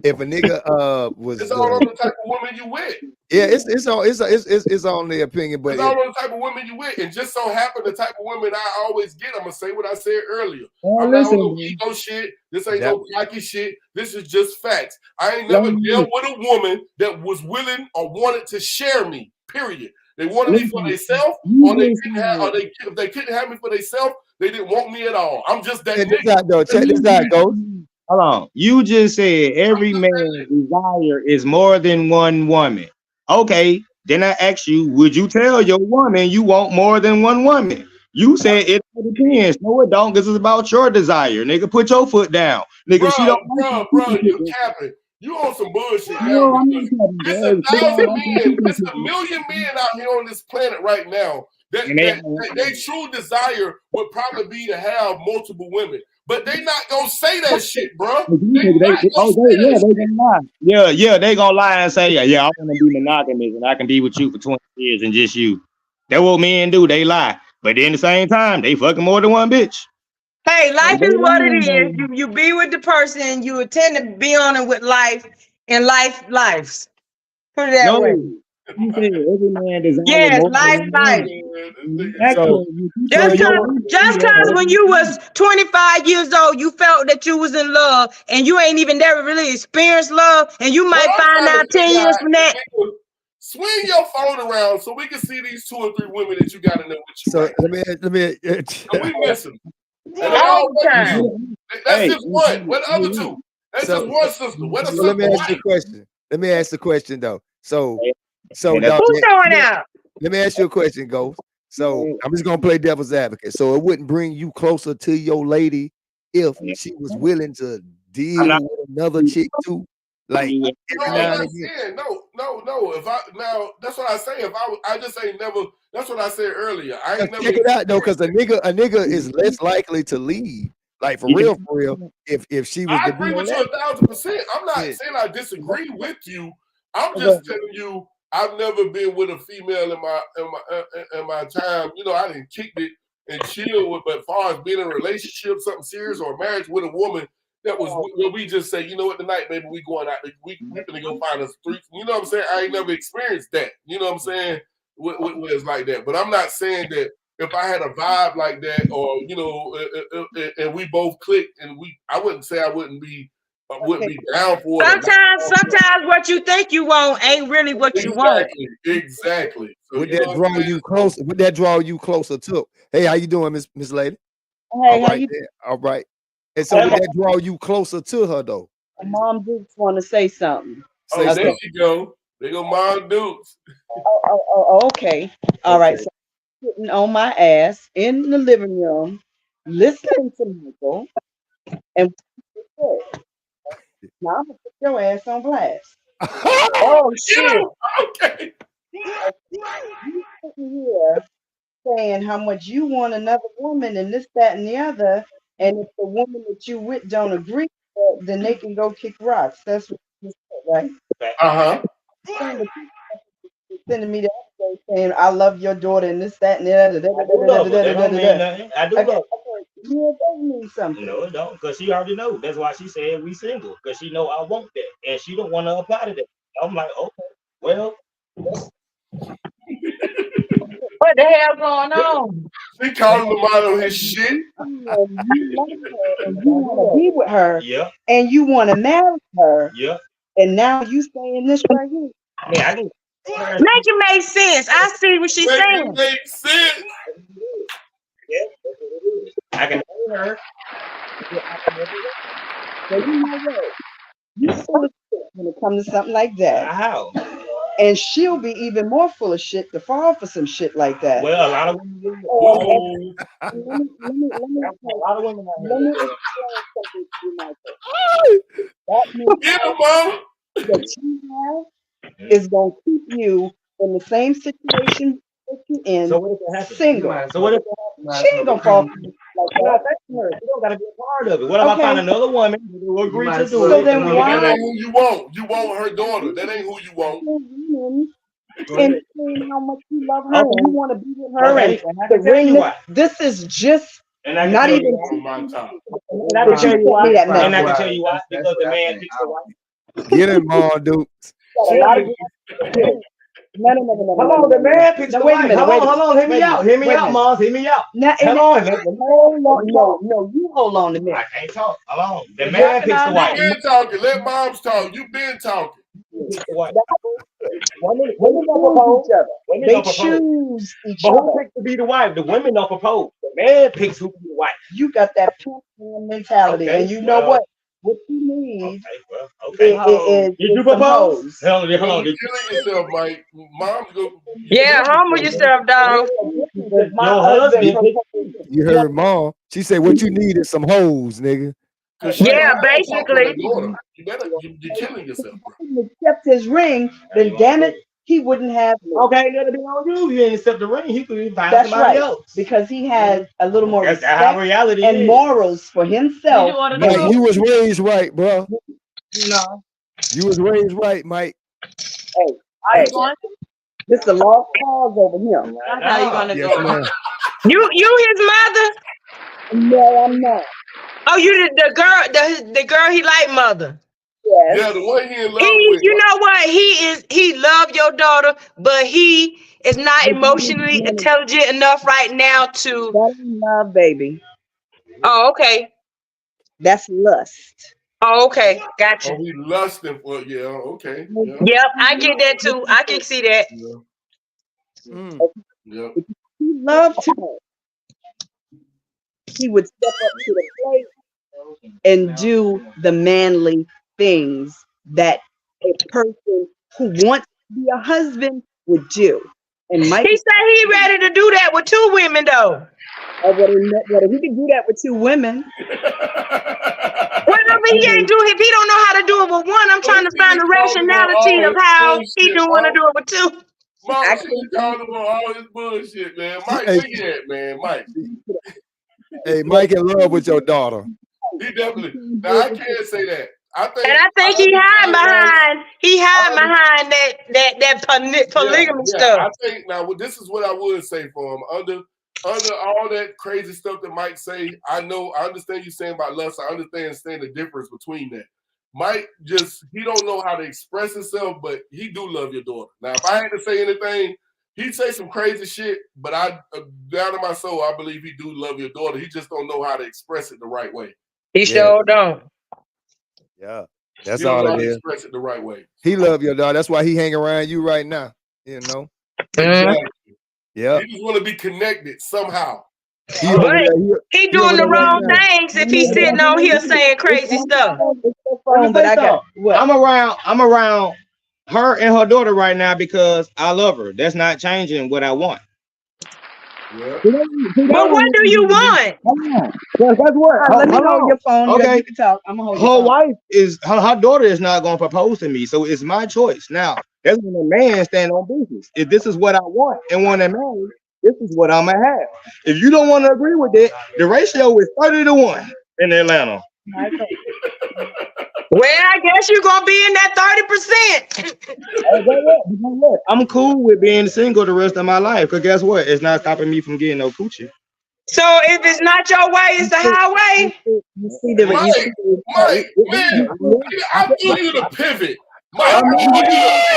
Speaker 2: if a nigga was
Speaker 1: It's all on the type of woman you with.
Speaker 2: yeah, it's on the opinion, but
Speaker 1: It's all on the type of women you with. And just so happen the type of women I always get, I'm gonna say what I said earlier. I'm not on no ego shit. This ain't no cocky shit. This is just facts. I ain't never dealt with a woman that was willing or wanted to share me. Period. They wanted me for themselves, or they couldn't have, or if they couldn't have me for themselves, they didn't want me at all. I'm just that
Speaker 2: check
Speaker 1: nigga.
Speaker 2: this out, though. Check this out, Ghost.
Speaker 4: Hold on. You just said every man's desire is more than one woman. Okay. Then I ask you, would you tell your woman you want more than one woman? You said it depends. No, it don't, because it's about your desire. Nigga, put your foot down. Nigga, she don't
Speaker 1: Bro, you capping. You on some bullshit now
Speaker 4: No, I'm
Speaker 1: because
Speaker 4: not
Speaker 1: it's
Speaker 4: capping, bro.
Speaker 1: it's a million men out here on this planet right now that they true desire would probably be to have multiple women. But they not gonna say that shit, bro. They not gonna say that shit.
Speaker 4: They gonna lie. Yeah, they gonna lie and say, yeah, I want to be monogamous and I can be with you for 20 years and just you. That's what men do. They lie. But then at the same time, they fucking more than one bitch.
Speaker 5: Hey,
Speaker 4: So
Speaker 5: life
Speaker 4: they
Speaker 5: is what it
Speaker 4: lying,
Speaker 5: is.
Speaker 4: though.
Speaker 5: You be with the person, you tend to be on it with life, and lives. Put it that
Speaker 4: No,
Speaker 5: way.
Speaker 9: You said every man desires
Speaker 5: Yes,
Speaker 9: more
Speaker 5: life,
Speaker 9: than
Speaker 5: life.
Speaker 1: This
Speaker 9: actually,
Speaker 1: nigga
Speaker 9: if you
Speaker 2: So
Speaker 9: tell
Speaker 5: Just
Speaker 9: your
Speaker 2: you
Speaker 5: cause,
Speaker 9: woman
Speaker 5: just
Speaker 9: that
Speaker 5: cause when
Speaker 9: every
Speaker 5: you was 25 years old, you felt that you was in love, and you ain't even never really experienced love, and you
Speaker 1: what
Speaker 5: might
Speaker 1: I'm
Speaker 5: find
Speaker 1: trying
Speaker 5: out
Speaker 1: to
Speaker 5: 10
Speaker 1: figure
Speaker 5: years
Speaker 1: out
Speaker 5: from that.
Speaker 1: is, nigga, swing your phone around so we can see these 2 or 3 women that you got in there with you
Speaker 2: so
Speaker 1: right now.
Speaker 2: let me
Speaker 1: And we missing them. And they
Speaker 5: All
Speaker 1: all
Speaker 5: the
Speaker 1: regular.
Speaker 5: time.
Speaker 1: That's
Speaker 9: hey,
Speaker 1: just one. Where the other 2? That's
Speaker 2: so
Speaker 1: just one sister. Where the
Speaker 2: so let
Speaker 1: sister
Speaker 2: me ask you a
Speaker 1: wife?
Speaker 2: question. Let me ask the question though. So
Speaker 4: Hey, that's
Speaker 2: dog,
Speaker 5: Who's showing out?
Speaker 2: let me ask you a question, Ghost. So I'm just gonna play devil's advocate. So it wouldn't bring you closer to your lady if she was willing to
Speaker 4: I'm
Speaker 2: deal
Speaker 4: not.
Speaker 2: with another chick too, like
Speaker 1: No,
Speaker 2: every
Speaker 1: I'm
Speaker 2: now and
Speaker 1: not
Speaker 2: again.
Speaker 1: saying no. If I now, that's what I say. If I just ain't never. That's what I said earlier. I ain't never
Speaker 2: Check it out though, because
Speaker 1: experienced
Speaker 2: a nigga is less likely to leave. Like for real, if she was
Speaker 1: I
Speaker 2: to be
Speaker 1: agree
Speaker 2: on
Speaker 1: with you
Speaker 2: that
Speaker 1: 1,000%. I'm not
Speaker 2: shit.
Speaker 1: saying I disagree with you. I'm just telling you I've never been with a female in my time. You know, I didn't kick it and chill with, but as far as being in a relationship, something serious, or marriage with a woman that was where we just say, you know what, tonight, baby, we going out. We gonna go find us 3. You know what I'm saying? I ain't never experienced that. You know what I'm saying? Where it's like that. But I'm not saying that if I had a vibe like that, or you know, and we both clicked, and I wouldn't say I wouldn't be down for it or not
Speaker 5: Sometimes,
Speaker 1: down for it.
Speaker 5: sometimes what you think you want ain't really what you want.
Speaker 1: Exactly. So
Speaker 2: Would
Speaker 1: you know
Speaker 2: that
Speaker 1: what
Speaker 2: draw
Speaker 1: I'm saying?
Speaker 2: you closer? Would that draw you closer to? Hey, how you doing, Miss Lady?
Speaker 8: Hey,
Speaker 2: All
Speaker 8: how
Speaker 2: right,
Speaker 8: you?
Speaker 2: then. All right. And so would that draw you closer to her though?
Speaker 8: Mom just want to say something.
Speaker 2: Say
Speaker 1: Oh, there
Speaker 2: something.
Speaker 8: Okay.
Speaker 1: you go. They go Mom Dukes.
Speaker 8: Okay. All right.
Speaker 2: Okay.
Speaker 8: So sitting on my ass in the living room, listening to Michael, and now I'm gonna put your ass on blast.
Speaker 5: Oh
Speaker 1: You
Speaker 5: shit.
Speaker 1: know, okay.
Speaker 8: You sitting here saying how much you want another woman and this, that, and the other, and if the woman that you with don't agree, then they can go kick rocks. That's what you said, right?
Speaker 1: Uh-huh.
Speaker 8: But you sending me the other day saying I love your daughter and this, that, and the other.
Speaker 9: I do love her. That don't mean nothing. I do love her.
Speaker 8: Yeah, it does mean something.
Speaker 9: No, it don't, because she already know. That's why she said we single, because she know I want that, and she don't want to apply to that. I'm like, okay, well,
Speaker 5: What the hell going on?
Speaker 1: He calling him out on his shit.
Speaker 8: And you love her and you
Speaker 9: I do
Speaker 8: want to
Speaker 9: love
Speaker 8: be
Speaker 9: her.
Speaker 8: with her
Speaker 9: Yeah,
Speaker 8: and you want to marry her,
Speaker 9: yeah.
Speaker 8: and now you saying this right here.
Speaker 9: I mean, I can.
Speaker 5: Make it make sense. I see what she's
Speaker 1: Make it
Speaker 5: saying.
Speaker 1: make sense.
Speaker 9: Yeah, that's what it is. I can marry her.
Speaker 8: So you know what? You full of shit when it comes to something like that.
Speaker 9: How?
Speaker 8: And she'll be even more full of shit to fall for some shit like that.
Speaker 9: Well, a lot of women do.
Speaker 1: Ooh.
Speaker 9: A lot of women out
Speaker 8: let
Speaker 9: here.
Speaker 8: me explain something to you, Michael. That
Speaker 1: Get him,
Speaker 8: mentality
Speaker 1: Mom.
Speaker 8: that you have is going to keep you in the same situation that you in,
Speaker 9: So what if it happens?
Speaker 8: single.
Speaker 9: So what if it happens?
Speaker 8: She ain't going to fall for you like
Speaker 9: I'm not
Speaker 8: that.
Speaker 9: thanking her. She don't got to be a part of it. What if I find
Speaker 8: Okay.
Speaker 9: another woman who will agree to do
Speaker 8: So
Speaker 9: it?
Speaker 8: then
Speaker 1: That
Speaker 8: why
Speaker 1: ain't who you want. You want her daughter. That ain't who you want.
Speaker 8: women and saying how much you love her and you
Speaker 9: Okay,
Speaker 8: want to be with her
Speaker 9: okay,
Speaker 8: and
Speaker 9: and I
Speaker 8: the
Speaker 9: can tell
Speaker 8: ring?
Speaker 9: you why.
Speaker 8: This is just
Speaker 9: And I can
Speaker 8: not
Speaker 9: tell
Speaker 8: even
Speaker 9: you why.
Speaker 1: On my top.
Speaker 9: And I can
Speaker 8: that you
Speaker 9: tell you
Speaker 8: sent
Speaker 9: why.
Speaker 8: me that
Speaker 9: And I
Speaker 8: message.
Speaker 9: can tell you why. Because the man picks the wife.
Speaker 2: Get him, Mom, dude.
Speaker 8: Got a lot of no.
Speaker 9: Come on, the man picks
Speaker 8: Now
Speaker 9: the
Speaker 8: wait a
Speaker 9: wife.
Speaker 8: minute.
Speaker 9: Hold
Speaker 8: Wait
Speaker 9: on,
Speaker 8: a
Speaker 9: hold on. Hear me
Speaker 8: minute.
Speaker 9: out. Hear me
Speaker 8: Wait a
Speaker 9: out,
Speaker 8: minute.
Speaker 9: Mom. Hear me out.
Speaker 8: Now,
Speaker 9: Come on.
Speaker 8: hold on. No, you hold on a minute.
Speaker 9: I can't talk. Hold on. The man picks the
Speaker 1: You
Speaker 9: wife.
Speaker 1: been talking. Let Moms talk. You been talking.
Speaker 9: He picks the wife.
Speaker 8: They
Speaker 9: Women don't
Speaker 8: choose
Speaker 9: propose.
Speaker 8: each other.
Speaker 9: Women
Speaker 8: They
Speaker 9: don't propose.
Speaker 8: choose each
Speaker 9: But who
Speaker 8: other.
Speaker 9: picks to be the wife? The women don't propose. The man picks who to be the wife.
Speaker 8: You got that pimp mentality,
Speaker 9: Okay,
Speaker 8: and you know
Speaker 9: well,
Speaker 8: what you need
Speaker 9: okay, well, okay.
Speaker 8: is
Speaker 9: Did you
Speaker 8: some
Speaker 9: propose?
Speaker 8: hoes.
Speaker 9: Hold on, hold on.
Speaker 1: You killing yourself, Mike. Mom's go. You
Speaker 5: Yeah,
Speaker 1: killing
Speaker 5: humble
Speaker 1: yourself, man.
Speaker 5: yourself, dog.
Speaker 8: Because my
Speaker 9: Your
Speaker 8: husband
Speaker 9: husband picks.
Speaker 8: proposed.
Speaker 2: You heard Mom. She said, "What you need is some hoes, nigga."
Speaker 1: Cause she
Speaker 5: Yeah,
Speaker 1: don't have to talk to her
Speaker 5: basically.
Speaker 1: daughter. You better. You're killing yourself, bro.
Speaker 8: If he didn't accept his ring, then damn it, he wouldn't have me.
Speaker 9: Okay, that'll be on you. You ain't accept the ring. He could even find
Speaker 8: That's
Speaker 9: somebody
Speaker 8: right.
Speaker 9: else.
Speaker 8: Because he had a little more
Speaker 9: That's how
Speaker 8: respect
Speaker 9: reality
Speaker 8: and
Speaker 9: is.
Speaker 8: morals for himself.
Speaker 2: Mike, you was raised right, bro.
Speaker 8: No.
Speaker 2: You was raised right, Mike.
Speaker 8: Hey, this is a lost cause over here.
Speaker 5: That's how you gonna
Speaker 2: Yes,
Speaker 5: go.
Speaker 2: ma'am.
Speaker 5: You his mother?
Speaker 8: No, I'm not.
Speaker 5: Oh, you the girl, the girl he like mother.
Speaker 8: Yes.
Speaker 1: Yeah, the one he in love
Speaker 5: He,
Speaker 1: with.
Speaker 5: you know what? He love your daughter, but he is not emotionally intelligent enough right now to.
Speaker 8: That ain't love, baby.
Speaker 5: Oh, okay.
Speaker 8: That's lust.
Speaker 5: Oh, okay. Gotcha.
Speaker 1: Oh, he lusting for. Yeah, okay. Yeah,
Speaker 5: Yep, I get that too. I can see that.
Speaker 1: yeah,
Speaker 2: Mm.
Speaker 1: yeah.
Speaker 8: If he loved her, he would step up to the plate and do the manly things that a person who wants to be a husband would do. And Mike,
Speaker 5: He said he ready to do that with 2 women though.
Speaker 8: what if he could do that with 2 women?
Speaker 5: Whatever he ain't do, if he don't know how to do it with one, I'm trying to find the rationality of how he don't want to do it with 2.
Speaker 1: Mom,
Speaker 8: I
Speaker 1: she
Speaker 8: can't
Speaker 1: just called him on all his bullshit, man. Mike,
Speaker 2: Hey,
Speaker 1: where you at, man? Mike.
Speaker 2: hey, Mike in love with your daughter.
Speaker 1: He definitely. Now I can't say that. I think.
Speaker 5: And I think he hide behind that polygamy
Speaker 1: Yeah,
Speaker 5: stuff.
Speaker 1: I think now this is what I would say for him. Under all that crazy stuff that Mike say, I understand you saying about lust. I understand the difference between that. Mike he don't know how to express himself, but he do love your daughter. Now, if I had to say anything, he'd say some crazy shit, but down in my soul, I believe he do love your daughter. He just don't know how to express it the right way.
Speaker 5: He sure don't.
Speaker 2: Yeah, that's
Speaker 1: He don't
Speaker 2: all
Speaker 1: know how
Speaker 2: it
Speaker 1: to
Speaker 2: is.
Speaker 1: express it the right way.
Speaker 2: He love your daughter. That's why he hang around you right now. You know.
Speaker 1: Exactly.
Speaker 2: Yeah.
Speaker 1: He just want to be connected somehow.
Speaker 2: He over
Speaker 5: But
Speaker 2: there.
Speaker 5: he doing the wrong things if he's sitting on here saying crazy stuff.
Speaker 8: But I got what?
Speaker 4: I'm around her and her daughter right now because I love her. That's not changing what I want.
Speaker 1: Yeah.
Speaker 5: But what do you want?
Speaker 4: That's what.
Speaker 8: Let me hold your phone.
Speaker 4: Okay.
Speaker 8: You can talk. I'm gonna hold
Speaker 4: Her
Speaker 8: your phone.
Speaker 4: wife is her daughter is not gonna propose to me, so it's my choice. Now, that's when a man stand on business. If this is what I want and want to marry, this is what I'm gonna have. If you don't want to agree with it, the ratio is 30-1 in Atlanta.
Speaker 5: Well, I guess you're gonna be in that 30%.
Speaker 4: I'm cool with being single the rest of my life, because guess what? It's not stopping me from getting no coochie.
Speaker 5: So if it's not your way, it's the highway.
Speaker 8: You see the
Speaker 1: Mike, man, I threw you the pivot. Mike, I threw you the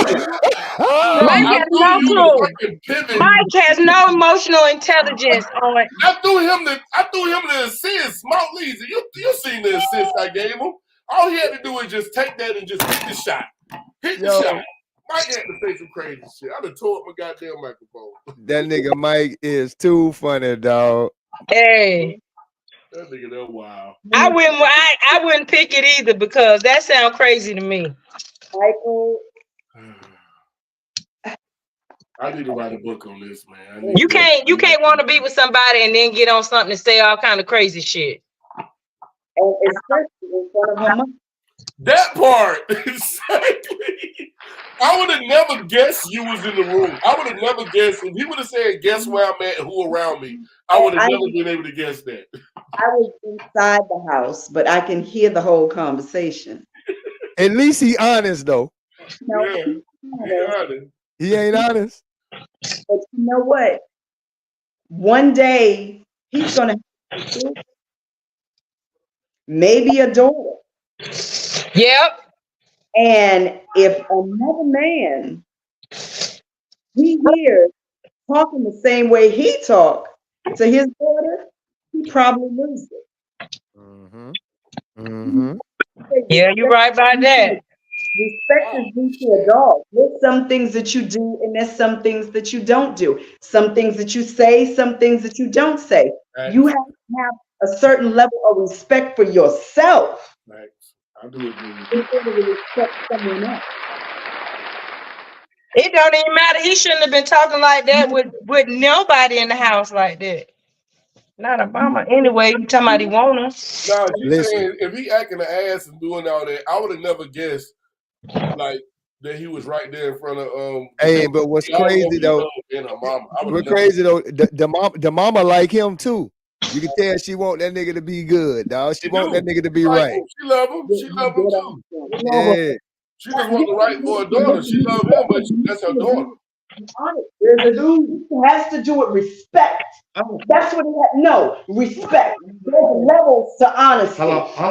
Speaker 1: pivot.
Speaker 5: Mike has no clue.
Speaker 1: Pivot.
Speaker 5: Mike has no emotional intelligence on it.
Speaker 1: I threw him the assist. Mount Leezy, you seen the assist I gave him. All he had to do is just take that and just hit the shot. Hit the shot. Mike had to say some crazy shit. I'd have tore up my goddamn microphone.
Speaker 2: That nigga Mike is too funny, dog.
Speaker 5: Hey.
Speaker 1: That nigga, that wild.
Speaker 5: I wouldn't pick it either because that sounds crazy to me.
Speaker 8: Michael.
Speaker 1: I need to write a book on this, man.
Speaker 5: You can't want to be with somebody and then get on something and say all kind of crazy shit.
Speaker 8: And especially in front of her mom.
Speaker 1: That part, exactly. I would have never guessed you was in the room. I would have never guessed if he would have said, "Guess where I'm at? Who around me?" I would have never been able to guess that.
Speaker 8: I was inside the house, but I can hear the whole conversation.
Speaker 2: At least he honest though.
Speaker 8: No,
Speaker 1: Yeah,
Speaker 2: he ain't honest.
Speaker 8: But you know what? One day he's gonna have maybe a daughter.
Speaker 5: Yep.
Speaker 8: And if another man he hears talking the same way he talk to his daughter, he probably loses it.
Speaker 2: Mm-hmm. Mm-hmm.
Speaker 5: Yeah, you're right about that.
Speaker 8: Respect is due to a dog. There's some things that you do, and there's some things that you don't do. Some things that you say, some things that you don't say.
Speaker 1: Right.
Speaker 8: You have to have a certain level of respect for yourself.
Speaker 1: Right. I do agree.
Speaker 8: In order to respect someone else.
Speaker 5: It don't even matter. He shouldn't have been talking like that with nobody in the house like that. Not Obama. Anyway, you talking about he want us.
Speaker 1: No, you saying if he acting the ass and doing all that, I would have never guessed like that he was right there in front of
Speaker 2: Hey, but what's crazy though? What's crazy though? The mama like him too. You can tell she want that nigga to be good, dog. She want that nigga to be right.
Speaker 1: She love him. She love him too.
Speaker 2: Yeah.
Speaker 1: She just want the right for her daughter. She love him, but that's her daughter.
Speaker 8: honest. There's a dude. It has to do with respect. That's what it has. No, respect. There's levels to honesty.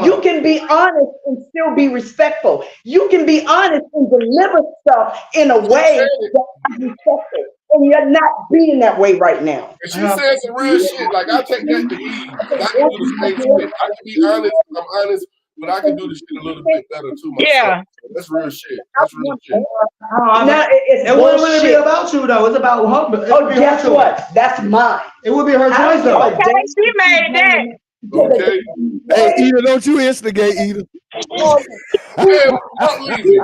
Speaker 8: You can be honest and still be respectful. You can be honest and deliver stuff in a way that is respectful. And you're not being that way right now.
Speaker 1: And she said some real shit. Like, I take that to ease. I can do the same shit. I can be honest. I'm honest. But I can do this shit a little bit better too myself.
Speaker 5: Yeah.
Speaker 1: That's real shit. That's real shit.
Speaker 8: Now,
Speaker 10: It wouldn't be about you though. It's about her.
Speaker 8: Oh, guess what? That's mine.
Speaker 10: It would be her choice though.
Speaker 5: Okay, she made that.
Speaker 1: Okay.
Speaker 2: Hey, Eda, don't you instigate, Eda.
Speaker 1: Man, fuck Lizzie.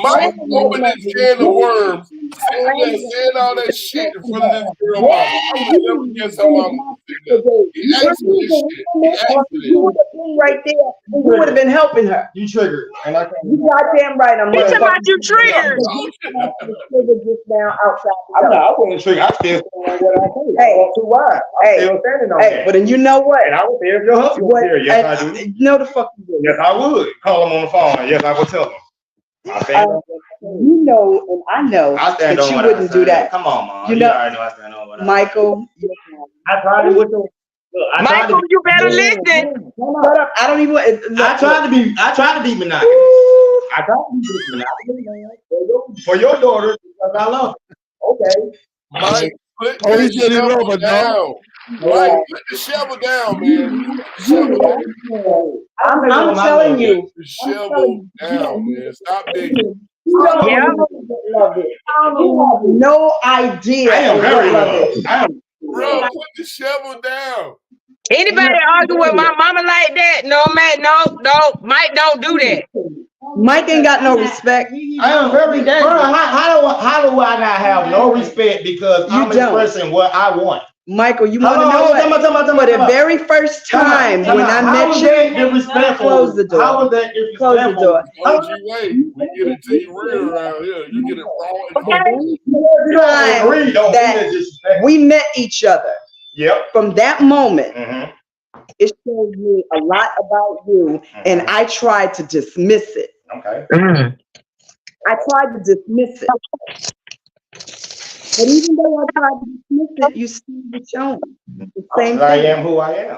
Speaker 1: Mike opened this can of worms, sitting there saying all that shit in front of this girl mama. I would never guess her mama. He asked me this shit. He asked me
Speaker 8: You would have been right there, and you would have been helping her.
Speaker 10: You triggered, and I can't.
Speaker 8: You goddamn right. I'm
Speaker 5: He talking about you triggered.
Speaker 8: triggered just now outside.
Speaker 10: I wasn't triggered. I still stand on what I say.
Speaker 8: Hey,
Speaker 10: too wide. I'm still standing on
Speaker 8: Hey,
Speaker 10: that.
Speaker 8: but then you know what?
Speaker 10: And I would say if your husband was here, yes, I do.
Speaker 8: No, the fuck you do.
Speaker 10: Yes, I would. Call him on the phone. Yes, I would tell him. I stand on
Speaker 8: You know, and I know
Speaker 10: I stand
Speaker 8: that
Speaker 10: on
Speaker 8: you
Speaker 10: what
Speaker 8: wouldn't
Speaker 10: I
Speaker 8: do
Speaker 10: say.
Speaker 8: that.
Speaker 10: Come on, Mom.
Speaker 8: You
Speaker 10: You
Speaker 8: know-
Speaker 10: already know I stand on what I say.
Speaker 8: Michael,
Speaker 10: I tried to with your. Look, I tried
Speaker 5: Michael,
Speaker 10: to,
Speaker 5: you better listen.
Speaker 8: shut up. I don't even.
Speaker 10: I tried to be monogamous. I tried to be monogamous for your daughter because I love her. Okay.
Speaker 1: Mike, put
Speaker 2: Oh, he
Speaker 1: that
Speaker 2: said he love
Speaker 1: shovel
Speaker 2: her,
Speaker 1: down. Mike, put the shovel down, man. Put the shovel down.
Speaker 8: I'm telling you.
Speaker 1: The shovel down, man. Stop digging.
Speaker 8: You don't
Speaker 5: Yeah.
Speaker 8: love it. You have no idea.
Speaker 10: I am very
Speaker 8: love
Speaker 10: loved.
Speaker 8: it.
Speaker 10: I am.
Speaker 1: Bro, put the shovel down.
Speaker 5: Anybody argue with my mama like that? No, man, no. Mike don't do that.
Speaker 8: Mike ain't got no respect.
Speaker 10: I am very bro, how do I not have no respect because I'm
Speaker 8: don't.
Speaker 10: expressing what I want?
Speaker 8: Michael, you want to know what? For the very first time when I met you, close the door.
Speaker 10: How was that
Speaker 8: Close the door.
Speaker 1: OG-Way, we get it to you real around here. You get it raw and
Speaker 5: Okay.
Speaker 8: Time that we met each other.
Speaker 10: Yep.
Speaker 8: From that moment,
Speaker 10: Mm-hmm.
Speaker 8: it showed me a lot about you, and I tried to dismiss it.
Speaker 10: Okay.
Speaker 8: I tried to dismiss it. But even though I tried to dismiss it, you still were showing the same
Speaker 10: I
Speaker 8: thing.
Speaker 10: am who I am.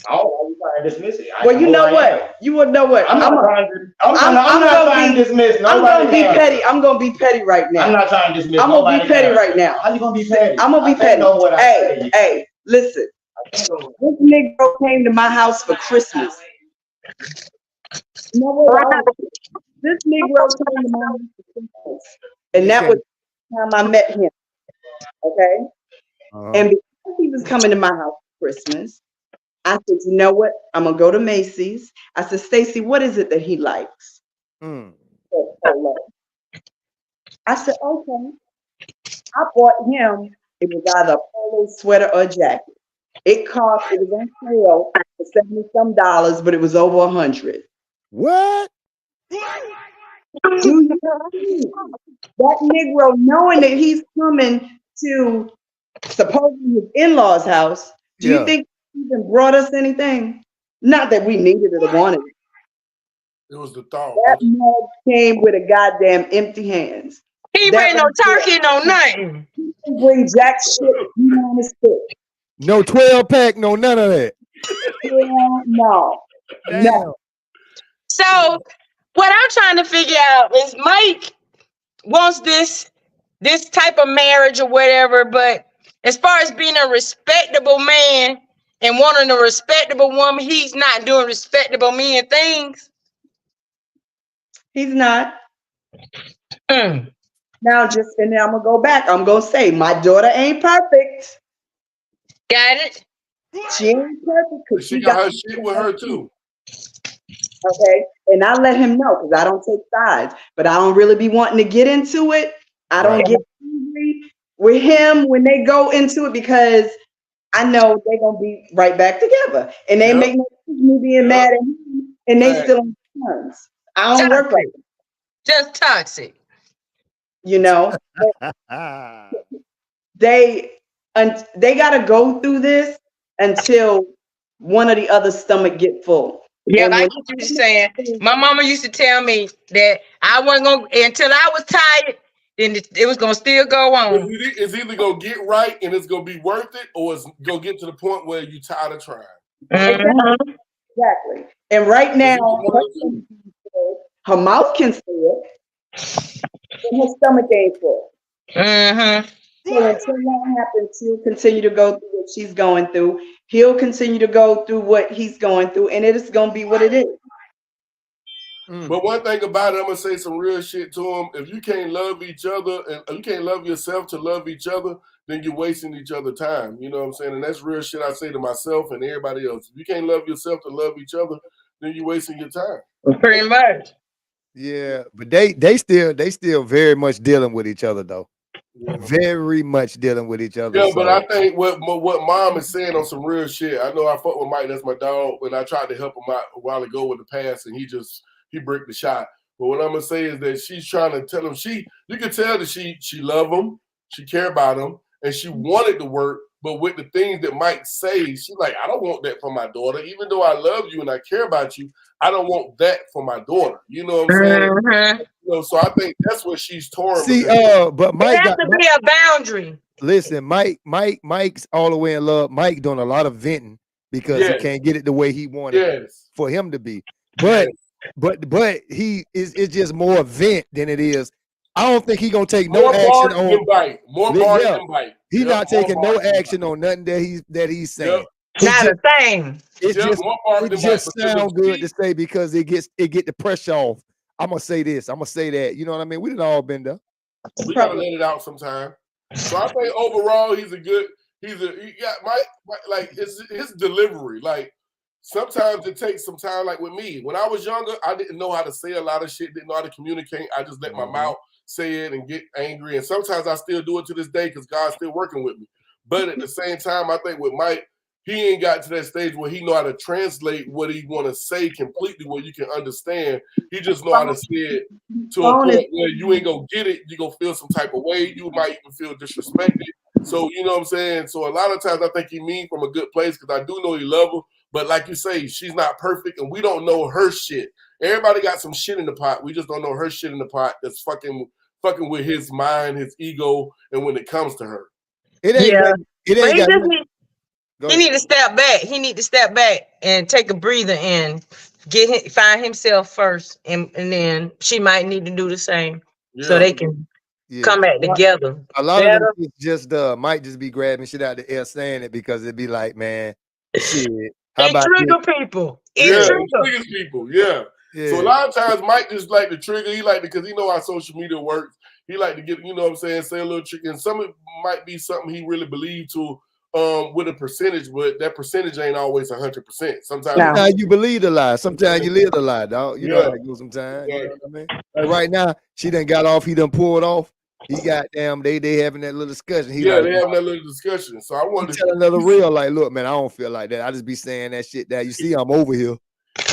Speaker 10: Oh, you trying to dismiss it? I
Speaker 8: Well,
Speaker 10: am
Speaker 8: you
Speaker 10: who
Speaker 8: know
Speaker 10: I am.
Speaker 8: what? You would know what?
Speaker 10: I'm not trying to dismiss
Speaker 8: I'm gonna be
Speaker 10: nobody.
Speaker 8: petty. I'm gonna be petty right now.
Speaker 10: I'm not trying to dismiss
Speaker 8: I'm gonna be
Speaker 10: nobody
Speaker 8: petty
Speaker 10: else.
Speaker 8: right now.
Speaker 10: How you gonna be petty?
Speaker 8: I'm gonna be
Speaker 10: I can't
Speaker 8: petty.
Speaker 10: know what I say.
Speaker 8: Hey, listen. This Negro came to my house for Christmas. You know what? This Negro came to my house for Christmas, and that was the time I met him. Okay, and because he was coming to my house for Christmas, I said, you know what? I'm gonna go to Macy's. I said, Stacy, what is it that he likes? I said, okay. I bought him. It was either a polo sweater or a jacket. It was on sale for $70-some, but it was over $100.
Speaker 2: What?
Speaker 8: Do you know that Negro, knowing that he's coming to supposedly his in-laws' house, do you think he even brought us anything? Not that we needed it or wanted it.
Speaker 1: it was the thought.
Speaker 8: That mug came with a goddamn empty hands.
Speaker 5: He ain't bring no turkey, no nothing.
Speaker 8: He didn't bring jack shit. You know his foot.
Speaker 2: No 12-pack, no none of that.
Speaker 8: No.
Speaker 2: Damn.
Speaker 5: So what I'm trying to figure out is Mike wants this type of marriage or whatever, but as far as being a respectable man and wanting a respectable woman, he's not doing respectable men things.
Speaker 8: He's not.
Speaker 5: Mm.
Speaker 8: Now, and then I'm gonna go back. I'm gonna say my daughter ain't perfect.
Speaker 5: Got it?
Speaker 8: She ain't perfect because
Speaker 1: She got her shit with her too.
Speaker 8: Okay, and I let him know because I don't take sides, but I don't really be wanting to get into it. I don't get angry with him when they go into it because I know they're gonna be right back together, and they make no sense me being mad at him, and they still on terms. I don't work like that.
Speaker 5: Just toxic.
Speaker 8: You know, they gotta go through this until one or the other stomach get full.
Speaker 5: Yeah,
Speaker 8: And
Speaker 5: I
Speaker 8: when-
Speaker 5: get what you're saying. My mama used to tell me that I wasn't gonna until I was tired then it was gonna still go on.
Speaker 1: It's either gonna get right and it's gonna be worth it, or it's gonna get to the point where you tired of trying.
Speaker 5: Mhm.
Speaker 8: Exactly. And right now, her mouth can say it, and her stomach ain't full.
Speaker 5: Mhm.
Speaker 8: So until that happens, she'll continue to go through what she's going through. He'll continue to go through what he's going through, and it is going to be what it is.
Speaker 1: But one thing about it, I'm gonna say some real shit to him. If you can't love each other and you can't love yourself to love each other, then you're wasting each other time. You know what I'm saying? And that's real shit I say to myself and everybody else. If you can't love yourself to love each other, then you're wasting your time.
Speaker 5: Pretty much.
Speaker 2: Yeah, but they still very much dealing with each other though.
Speaker 1: Yeah.
Speaker 2: Very much dealing with each other.
Speaker 1: Yeah,
Speaker 2: so.
Speaker 1: but I think what mom is saying on some real shit. I know I fuck with Mike. That's my dog. And I tried to help him out a while ago with the pass, and he bricked the shot. But what I'm gonna say is that she's trying to tell him you can tell that she love him, she care about him, and she wanted to work. But with the things that Mike say, she's like, I don't want that for my daughter. Even though I love you and I care about you, I don't want that for my daughter. You know what I'm saying?
Speaker 5: Mhm.
Speaker 1: You know, so I think that's what she's torn.
Speaker 2: See, but Mike
Speaker 5: There has
Speaker 2: got
Speaker 5: to be a boundary.
Speaker 2: listen, Mike's all the way in love. Mike doing a lot of venting because he can't get it the way he wanted for him to be. But he is it's just more vent than it is. I don't think he gonna take no
Speaker 1: more
Speaker 2: action
Speaker 1: bark
Speaker 2: on
Speaker 1: than bite. More bark than bite.
Speaker 2: He not taking no action on nothing that he's saying.
Speaker 5: Not a thing.
Speaker 2: It
Speaker 1: more bark than
Speaker 2: just
Speaker 1: bite.
Speaker 2: sound good to say because it get the pressure off. I'm gonna say this. I'm gonna say that. You know what I mean? We done all been there.
Speaker 1: We gotta let it out sometime. So I think overall he got Mike like his delivery. Like sometimes it takes some time. Like with me, when I was younger, I didn't know how to say a lot of shit, didn't know how to communicate. I just let my mouth say it and get angry. And sometimes I still do it to this day because God's still working with me. But at the same time, I think with Mike, he ain't got to that stage where he know how to translate what he want to say completely where you can understand. He just know how to say it to a point where you ain't gonna get it. You gonna feel some type of way. You might even feel disrespected. So you know what I'm saying? So a lot of times I think he mean from a good place because I do know he love her. But like you say, she's not perfect and we don't know her shit. Everybody got some shit in the pot. We just don't know her shit in the pot that's fucking with his mind, his ego, and when it comes to her.
Speaker 2: It ain't
Speaker 5: he need to step back. He need to step back and take a breather and find himself first, and then she might need to do the same so they can come back together.
Speaker 2: A lot of them just might just be grabbing shit out the air saying it because it'd be like, man, shit. How about
Speaker 5: trigger people?
Speaker 1: It triggers people. Yeah. So a lot of times Mike just like to trigger. He like because he know how social media works. He like to get, you know what I'm saying, say a little trick. And some of it might be something he really believe to with a percentage, but that percentage ain't always 100%. Sometimes
Speaker 2: you believe the lie. Sometimes you live the lie, dog. You know how it goes sometimes. You know what I mean? Like right now, she done got off, he done pulled off. He got damn, they having that little discussion.
Speaker 1: They having that little discussion. So I wanted to
Speaker 2: tell another real like, look, man, I don't feel like that. I just be saying that shit that you see, I'm over here.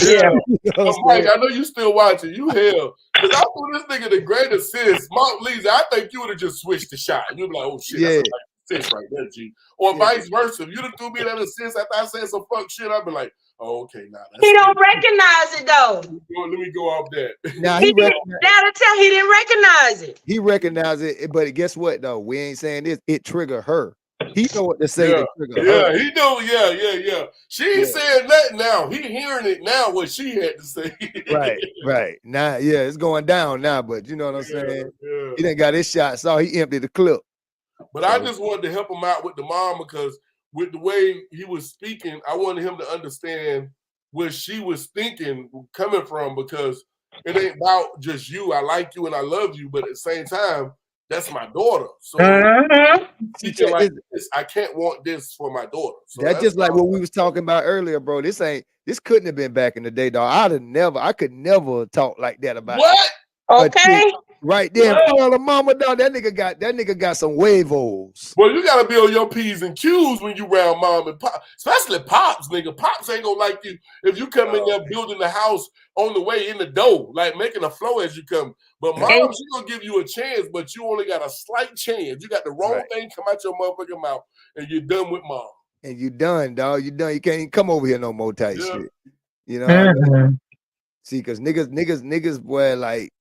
Speaker 1: Yeah. Mike, I know you still watching. You hell. Because I threw this nigga the great assist. Mark Lee's, I think you would have just switched the shot. You'd be like, oh shit, that's a assist right there, G. Or vice versa. If you'd have threw me that assist after I said some fuck shit, I'd be like, oh, okay, nah.
Speaker 5: He don't recognize it though.
Speaker 1: Let me go off that.
Speaker 2: Now
Speaker 5: he didn't recognize it.
Speaker 2: He recognized it, but guess what though? We ain't saying this. It triggered her. He know what to say to trigger her.
Speaker 1: He know. Yeah. She ain't saying nothing now. He hearing it now. What she had to say.
Speaker 2: Right. Now, it's going down now. But you know what I'm saying? He done got his shot. So he emptied the clip.
Speaker 1: But I just wanted to help him out with the mom because with the way he was speaking, I wanted him to understand where she was thinking coming from because it ain't about just you. I like you and I love you, but at the same time, that's my daughter. So teaching like this, I can't want this for my daughter. So
Speaker 2: that's just like what we was talking about earlier, bro. This couldn't have been back in the day, dog. I could never talk like that about
Speaker 1: what?
Speaker 5: Okay.
Speaker 2: Right there in front of the mama, dog. That nigga got some huevos.
Speaker 1: Well, you gotta be on your P's and Q's when you around mom and pop, especially pops, nigga. Pops ain't gonna like you if you come in there building the house on the way in the door, like making a flow as you come. But mom, she gonna give you a chance, but you only got a slight chance. You got the wrong thing come out your motherfucking mouth, and you're done with mom.
Speaker 2: And you done, dog. You done. You can't even come over here no more type shit. You know what I mean? See, because niggas, boy, like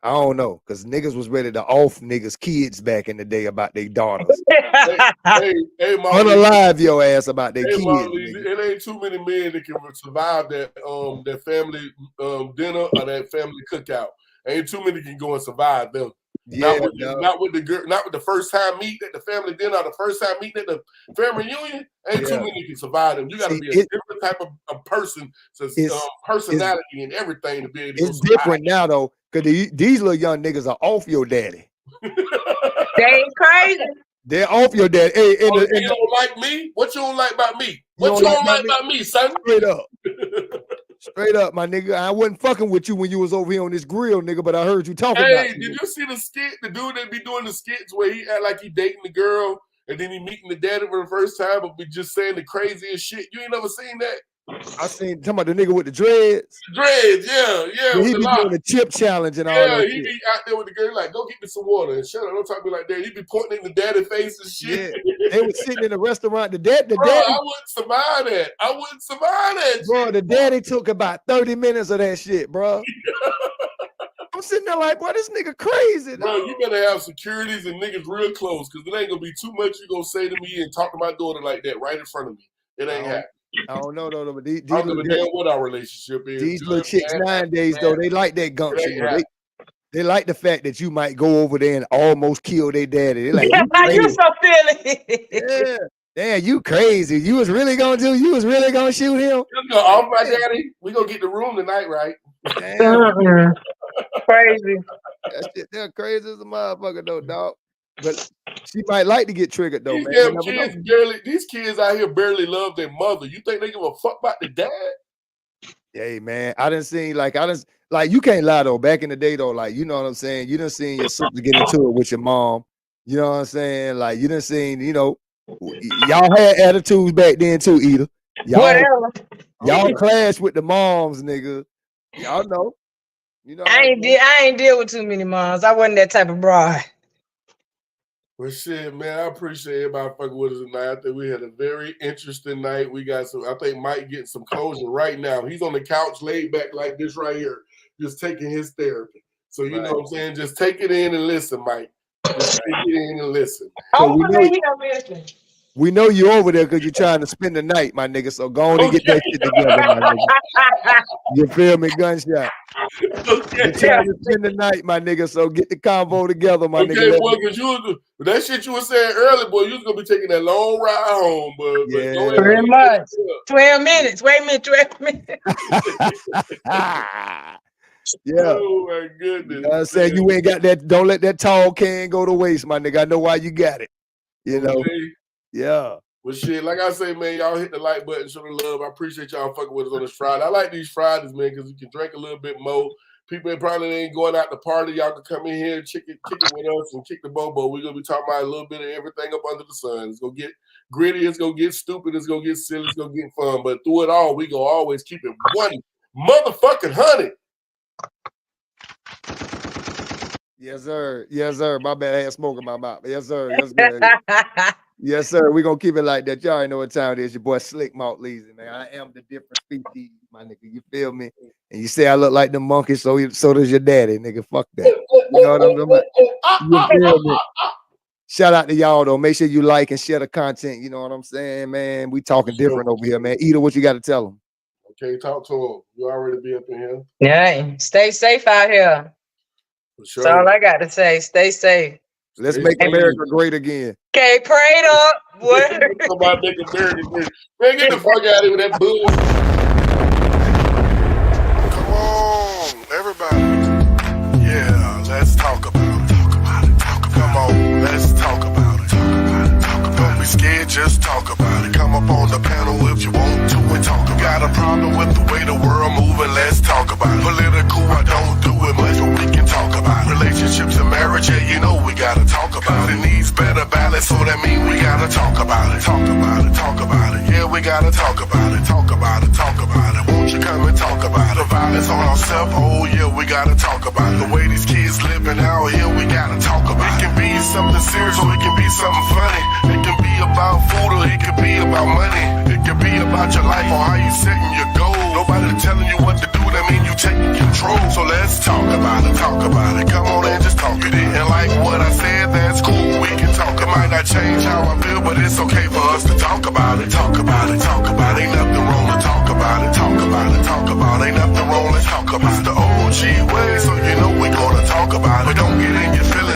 Speaker 2: I don't know, because niggas was ready to off niggas' kids back in the day about their daughters.
Speaker 1: Hey, Marley,
Speaker 2: Unalive your ass about their kids.
Speaker 1: Marley,
Speaker 2: Nigga.
Speaker 1: it ain't too many men that can survive that family dinner or that family cookout. Ain't too many can go and survive them.
Speaker 2: Yeah,
Speaker 1: not with the girl, not with the first time meet at the family dinner or the first time meet at the family reunion. Ain't too many can survive them. You got to be a different type of person, personality and everything to be able to
Speaker 2: It's different now though, because these little young niggas are off your daddy.
Speaker 5: They ain't crazy.
Speaker 2: They're off your daddy. Hey,
Speaker 1: you don't like me? What you don't like about me? What you don't like about me, son?
Speaker 2: Straight up. Straight up, my nigga. I wasn't fucking with you when you was over here on this grill, nigga, but I heard you talking about you.
Speaker 1: Hey, did you see the skit? The dude that be doing the skits where he act like he dating the girl and then he meeting the daddy for the first time, but be just saying the craziest shit. You ain't never seen that?
Speaker 2: I seen talking about the nigga with the dreads.
Speaker 1: Dreads, yeah.
Speaker 2: He be doing the chip challenge and all that.
Speaker 1: Yeah, he be out there with the girl like, go get me some water and shut up. Don't talk to me like that. He be pointing in the daddy face and shit.
Speaker 2: Yeah. They was sitting in the restaurant. The daddy.
Speaker 1: I wouldn't survive that.
Speaker 2: Bro, the daddy took about 30 minutes of that shit, bro. I'm sitting there like, boy, this nigga crazy.
Speaker 1: Bro, you better have securities and niggas real close, because it ain't gonna be too much you gonna say to me and talk to my daughter like that right in front of me. It ain't happening.
Speaker 2: I don't know though, but these
Speaker 1: I don't give a damn what our relationship is.
Speaker 2: These little chicks nowadays though, they like that gumption. They like the fact that you might go over there and almost kill their daddy. They like,
Speaker 5: you so silly.
Speaker 2: Yeah. Damn, you crazy. You was really gonna shoot him?
Speaker 1: Off my daddy. We gonna get the room tonight, right?
Speaker 5: Damn. Crazy.
Speaker 2: That shit, they're crazy as a motherfucker though, dog. But she might like to get triggered though,
Speaker 1: these kids out here barely love their mother. You think they give a fuck about the dad?
Speaker 2: Hey man, I done seen like you can't lie though. Back in the day though, like you know what I'm saying. You done seen your sister get into it with your mom. You know what I'm saying? Like you done seen, y'all had attitudes back then too, Eda. Y'all clashed with the moms, nigga. Y'all know.
Speaker 5: I ain't deal with too many moms. I wasn't that type of broad.
Speaker 1: Well, shit, man, I appreciate everybody fucking with us tonight. I think we had a very interesting night. We got I think Mike getting some closure right now. He's on the couch laid back like this right here, just taking his therapy. So you know what I'm saying? Just take it in and listen, Mike. Just take it in and listen.
Speaker 2: We know you over there because you're trying to spend the night, my nigga. So go on and get that shit together, my nigga. You feel me? Gunshot. You're trying to spend the night, my nigga. So get the convo together, my nigga.
Speaker 1: Okay, boy, because that shit you were saying earlier, boy, you was gonna be taking that long ride home, but
Speaker 2: yeah,
Speaker 5: very much. 12 minutes. Wait a minute, 12 minutes.
Speaker 2: Yeah.
Speaker 1: Oh my goodness.
Speaker 2: You know what I'm saying? You ain't got that. Don't let that tall can go to waste, my nigga. I know why you got it. You know. Yeah.
Speaker 1: Well, shit, like I say, man, y'all hit the like button, show the love. I appreciate y'all fucking with us on this Friday. I like these Fridays, man, because you can drink a little bit more. People that probably ain't going out to party, y'all can come in here and kick it with us and kick the bobo. We're going to be talking about a little bit of everything up under the sun. It's going to get gritty, it's going to get stupid, it's going to get silly, it's going to get fun. But through it all, we going to always keep it one motherfucking 100.
Speaker 2: Yes, sir. Yes, sir. My bad. I had smoke in my mouth. Yes, sir. Yes, sir. Yes, sir. We're going to keep it like that. Y'all already know what time it is. Your boy Slick Mouth Lazy, man. I am the different species, my nigga. You feel me? And you say I look like the monkey, so does your daddy, nigga. Fuck that. You know what I'm talking about? You feel me? Shout out to y'all, though. Make sure you like and share the content. You know what I'm saying, man? We talking different over here, man. Eda, what you got to tell them?
Speaker 1: Okay, talk to him. You already be up in here.
Speaker 5: Yeah, stay safe out here.
Speaker 1: For sure.
Speaker 5: That's all I got to say. Stay safe.
Speaker 2: Let's make America great again.
Speaker 5: Okay, prayed up.
Speaker 1: Somebody make America great. Man, get the fuck out of here with that bull.
Speaker 3: Come on, everybody. Yeah, let's talk about it. Come on, let's talk about it. Don't be scared, just talk about it. Come up on the panel if you want to and talk. Got a problem with the way the world moving? Let's talk about it. Political, I don't do it much, but we can talk about it. Relationships and marriage, yeah, you know we gotta talk about it. It needs better balance, so that means we gotta talk about it. Talk about it, talk about it. Yeah, we gotta talk about it. Talk about it, talk about it. won't you come and talk about it? The violence on ourselves, oh yeah, we gotta talk about it. The way these kids living out here, we gotta talk about it. It can be something serious or it can be something funny. It can be about food or it can be about money. It can be about your life or how you setting your goals. Nobody telling you what to do, that mean you taking control. So let's talk about it, talk about it. Come on and just talk it in. And like what I said, that's cool, we can talk. It might not change how I feel, but it's okay for us to talk about it. Talk about it, talk about it. Ain't nothing wrong to talk about it. Talk about it, talk about it. Ain't nothing wrong, let's talk about it. It's the OG way, so you know we gonna talk about it.